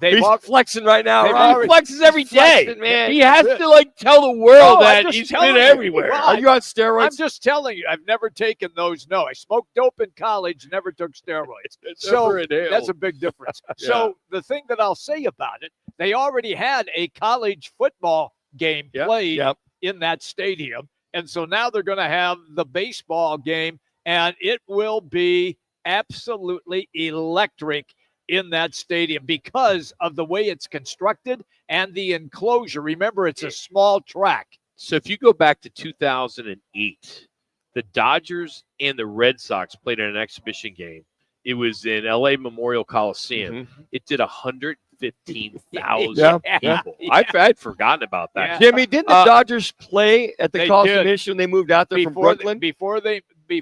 He's flexing right now. He Right? flexes every day. flexing, man. He has to tell the world No, I'm that just he's telling been you. everywhere. Well, Are you on steroids? I'm just telling you, I've never taken those. No, I smoked dope in college, never took steroids. Never inhaled. That's a big difference. So the thing that I'll say about it, they already had a college football game played in that stadium. And so now they're going to have the baseball game, and it will be absolutely electric in that stadium because of the way it's constructed and the enclosure. Remember, it's a small track. So if you go back to 2008, the Dodgers and the Red Sox played in an exhibition game. It was in LA Memorial Coliseum. It did 115,000 people. I'd forgotten about that. Jimmy, didn't the Dodgers play at the They Coliseum did. when they moved out there from Brooklyn?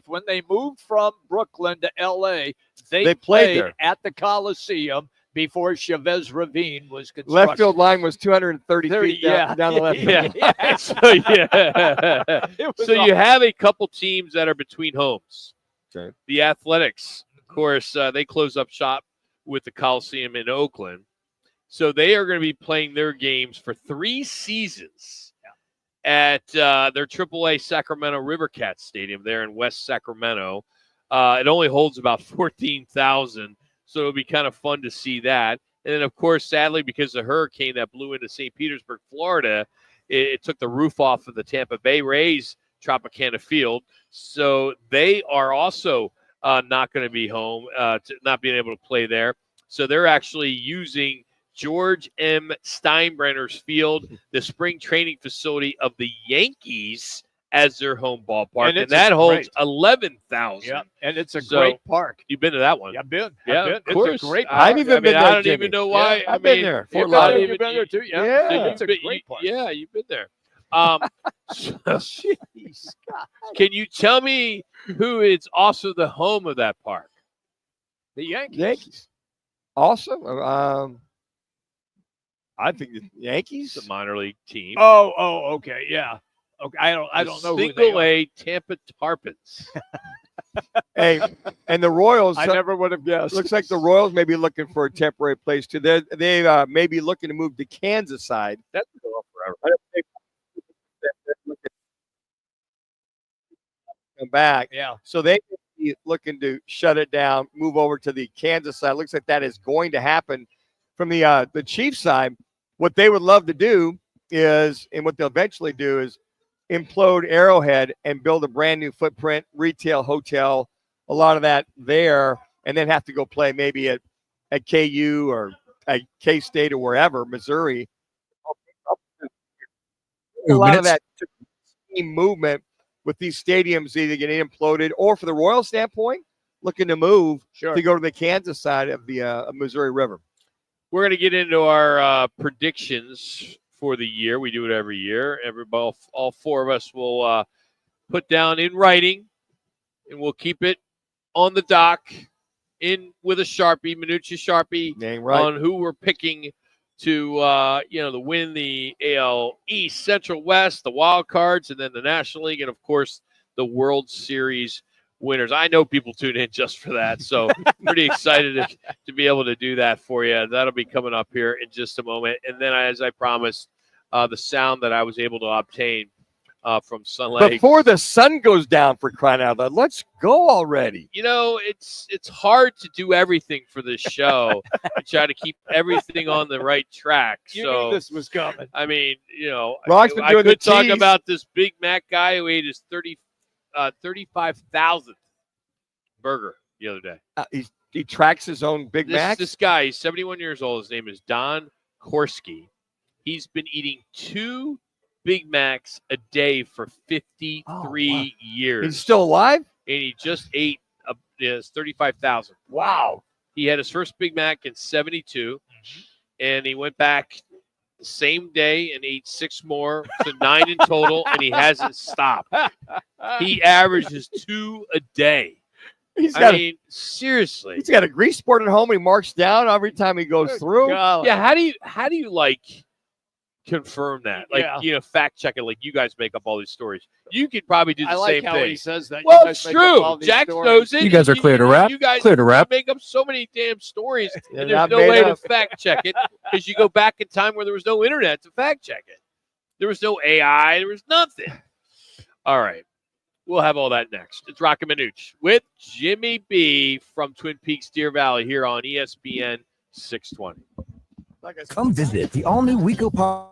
When they moved from Brooklyn to LA, they They played played there. at the Coliseum before Chavez Ravine was constructed. Left field line was 230 feet down the left field. So you have a couple teams that are between homes. Okay. The Athletics, of course, they close up shop with the Coliseum in Oakland. So they are going to be playing their games for 3 seasons at their AAA Sacramento River Cats Stadium there in West Sacramento. It only holds about 14,000, so it'll be kind of fun to see that. And then, of course, sadly, because of the hurricane that blew into St. Petersburg, Florida, it took the roof off of the Tampa Bay Rays Tropicana Field. So they are also not going to be home, not being able to play there. So they're actually using George M. Steinbrenner's Field, the spring training facility of the Yankees, as their home ballpark. And that holds 11,000. Yeah, and it's a great park. You've been to that one. Yeah, I've been. Yeah, I've been. of course. It's a great park. I've even been there, I don't Jimmy. even know why. Yeah, I've been there. Fort Lauderdale. Lauderdale. You've been there too? Yeah. Yeah. It's a great park. Yeah, you've been there. Jeez, God. Can you tell me who is also the home of that park? The Yankees. Yankees. Awesome. I think the Yankees. It's a minor league team. Oh, okay, yeah. Okay, I don't know who they Single are. A Tampa Tarpons. Hey, and the Royals. I never would have guessed. Looks like the Royals may be looking for a temporary place too. They may be looking to move to Kansas side. That's going on forever. Come back. Yeah. So they may be looking to shut it down, move over to the Kansas side. Looks like that is going to happen from the Chiefs side. What they would love to do is, and what they'll eventually do is implode Arrowhead and build a brand new footprint, retail, hotel, a lot of that there, and then have to go play maybe at KU or at K-State or wherever, Missouri. A lot of that team movement with these stadiums either getting imploded or, for the Royal standpoint, looking to move to go to the Kansas side of the Missouri River. We're going to get into our predictions for the year. We do it every year. All 4 of us will put down in writing, and we'll keep it on the dock with a Sharpie, Manucci Sharpie, on who we're picking to win the AL East, Central West, the wild cards, and then the National League, and of course the World Series winners. I know people tune in just for that, so pretty excited to be able to do that for you. That'll be coming up here in just a moment. And then, as I promised, the sound that I was able to obtain from Sun Lake. Before the sun goes down, for crying out loud, let's go already. You know, it's hard to do everything for this show and try to keep everything on the right track. You So knew this was coming. I mean, Rock's been I doing could the talk tease. about this Big Mac guy who ate his 35,000th burger the other day. He tracks his own Big Macs. This guy, he's 71 years old. His name is Don Korsky. He's been eating 2 Big Macs a day for 53 years. He's still alive? And he just ate his 35,000. Wow. He had his first Big Mac in 72, and he went back the same day and ate 6 more, so 9 in total, and he hasn't stopped. He averages 2 a day. Seriously. He's got a grease board at home. He marks down every time he goes through. Yeah, how do you like confirm that? Like, fact check it. Like, you guys make up all these stories. You could probably do the same how thing. he says that. Well, it's true. Jack knows it. You guys are clear to wrap. You guys Clear to wrap. make up so many damn stories, and not there's no made way up. to fact check it because you go back in time where there was no internet to fact check it. There was no AI. There was nothing. All right. We'll have all that next. It's Roc and Manuch with Jimmy B from Twin Peaks, Deer Valley here on ESPN 620. Come visit the all-new Wico Park.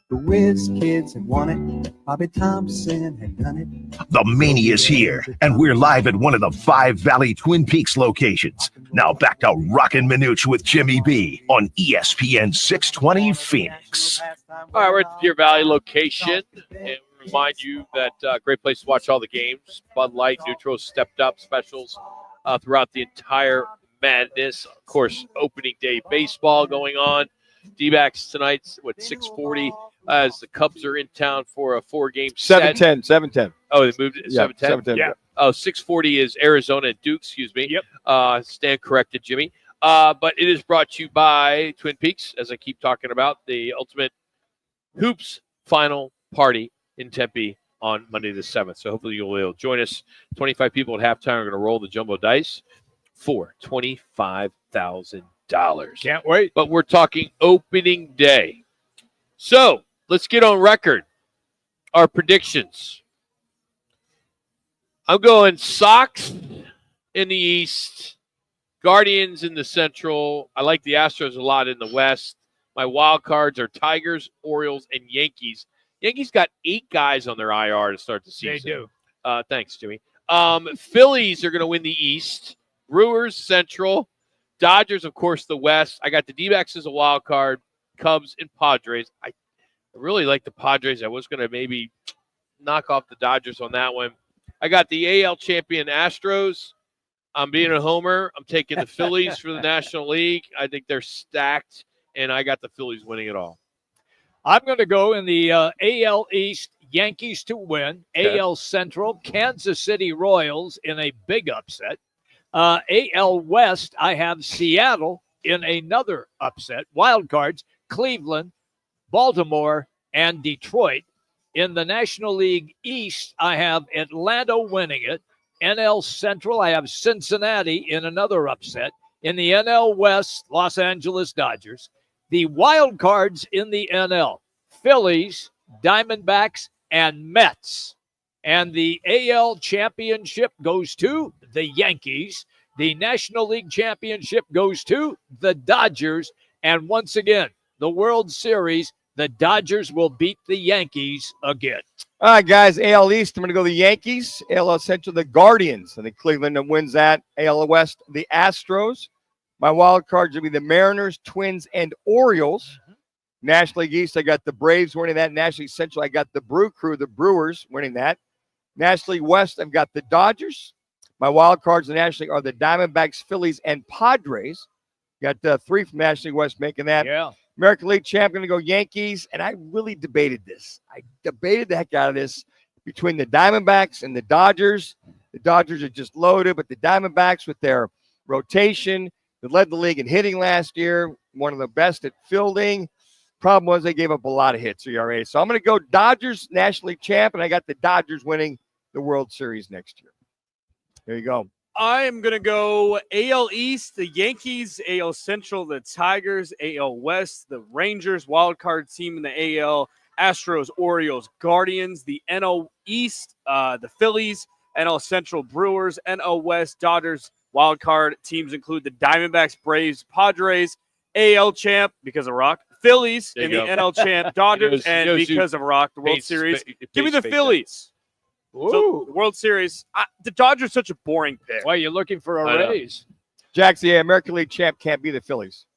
The Whiz Kids had won it. Bobby Thompson had done it. The Mania's here, and we're live at one of the 5 Valley Twin Peaks locations. Now back to Roc and Manuch with Jimmy B on ESPN 620 Phoenix. All right, we're at the Deer Valley location, and remind you that great place to watch all the games. Bud Light, Neutral stepped up specials throughout the entire madness. Of course, opening day baseball going on. D-backs tonight, 6:40, as the Cubs are in town for a 4-game set. 7:10. Oh, they moved it to 7:10? 7:10. Yeah. Oh, 6:40 is Arizona and Duke, excuse me. Yep. Stand corrected, Jimmy. But it is brought to you by Twin Peaks, as I keep talking about, the ultimate hoops final party in Tempe on Monday the 7th. So hopefully you'll join us. 25 people at halftime are going to roll the jumbo dice for $25,000. Can't wait. But we're talking opening day. So let's get on record. Our predictions. I'm going Sox in the East, Guardians in the Central. I like the Astros a lot in the West. My wild cards are Tigers, Orioles, and Yankees. Yankees got 8 guys on their IR to start the season. They do. Thanks, Jimmy. Phillies are going to win the East. Brewers, Central. Dodgers, of course, the West. I got the D-backs as a wild card. Cubs and Padres. I really like the Padres. I was going to maybe knock off the Dodgers on that one. I got the AL champion Astros. I'm being a homer. I'm taking the Phillies for the National League. I think they're stacked, and I got the Phillies winning it all. I'm going to go in the AL East, Yankees to win. Okay. AL Central, Kansas City Royals in a big upset. AL West, I have Seattle in another upset. Wild cards, Cleveland, Baltimore, and Detroit. In the National League East, I have Atlanta winning it. NL Central, I have Cincinnati in another upset. In the NL West, Los Angeles Dodgers. The wild cards in the NL, Phillies, Diamondbacks, and Mets. And the AL championship goes to the Yankees. The National League championship goes to the Dodgers. And once again, the World Series, the Dodgers will beat the Yankees again. All right, guys. AL East, I'm going to go the Yankees. AL Central, the Guardians. I think Cleveland wins that. AL West, the Astros. My wild cards will be the Mariners, Twins, and Orioles. National League East, I got the Braves winning that. National League Central, I got the Brew Crew, the Brewers winning that. National League West, I've got the Dodgers. My wild cards in the National League are the Diamondbacks, Phillies, and Padres. Got 3 from National League West making that. Yeah. American League champ, going to go Yankees. And I really debated this. I debated the heck out of this between the Diamondbacks and the Dodgers. The Dodgers are just loaded, but the Diamondbacks with their rotation, that led the league in hitting last year, one of the best at fielding. Problem was they gave up a lot of hits ERA. So I'm going to go Dodgers, National League champ, and I got the Dodgers winning the World Series next year. There you go. I am going to go AL East, the Yankees, AL Central, the Tigers, AL West, the Rangers, wild card team in the AL, Astros, Orioles, Guardians, the NL East, the Phillies, NL Central, Brewers, NL West, Dodgers, wild card teams include the Diamondbacks, Braves, Padres, AL champ because of Rock, Phillies in the NL champ, Dodgers, and because of Rock, the World Series. Give me the Phillies. So the World Series, the Dodgers such a boring pick. Why are you looking for a raise? Jackson, the American League champ can't be the Phillies.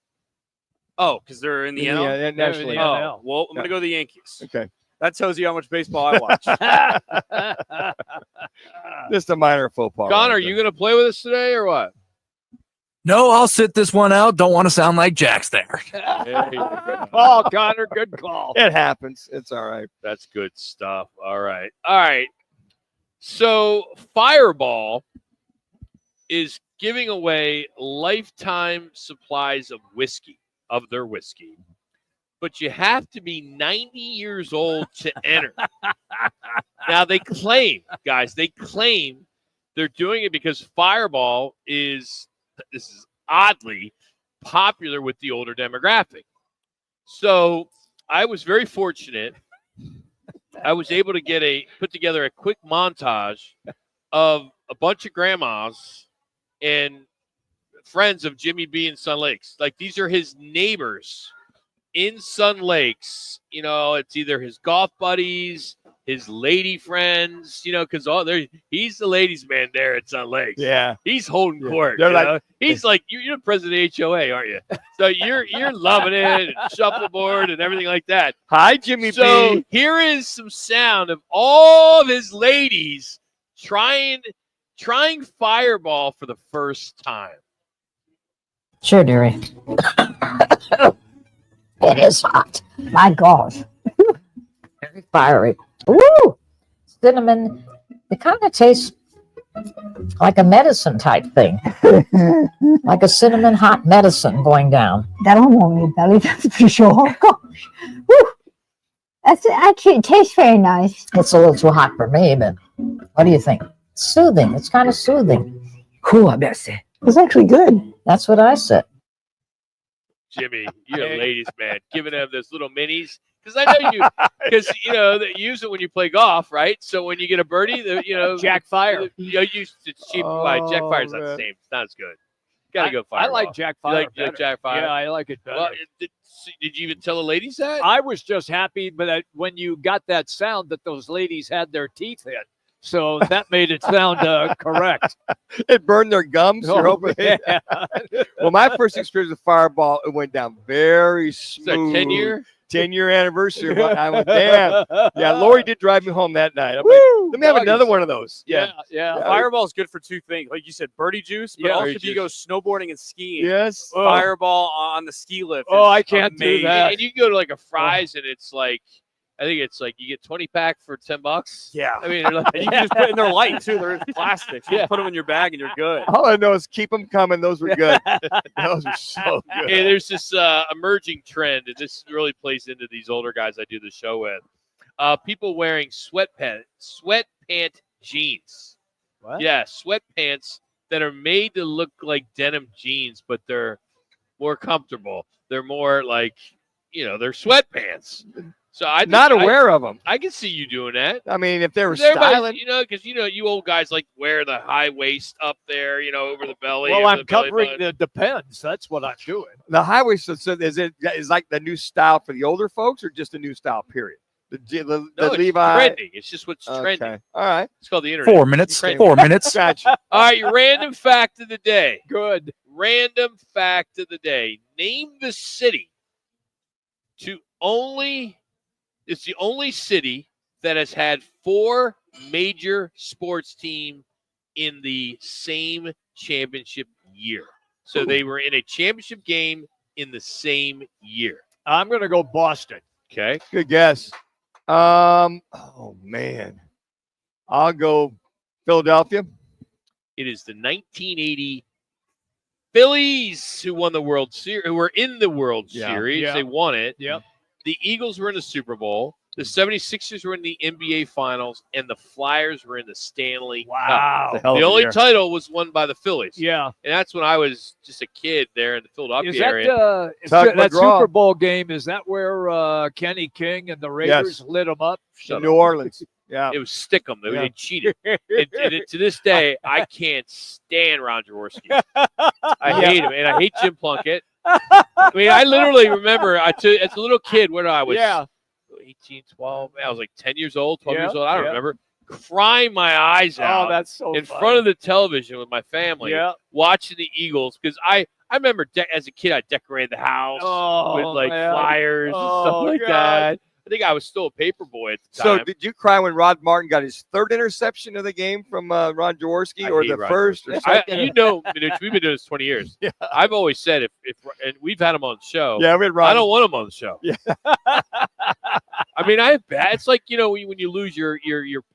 Oh, because they're in the NL? Yeah, National League. Oh, well, I'm going to go the Yankees. Okay. That tells you how much baseball I watch. Just a minor faux pas. Connor, are you going to play with us today or what? No, I'll sit this one out. Don't want to sound like Jack's there. Oh, Connor, good call. It happens. It's all right. That's good stuff. All right. So Fireball is giving away lifetime supplies of their whiskey. But you have to be 90 years old to enter. Now, they claim they're doing it because Fireball is oddly popular with the older demographic. So I was very fortunate. I was able to put together a quick montage of a bunch of grandmas and friends of Jimmy B in Sun Lakes. Like, these are his neighbors in Sun Lakes. You know, it's either his golf buddies, his lady friends, you know, because he's the ladies' man there at Sun Lakes. Yeah. He's holding court. They're like, know? He's like, you're the president of HOA, aren't you? So you're loving it, and shuffleboard and everything like that. Hi, Jimmy So B. here is some sound of all of his ladies trying Fireball for the first time. Sure, dearie. It is hot. My gosh. Very fiery. Woo! Cinnamon. It kind of tastes like a medicine type thing. Like a cinnamon hot medicine going down. That'll warm your belly, that's for sure. Gosh. Woo! That's actually, it tastes very nice. It's a little too hot for me, but what do you think? Soothing. It's kind of soothing. Cool, I bet say. It's actually good. That's what I said. Jimmy, you're a ladies' man. Giving them those little minis. Because I know you, because they use it when you play golf, right? So when you get a birdie, Jack Fire. It's cheap. Jack Fire's not the same. It's not as good. Got to go Fireball. I like Jack Fire. You like Jack Fire? Yeah, I like it better. Well, did you even tell the ladies that? I was just happy, but when you got that sound that those ladies had their teeth in, so that made it sound correct. It burned their gums. You're hoping. Yeah. Well, my first experience with Fireball, it went down very smooth. 10-year anniversary. But I was damn. Yeah, Lori did drive me home that night. I'm like, let me have another one of those. Yeah. Fireball is good for two things. Like you said, birdie juice, but also if you go snowboarding and skiing. Yes. Fireball on the ski lift. I can't do that. And you can go to like a Fry's and it's like, I think it's like you get 20-pack for $10. Yeah. I mean, like, and you can just put in their light too. They're plastic. You put them in your bag and you're good. All I know is keep them coming. Those were good. Those were so good. Hey, there's this emerging trend, and this really plays into these older guys I do the show with. People wearing sweatpant jeans. What? Yeah, sweatpants that are made to look like denim jeans, but they're more comfortable. They're more like, they're sweatpants. So I'm not aware of them. I can see you doing that. I mean, if they were styling, because you old guys like wear the high waist up there, over the belly. Well, I'm covering the depends. That's what I'm doing. The high waist. So is like the new style for the older folks, or just a new style? Period. The it's Levi. trending. It's just what's trending. Okay. All right. It's called the internet. 4 minutes. Trending. 4 minutes. Gotcha. All right. Random fact of the day. Good. Random fact of the day. Name the city It's the only city that has had 4 major sports teams in the same championship year. So they were in a championship game in the same year. I'm going to go Boston. Okay. Good guess. Oh man, I'll go Philadelphia. It is the 1980 Phillies who won the World Series, who were in the World Series. Yeah. They won it. Yep. The Eagles were in the Super Bowl. The 76ers were in the NBA Finals, and the Flyers were in the Stanley Cup. The only title was won by the Phillies. Yeah. And that's when I was just a kid there in the Philadelphia Is that area. that Super Bowl game? Is that where Kenny King and the Raiders lit them up? New Orleans. Yeah. It was Stickum. They cheated. and to this day, I can't stand Ron Jaworski. I hate him, and I hate Jim Plunkett. I mean, I literally remember as a little kid when I was 18, 12. I was like 10 years old, 12 years old. I don't remember. Crying my eyes out that's so in funny. front of the television with my family watching the Eagles because I remember as a kid I decorated the house with flyers and stuff like that. I think I was still a paper boy at the time. So did you cry when Rod Martin got his 3rd interception of the game from Ron Jaworski, or the first or second? Minute, we've been doing this 20 years. Yeah. I've always said if and we've had him on the show. Yeah, we had Ron. I don't want him on the show. Yeah. I mean, I have bad. It's like when you lose your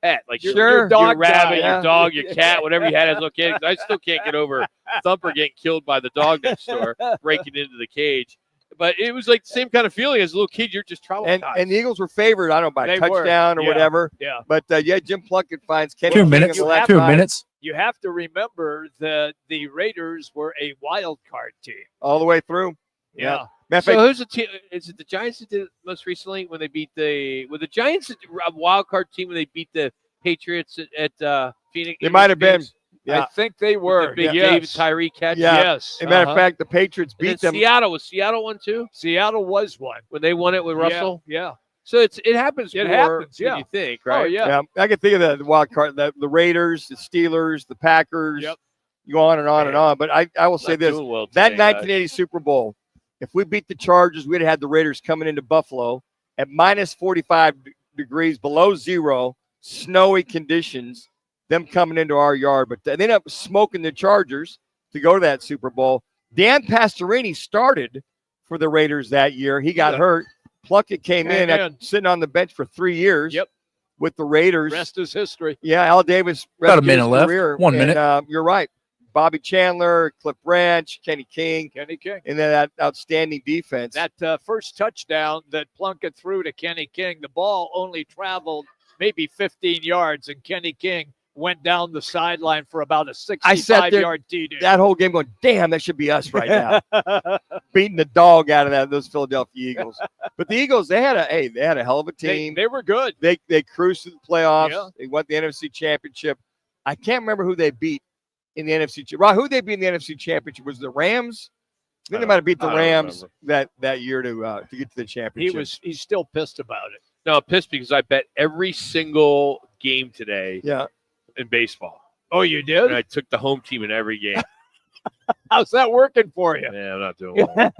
pet, like your dog, your rabbit, dog, your dog, your cat, whatever you had as a little kid. 'Cause I still can't get over Thumper getting killed by the dog next door, breaking into the cage. But it was like the same kind of feeling as a little kid. You're just traumatized. And the Eagles were favored, I don't know, by a touchdown or whatever. Yeah. But Jim Plunkett finds Kenny 2 King minutes. on the left 2 side. minutes. You have to remember that the Raiders were a wild card team. All the way through. Yeah. Matter So who's the team? Is it the Giants that did it most recently when they beat the Giants a wild card team when they beat the Patriots at Phoenix? They might have been. Yeah. I think they were. The big David Tyree catch. Yeah. Yes. As a matter of fact, the Patriots And then beat them. Seattle was Seattle one too Seattle was one when they won it with Russell. Yeah. So it happens. It more happens, than yeah. you think, right? Oh yeah. Yeah, I can think of the wild card, the Raiders, the Steelers, the Packers. Yep. You go on and on and on. But I will say Not this: doing well that today, guys. 1980 Super Bowl, if we beat the Chargers, we'd have had the Raiders coming into Buffalo at minus 45 degrees, below zero, snowy conditions. Them coming into our yard, but they ended up smoking the Chargers to go to that Super Bowl. Dan Pastorini started for the Raiders that year. He got hurt. Plunkett came in sitting on the bench for 3 years. Yep. With the Raiders. Rest is history. Yeah, Al Davis. About a minute left. Career. 1 minute. And, you're right. Bobby Chandler, Cliff Branch, Kenny King, and then that outstanding defense. That first touchdown that Plunkett threw to Kenny King, the ball only traveled maybe 15 yards, and Kenny King went down the sideline for about a I sat there 65-yard TD. that whole game going, damn, that should be us right now. Beating the dog out of those Philadelphia Eagles. But the Eagles, they had a hell of a team. They were good. They cruised to the playoffs. Yeah. They won the NFC Championship. I can't remember who they beat in the NFC. Who they beat in the NFC Championship? Was the Rams? I think they might have beat the Rams that year to get to the championship. He's still pissed about it. No, I'm pissed because I bet every single game today. Yeah. In baseball. Oh, you did? And I took the home team in every game. How's that working for you? Yeah, I'm not doing well.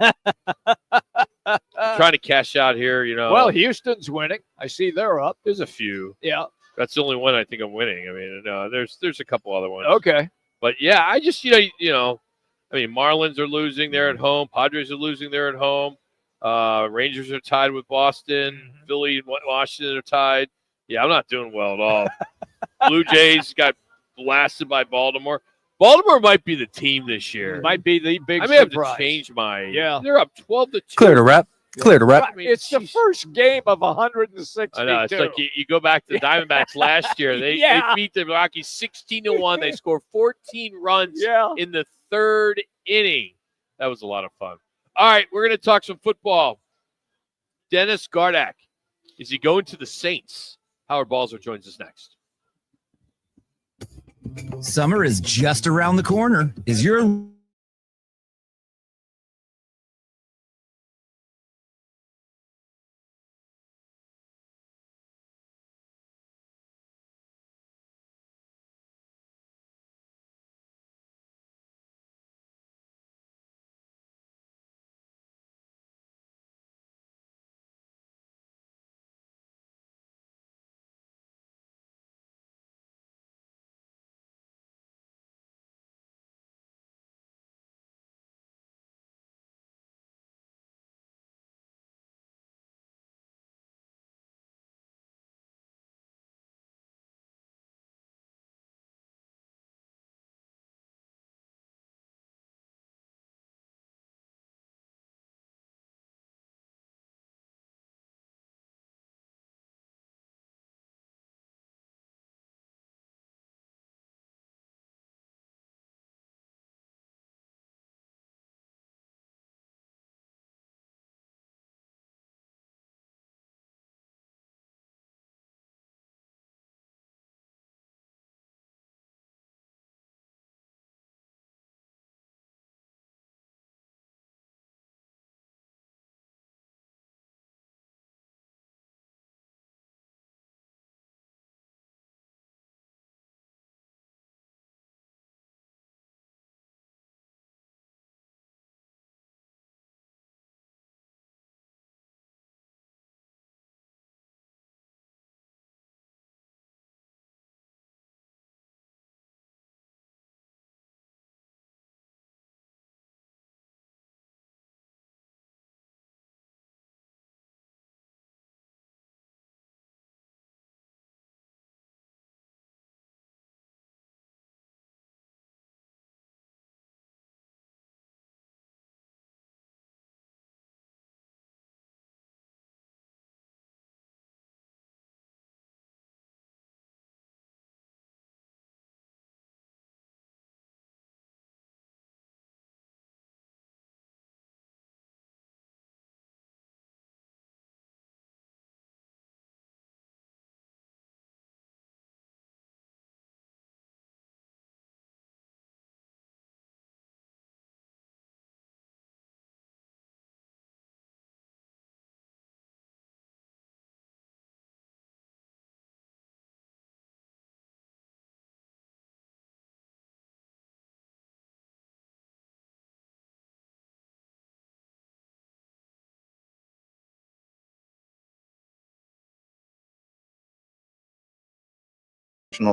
I'm trying to cash out here, Well, Houston's winning. I see they're up. There's a few. Yeah. That's the only one I think I'm winning. I mean, no, there's a couple other ones. Okay. But yeah, I just Marlins are losing. They're at home. Padres are losing. They're at home. Rangers are tied with Boston. Philly and Washington are tied. Yeah, I'm not doing well at all. Blue Jays got blasted by Baltimore. Baltimore might be the team this year. Might be the big I may have surprise. to change my. Yeah. They're up 12-2. Clear the rep. Clear the rep. It's the first game of 162. I know. It's like you go back to the Diamondbacks last year. They beat the Rockies 16-1. They scored 14 runs in the third inning. That was a lot of fun. All right, we're going to talk some football. Dennis Gardak. Is he going to the Saints? Howard Balzer joins us next. Summer is just around the corner. Is your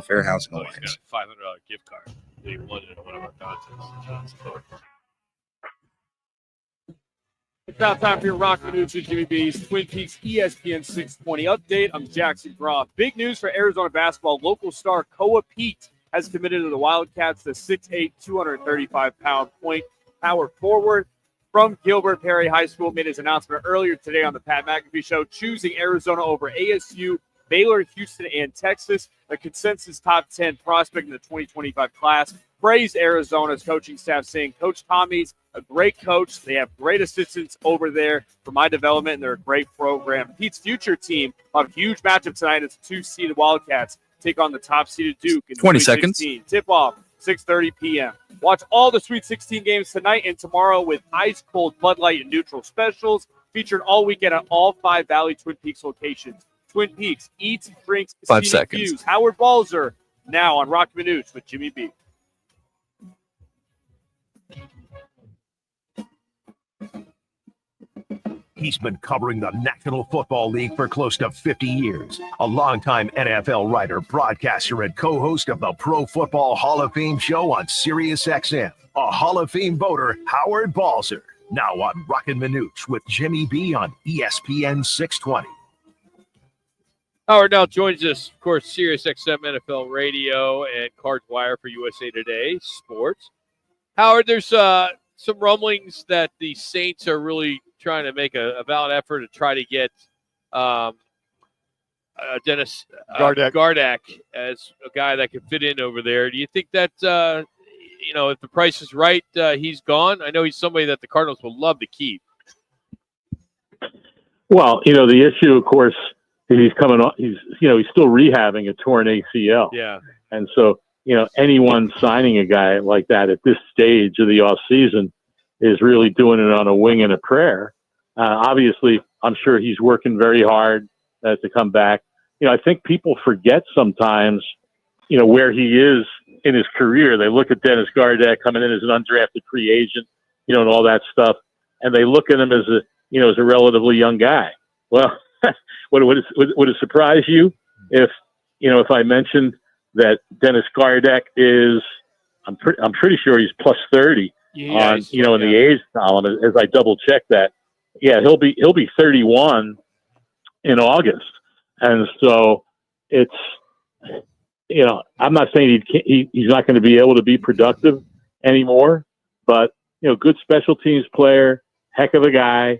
Fair Housing Alliance. He's got a $500 gift card that he won in one of our contests. It's now time for your Roc and Manuch and Jimmy B's Twin Peaks ESPN 620 update. I'm Jackson Groff. Big news for Arizona basketball. Local star Koa Pete has committed to the Wildcats, the 6'8", 235-pound point power forward from Gilbert Perry High School. Made his announcement earlier today on the Pat McAfee Show, choosing Arizona over ASU, Baylor, Houston, and Texas. the consensus top 10 prospect in the 2025 class. Praised Arizona's coaching staff, saying Coach Tommy's a great coach. They have great assistants over there for my development, and they're a great program. Pete's future team will have a huge matchup tonight as the 2-seeded Wildcats take on the top-seeded Duke in 20 seconds. Tip-off, 6:30 p.m. Watch all the Sweet 16 games tonight and tomorrow with ice-cold Bud Light and neutral specials featured all weekend at all 5 Valley Twin Peaks locations. Twin Peaks eats, drinks, 5 scenic seconds. views. Howard Balzer now on Roc and Manuch with Jimmy B. He's been covering the National Football League for close to 50 years. A longtime NFL writer, broadcaster, and co-host of the Pro Football Hall of Fame show on Sirius XM. A Hall of Fame voter, Howard Balzer. Now on Roc and Manuch with Jimmy B on ESPN 620. Howard now joins us, of course, Sirius XM NFL Radio and Cards Wire for USA Today Sports. Howard, there's some rumblings that the Saints are really trying to make a valid effort to try to get Dennis Gardeck as a guy that can fit in over there. Do you think that, if the price is right, he's gone? I know he's somebody that the Cardinals would love to keep. Well, the issue, of course, he's coming on. He's still rehabbing a torn ACL. Yeah. And so, anyone signing a guy like that at this stage of the off season is really doing it on a wing and a prayer. Obviously, I'm sure he's working very hard to come back. I think people forget sometimes, where he is in his career. They look at Dennis Gardeck coming in as an undrafted free agent, and all that stuff, and they look at him as a relatively young guy. Well, would it surprise you if I mentioned that Dennis Gardeck is, I'm pretty sure he's plus 30 in the age column as I double check that. Yeah, he'll be 31 in August. And so it's, I'm not saying he's not going to be able to be productive anymore, but, good special teams player, heck of a guy,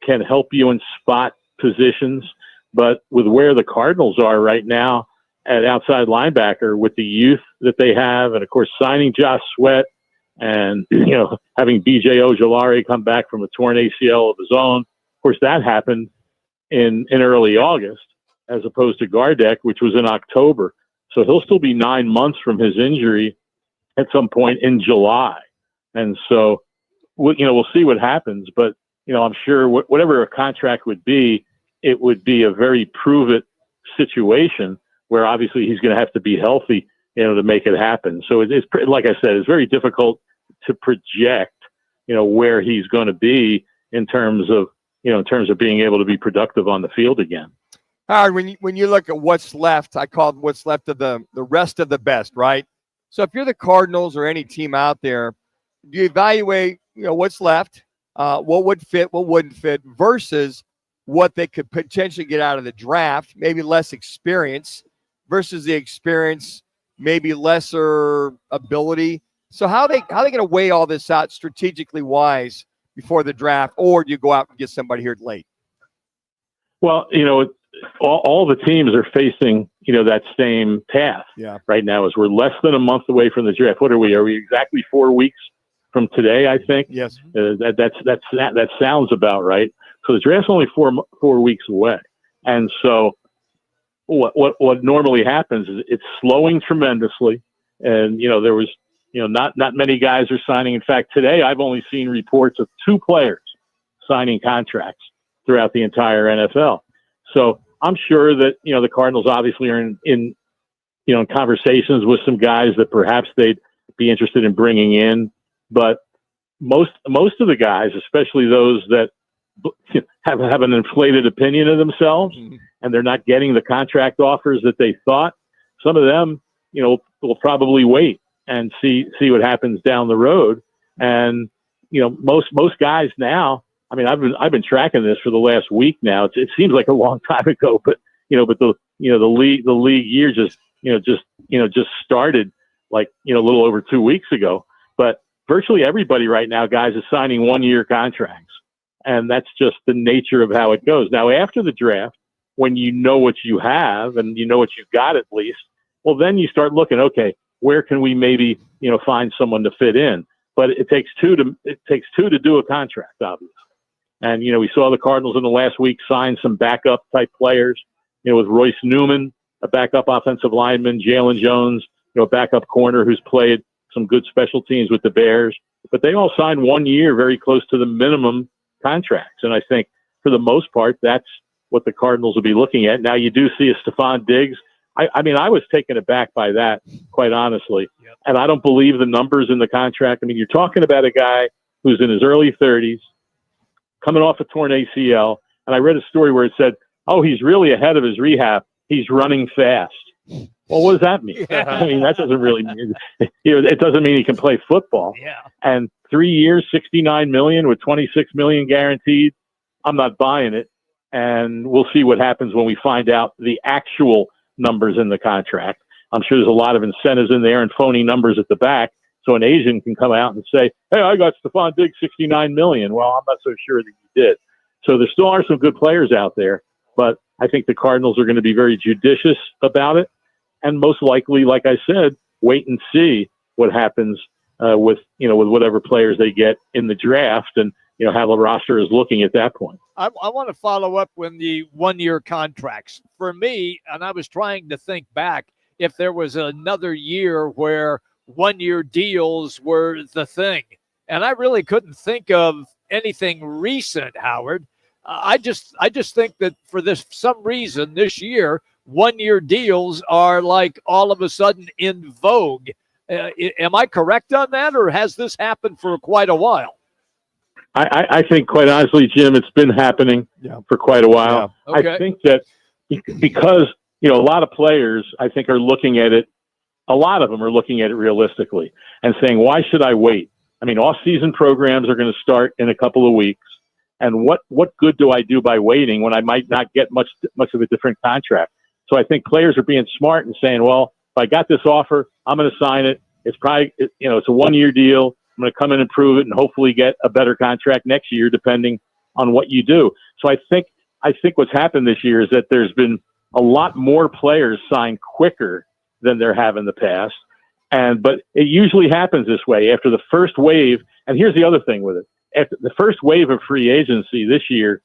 can help you in spot positions. But with where the Cardinals are right now at outside linebacker with the youth that they have, and of course signing Josh Sweat and, having BJ Ojolari come back from a torn ACL of his own, of course that happened in early August as opposed to Gardeck, which was in October. So he'll still be 9 months from his injury at some point in July. And so, we'll see what happens. But, I'm sure whatever a contract would be, it would be a very prove-it situation where obviously he's going to have to be healthy, to make it happen. So it's like I said, it's very difficult to project, where he's going to be in terms of being able to be productive on the field again. Howard, when you look at what's left, I call it what's left of the rest of the best, right? So if you're the Cardinals or any team out there, do you evaluate, what's left, what would fit, what wouldn't fit, versus what they could potentially get out of the draft, maybe less experience versus the experience, maybe lesser ability. So how they going to weigh all this out strategically wise before the draft, or do you go out and get somebody here late? Well, all the teams are facing, that same path right now as we're less than a month away from the draft. What are we? Are we exactly 4 weeks from today, I think? Yes. That sounds about right. So the draft's only 4 weeks away. And so what normally happens is it's slowing tremendously. And, there was, not many guys are signing. In fact, today I've only seen reports of 2 players signing contracts throughout the entire NFL. So I'm sure that, the Cardinals obviously are in conversations with some guys that perhaps they'd be interested in bringing in. But most of the guys, especially those that have an inflated opinion of themselves and they're not getting the contract offers that they thought, some of them, will probably wait and see what happens down the road. And, most guys now, I mean, I've been tracking this for the last week now. It seems like a long time ago, but the league year just started like, a little over 2 weeks ago. But virtually everybody right now, guys, is signing 1-year contracts. And that's just the nature of how it goes. Now, after the draft, when you know what you have and you know what you've got at least, well, then you start looking, okay, where can we maybe, find someone to fit in? But it takes two to do a contract, obviously. And, we saw the Cardinals in the last week sign some backup type players, with Royce Newman, a backup offensive lineman, Jalen Jones, a backup corner who's played some good special teams with the Bears. But they all signed 1 year, very close to the minimum contracts. And I think for the most part, that's what the Cardinals will be looking at. Now, you do see a Stephon Diggs. I mean, I was taken aback by that, quite honestly. Yep. And I don't believe the numbers in the contract. I mean, you're talking about a guy who's in his early 30s, coming off a torn ACL. And I read a story where it said, oh, he's really ahead of his rehab. He's running fast. Well, what does that mean? I mean, that doesn't really mean, it doesn't mean he can play football. Yeah. And 3 years, $69 million with $26 million guaranteed. I'm not buying it. And we'll see what happens when we find out the actual numbers in the contract. I'm sure there's a lot of incentives in there and phony numbers at the back. So an agent can come out and say, hey, I got Stephon Diggs $69 million. Well, I'm not so sure that you did. So there still are some good players out there, but I think the Cardinals are going to be very judicious about it. And most likely, like I said, wait and see what happens with whatever players they get in the draft and, how the roster is looking at that point. I want to follow up with the 1 year contracts. For me, and I was trying to think back, if there was another year where 1 year deals were the thing. And I really couldn't think of anything recent, Howard. I just think that for some reason this year, 1 year deals are like all of a sudden in vogue. Am I correct on that, or has this happened for quite a while? I think, quite honestly, Jim, it's been happening for quite a while. Yeah. Okay. I think that because, a lot of players, I think, are looking at it, a lot of them are looking at it realistically and saying, why should I wait? I mean, off-season programs are going to start in a couple of weeks. And what good do I do by waiting when I might not get much of a different contract? So I think players are being smart and saying, well, if I got this offer, I'm going to sign it. It's probably, it's a 1 year deal. I'm going to come in and prove it and hopefully get a better contract next year, depending on what you do. So I think what's happened this year is that there's been a lot more players signed quicker than there have in the past. But it usually happens this way after the first wave. And here's the other thing with it. After the first wave of free agency this year,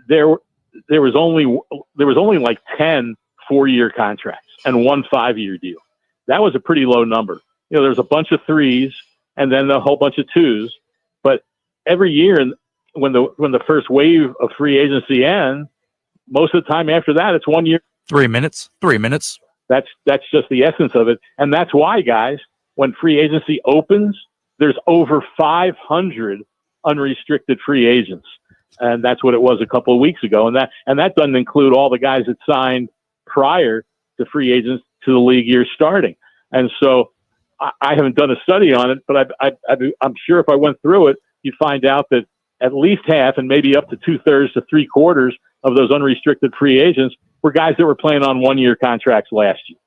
there was only like 10 4-year contracts and 1 5-year deal. That was a pretty low number. There's a bunch of 3s and then a whole bunch of 2s. But every year, when the first wave of free agency ends, most of the time after that, it's 1 year. 3 minutes. 3 minutes. That's just the essence of it. And that's why, guys, when free agency opens, there's over 500 unrestricted free agents. And that's what it was a couple of weeks ago. And that doesn't include all the guys that signed prior to free agents to the league year starting. And so I haven't done a study on it, but I'm sure if I went through it, you'd find out that at least half and maybe up to 2/3 to 3/4 of those unrestricted free agents were guys that were playing on 1 year contracts last year.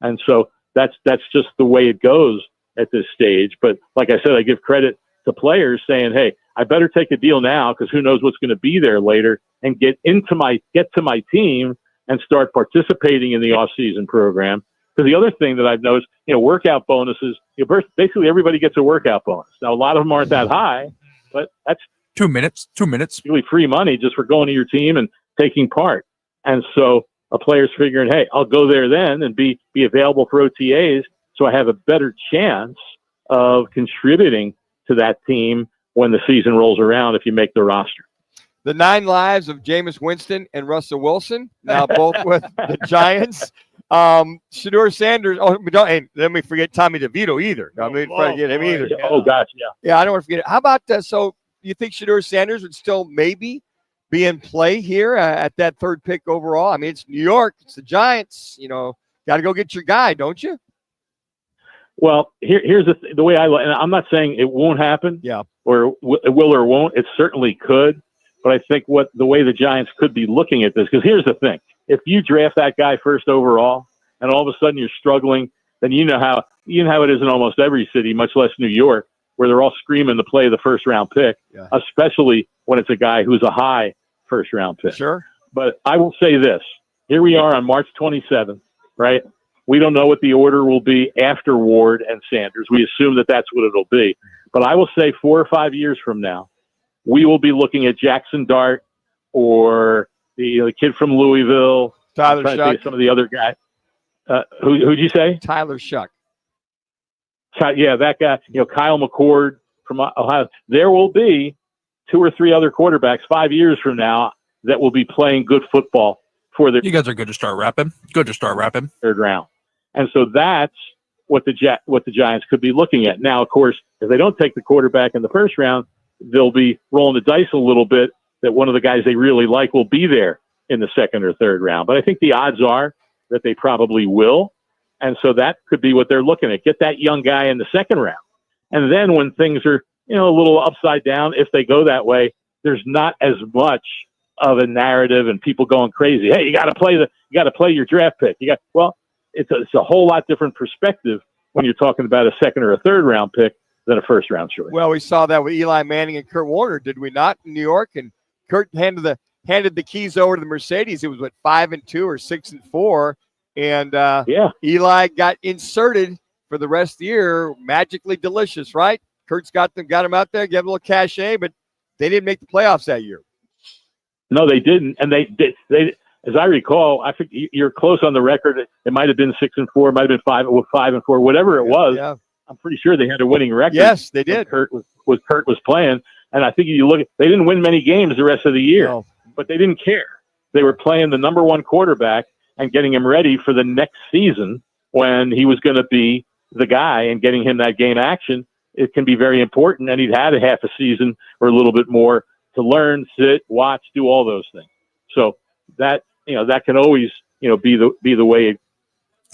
And so that's just the way it goes at this stage. But like I said, I give credit to players saying, hey, I better take a deal now because who knows what's going to be there later, and get to my team and start participating in the off-season program. Because the other thing that I've noticed, workout bonuses, basically everybody gets a workout bonus. Now, a lot of them aren't that high, but that's 2 minutes. 2 minutes. Really free money just for going to your team and taking part. And so a player's figuring, hey, I'll go there then and be available for OTAs so I have a better chance of contributing to that team when the season rolls around if you make the roster. The 9 lives of Jameis Winston and Russell Wilson, now both with the Giants. Shedeur Sanders. Oh, let me forget Tommy DeVito either. I mean, forget him either. Oh, gosh, yeah. Yeah, I don't want to forget it. How about so you think Shedeur Sanders would still maybe be in play here at that 3rd pick overall? I mean, it's New York. It's the Giants. Got to go get your guy, don't you? Well, here's the way and I'm not saying it won't happen. Yeah. Or it will or won't. It certainly could. But I think the way the Giants could be looking at this, because here's the thing. If you draft that guy 1st overall and all of a sudden you're struggling, then you know how it is in almost every city, much less New York, where they're all screaming to play the 1st round pick, especially when it's a guy who's a high 1st round pick. Sure. But I will say this. Here we are on March 27th, right? We don't know what the order will be after Ward and Sanders. We assume that that's what it'll be. But I will say 4 or 5 years from now, we will be looking at Jackson Dart or the kid from Louisville. Tyler Shuck. Some of the other guys. Who'd you say? Tyler Shuck. Yeah, that guy. Kyle McCord from Ohio. There will be 2 or 3 other quarterbacks 5 years from now that will be playing good football for the. You guys are good to start rapping. Good to start rapping. Third round, and so that's what the Giants could be looking at. Now, of course, if they don't take the quarterback in the first round, they'll be rolling the dice a little bit that one of the guys they really like will be there in the second or third round. But I think the odds are that they probably will. And so that could be what they're looking at. Get that young guy in the second round. And then when things are, a little upside down, if they go that way, there's not as much of a narrative and people going crazy. Hey, you got to play your draft pick. It's a whole lot different perspective when you're talking about a second or a third round pick than a first round choice. Well, we saw that with Eli Manning and Kurt Warner, did we not, in New York? And Kurt handed the keys over to the Mercedes. It was 5-2 or 6-4, and Eli got inserted for the rest of the year. Magically delicious, right? Kurt's got him out there, gave him a little cachet, but they didn't make the playoffs that year. No, they didn't, and they as I recall, I think you're close on the record. It might have been 6-4, it might have been 5-4, whatever it was. Yeah. I'm pretty sure they had a winning record. Yes, they did. Kurt was playing, and I think if you look, they didn't win many games the rest of the year, but they didn't care. They were playing the number one quarterback and getting him ready for the next season when he was going to be the guy, and getting him that game action. It can be very important, and he'd had a half a season or a little bit more to learn, sit, watch, do all those things. So that that can always be the way.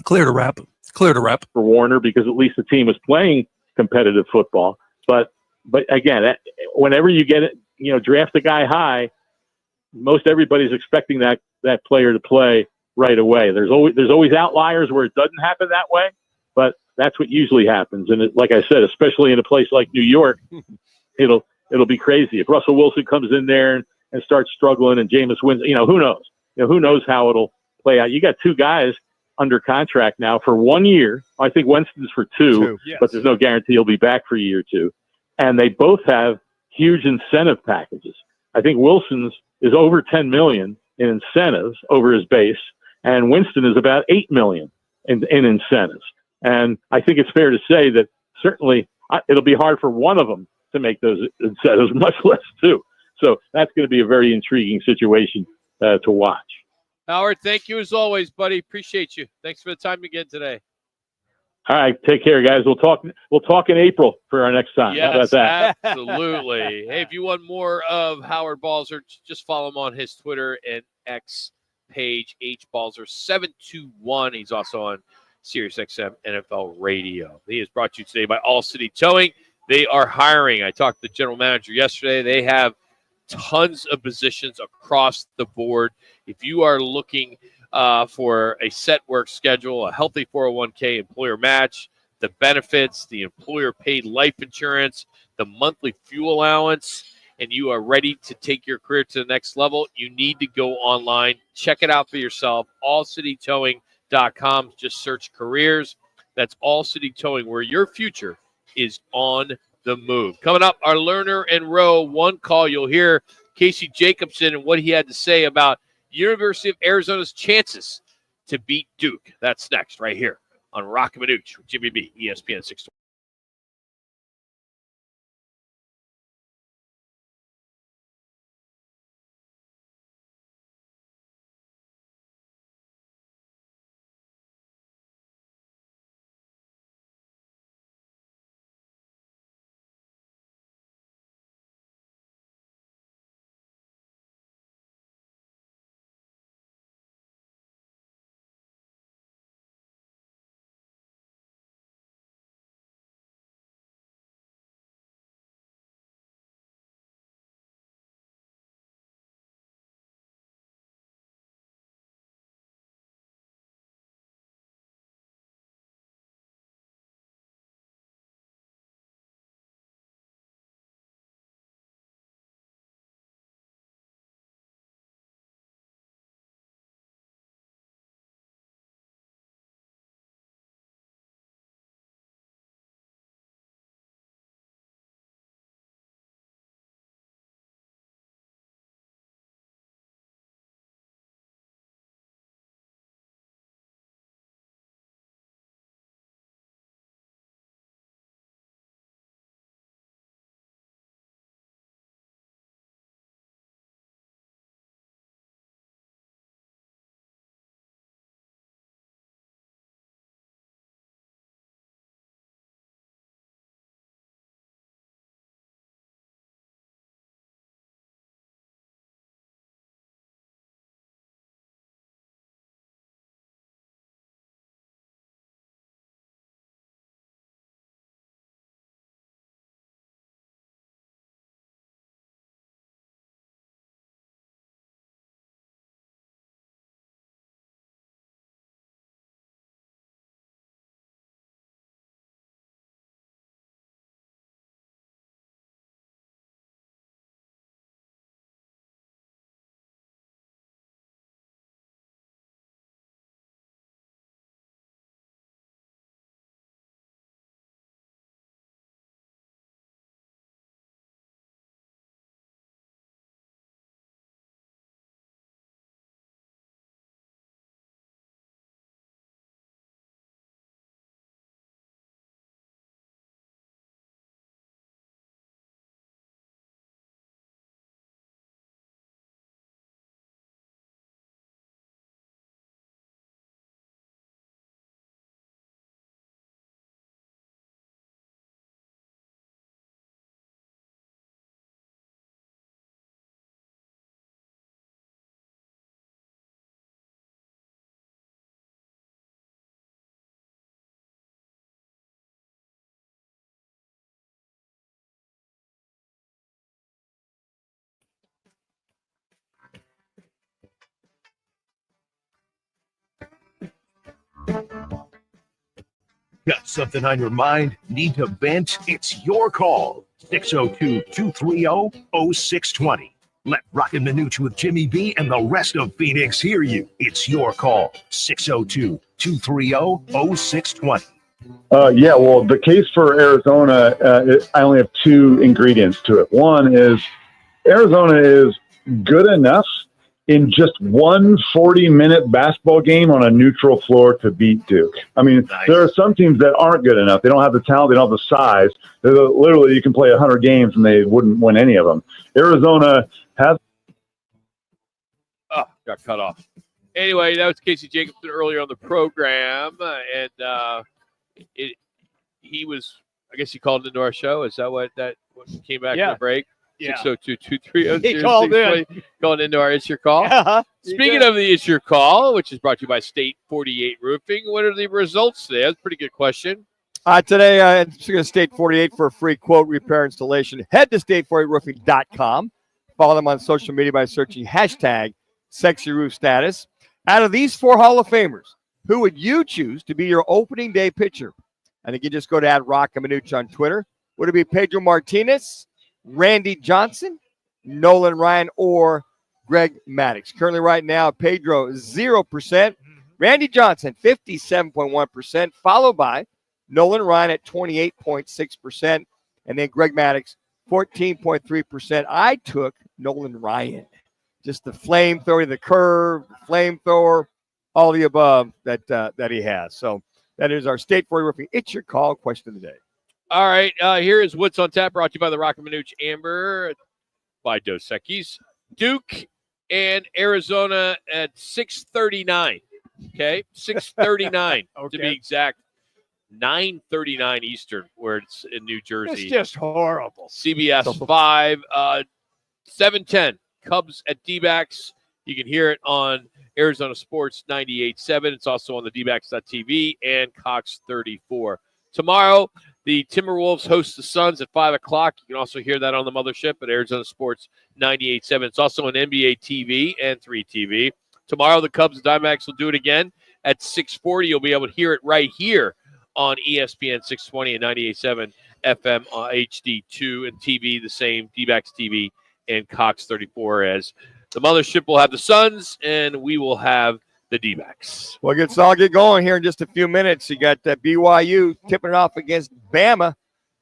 Clear to wrap for Warner, because at least the team was playing competitive football. But again, whenever you get it, draft a guy high, most everybody's expecting that player to play right away. There's always outliers where it doesn't happen that way, but that's what usually happens. And like I said, especially in a place like New York, it'll be crazy. If Russell Wilson comes in there and starts struggling, and Jameis wins, who knows? Who knows how it'll play out? You got 2 guys under contract now for 1 year. I think Winston's for 2, yes. But there's no guarantee he'll be back for a year or 2. And they both have huge incentive packages. I think Wilson's is over $10 million in incentives over his base, and Winston is about $8 million in incentives. And I think it's fair to say that certainly it'll be hard for one of them to make those incentives, much less 2. So that's going to be a very intriguing situation to watch. Howard, thank you as always, buddy. Appreciate you. Thanks for the time again today. All right, take care, guys. We'll talk in April for our next time. Yes, How about that? absolutely. Hey, if you want more of Howard Balzer, just follow him on his Twitter and X page, hbalzer721. He's also on SiriusXM NFL Radio. He is brought to you today by All City Towing. They are hiring. I talked to the general manager yesterday. They have tons of positions across the board. If you are looking for a set work schedule, a healthy 401k employer match, the benefits, the employer paid life insurance, the monthly fuel allowance, and you are ready to take your career to the next level, you need to go online. Check it out for yourself. allcitytowing.com. Just search careers. That's All City Towing, where your future is on the move. Coming up, our Learner and Row one call. You'll hear Casey Jacobson and what he had to say about University of Arizona's chances to beat Duke. That's next right here on Roc and Manuch with Jimmy B, ESPN 620. Got something on your mind? Need to vent? It's your call. 602-230-0620. Let Roc and Manuch with Jimmy B and the rest of Phoenix hear you. It's your call. 602-230-0620. Yeah, well, the case for Arizona, I only have two ingredients to it. One is Arizona is good enough in just one 40-minute basketball game on a neutral floor to beat Duke. I mean, there are some teams that aren't good enough. They don't have the talent. They don't have the size. Literally, you can play 100 games and they wouldn't win any of them. Arizona has. Oh, got cut off. Anyway, that was Casey Jacobson earlier on the program, and he was. I guess he called into our show. Is that what came back from the break? Yeah. 602-230. He called in. Going into our It's Your Call. Yeah, Speaking of the It's Your Call, which is brought to you by State 48 Roofing, what are the results today? That's a pretty good question. Today, speaking of State 48 for a free quote repair installation, head to state48roofing.com. Follow them on social media by searching hashtag #SexyRoofStatus. Out of these 4 Hall of Famers, who would you choose to be your opening day pitcher? And you can just go to @Roc and Manuch on Twitter. Would it be Pedro Martinez, Randy Johnson, Nolan Ryan, or Greg Maddux? Currently right now, Pedro 0%. Randy Johnson 57.1%, followed by Nolan Ryan at 28.6%, and then Greg Maddux 14.3%. I took Nolan Ryan. Just the flamethrower, the curve, flamethrower, all the above that he has. So that is our State 40 Roofing. It's Your Call question of the day. All right, here is What's on Tap, brought to you by the Roc and Manuch Amber by Dos Equis. Duke and Arizona at 6:39. Okay, 6:39 to be exact. 9:39 Eastern, where it's in New Jersey. It's just horrible. CBS 5, 7:10. Cubs at D-backs. You can hear it on Arizona Sports 98.7. It's also on the dbacks.tv and Cox 34. Tomorrow, the Timberwolves host the Suns at 5 o'clock. You can also hear that on the mothership at Arizona Sports 98.7. It's also on NBA TV and 3TV. Tomorrow, the Cubs and Diamondbacks will do it again at 6:40. You'll be able to hear it right here on ESPN 620 and 98.7 FM HD2 and TV, the same, D-backs TV and Cox 34, as the mothership will have the Suns and we will have the D-backs. Well, let's all get going here in just a few minutes. You got BYU tipping it off against Bama,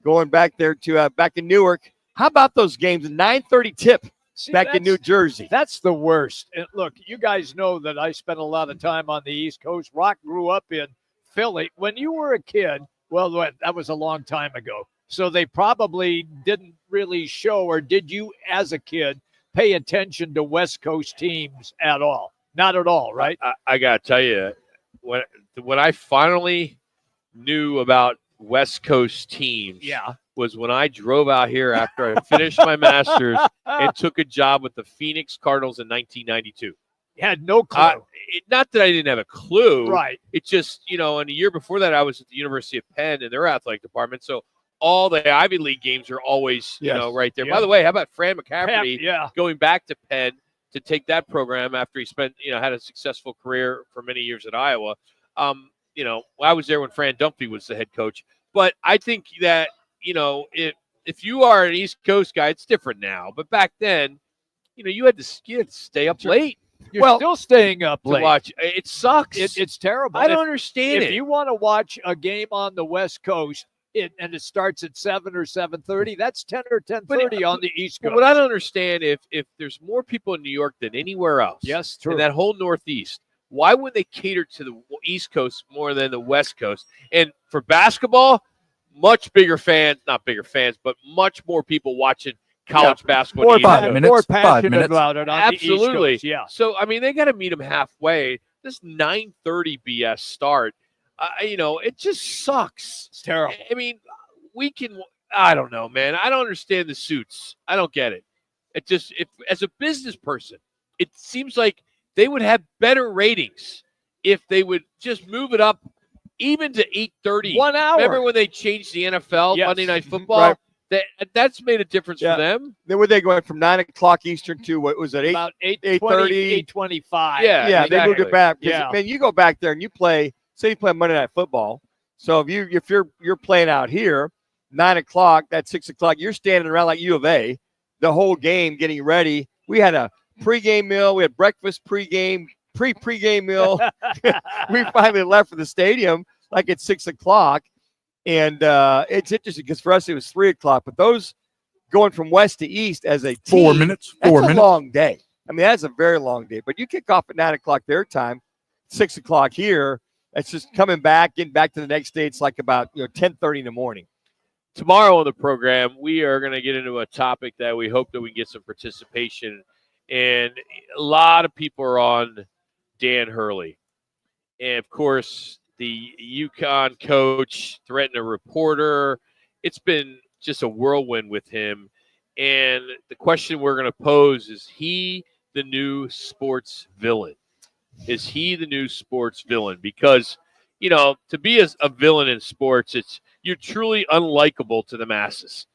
going back there to back in Newark. How about those games? 9:30 tip back in New Jersey. That's the worst. And look, you guys know that I spent a lot of time on the East Coast. Rock grew up in Philly. When you were a kid, well, that was a long time ago. So they probably didn't really show, or did you as a kid pay attention to West Coast teams at all? Not at all, right? I got to tell you, when I finally knew about West Coast teams was when I drove out here after I finished my master's and took a job with the Phoenix Cardinals in 1992. You had no clue. Not that I didn't have a clue. Right. It just, and a year before that, I was at the University of Penn in their athletic department. So all the Ivy League games are always, right there. Yeah. By the way, how about Fran McCafferty Yeah. going back to Penn to take that program after he spent, had a successful career for many years at Iowa. I was there when Fran Dunphy was the head coach. But I think that, if you are an East Coast guy, it's different now. But back then, you had to stay up late. You're still staying up To late. watch. It sucks. It's terrible. I don't understand If it. you want to watch a game on the West Coast, and it starts at 7 or 7:30, that's 10 or 10:30 on the East Coast. But what I don't understand, if there's more people in New York than anywhere else, Yes, true. in that whole Northeast, why would they cater to the East Coast more than the West Coast? And for basketball, much bigger fans, not bigger fans, but much more people watching college basketball. More, in the East Coast. more passionate about it on Absolutely. the East Coast. Yeah. So, they got to meet them halfway. This 9:30 BS start, it just sucks. It's terrible. I don't know, man. I don't understand the suits. I don't get it. It just, as a business person, it seems like they would have better ratings if they would just move it up even to 8:30. 1 hour. Remember when they changed the NFL, Yes. Monday Night Football? Right. That's made a difference for them. Then were they going from 9 o'clock Eastern to what was it? About 8:30? 8:25. Yeah, they moved it back. Yeah. Man, you go back there and you play. Say you play Monday Night Football. So if you're playing out here, 9 o'clock, that's 6 o'clock, you're standing around like U of A the whole game getting ready. We had a pregame meal, we had breakfast pregame, pregame meal. We finally left for the stadium like at 6 o'clock. And it's interesting because for us it was 3 o'clock, but those going from west to east as a team, 4 minutes. that's 4 a minutes. long day. I mean, that's a very long day. But you kick off at 9 o'clock their time, 6 o'clock here. It's just coming back, getting back to the next day. It's like about 10:30 in the morning. Tomorrow on the program, we are going to get into a topic that we hope that we get some participation. And a lot of people are on Dan Hurley. And, of course, the UConn coach threatened a reporter. It's been just a whirlwind with him. And the question we're going to pose is he the new sports villain? Is he the new sports villain? Because, to be a villain in sports, you're truly unlikable to the masses.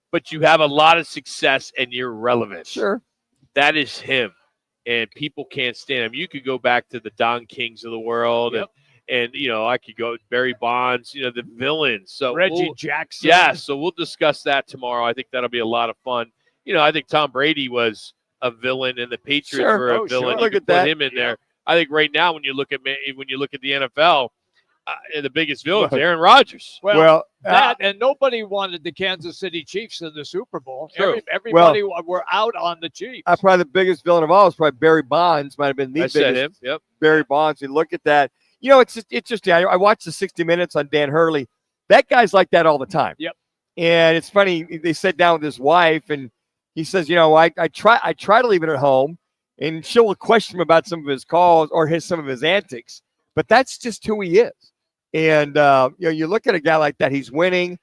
But you have a lot of success and you're relevant. Sure. That is him. And people can't stand him. You could go back to the Don Kings of the world and I could go Barry Bonds, the villains. So Reggie Jackson. Yeah, so we'll discuss that tomorrow. I think that'll be a lot of fun. I think Tom Brady was a villain and the Patriots were a villain. Sure. You could put him in there. I think right now when you look at the NFL, the biggest villain is Aaron Rodgers. Well, that and nobody wanted the Kansas City Chiefs in the Super Bowl. True. Everybody were out on the Chiefs. Probably the biggest villain of all is probably Barry Bonds. Might have been the I biggest. said him. Yep. Barry Bonds. You look at that. It's just I watched the 60 Minutes on Dan Hurley. That guy's like that all the time. Yep. And it's funny. They sat down with his wife, and he says, I try to leave it at home, and she'll question him about some of his calls or some of his antics. But that's just who he is. And you look at a guy like that. He's winning.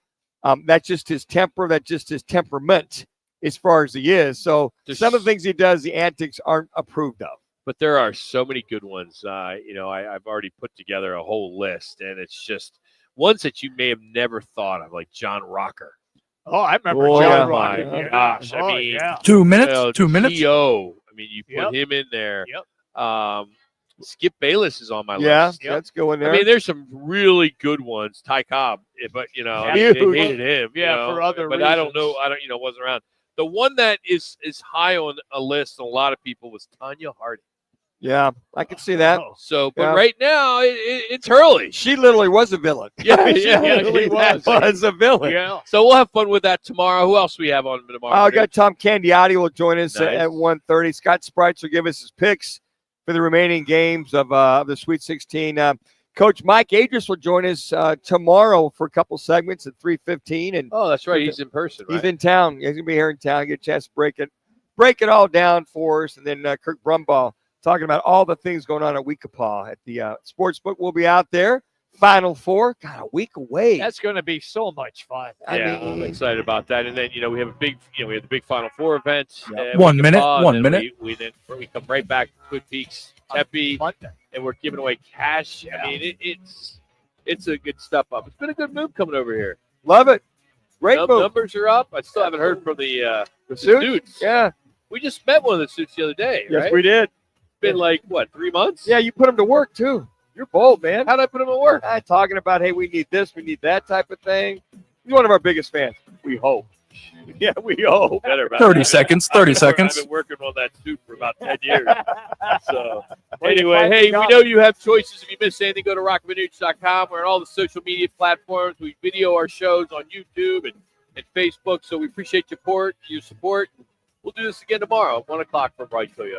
That's just his temper. That's just his temperament, as far as he is. So some of the things he does, the antics aren't approved of. But there are so many good ones. I've already put together a whole list, and it's just ones that you may have never thought of, like John Rocker. Oh, I remember John Rocker. My gosh. I mean, 2 minutes. 2 minutes. T.O. I mean, you put him in there. Yep. Skip Bayless is on my list. Yeah, let's go in there. I mean, there's some really good ones. Ty Cobb, but I hated him. For other but reasons. I don't know. Wasn't around. The one that is high on a list of a lot of people was Tanya Harding. Yeah, I can see that. So, but right now it's Hurley. She literally was a villain. Yeah, she literally was a villain. Yeah. So we'll have fun with that tomorrow. Who else we have on tomorrow? I got Tom Candiotti will join us Nice. at 1:30. Scott Sprites will give us his picks for the remaining games of the Sweet 16. Coach Mike Adris will join us tomorrow for a couple segments at 3:15. And that's right. He's in person. Right? He's in town. He's gonna be here in town. Get a chance to break it all down for us. And then Kirk Brumbaugh talking about all the things going on at Weekapaw at the sports book. We'll be out there. Final Four, a week away. That's going to be so much fun. I'm excited about that. And then we have a big, we have the big Final Four event. 1 minute. 1 minute. We come right back to Twin Peaks, Tempe, and we're giving away cash. I mean, it's a good step up. It's been a good move coming over here. Love it. Great move. Numbers are up. I still haven't heard from the suits. Yeah. We just met one of the suits the other day. Yes, right? we did. Been like 3 months? Yeah, you put them to work too. You're bold, man. How'd I put them to work? Talking about, hey, we need this, we need that type of thing. He's one of our biggest fans. We hope. Yeah, we hope. 30 seconds. 30 seconds. I've been working on that suit for about 10 years. So, anyway, hey, we know you have choices. If you miss anything, go to rockandmanuch.com. We're on all the social media platforms. We video our shows on YouTube and Facebook. So we appreciate your support. We'll do this again tomorrow at 1 o'clock from Bright Toyota.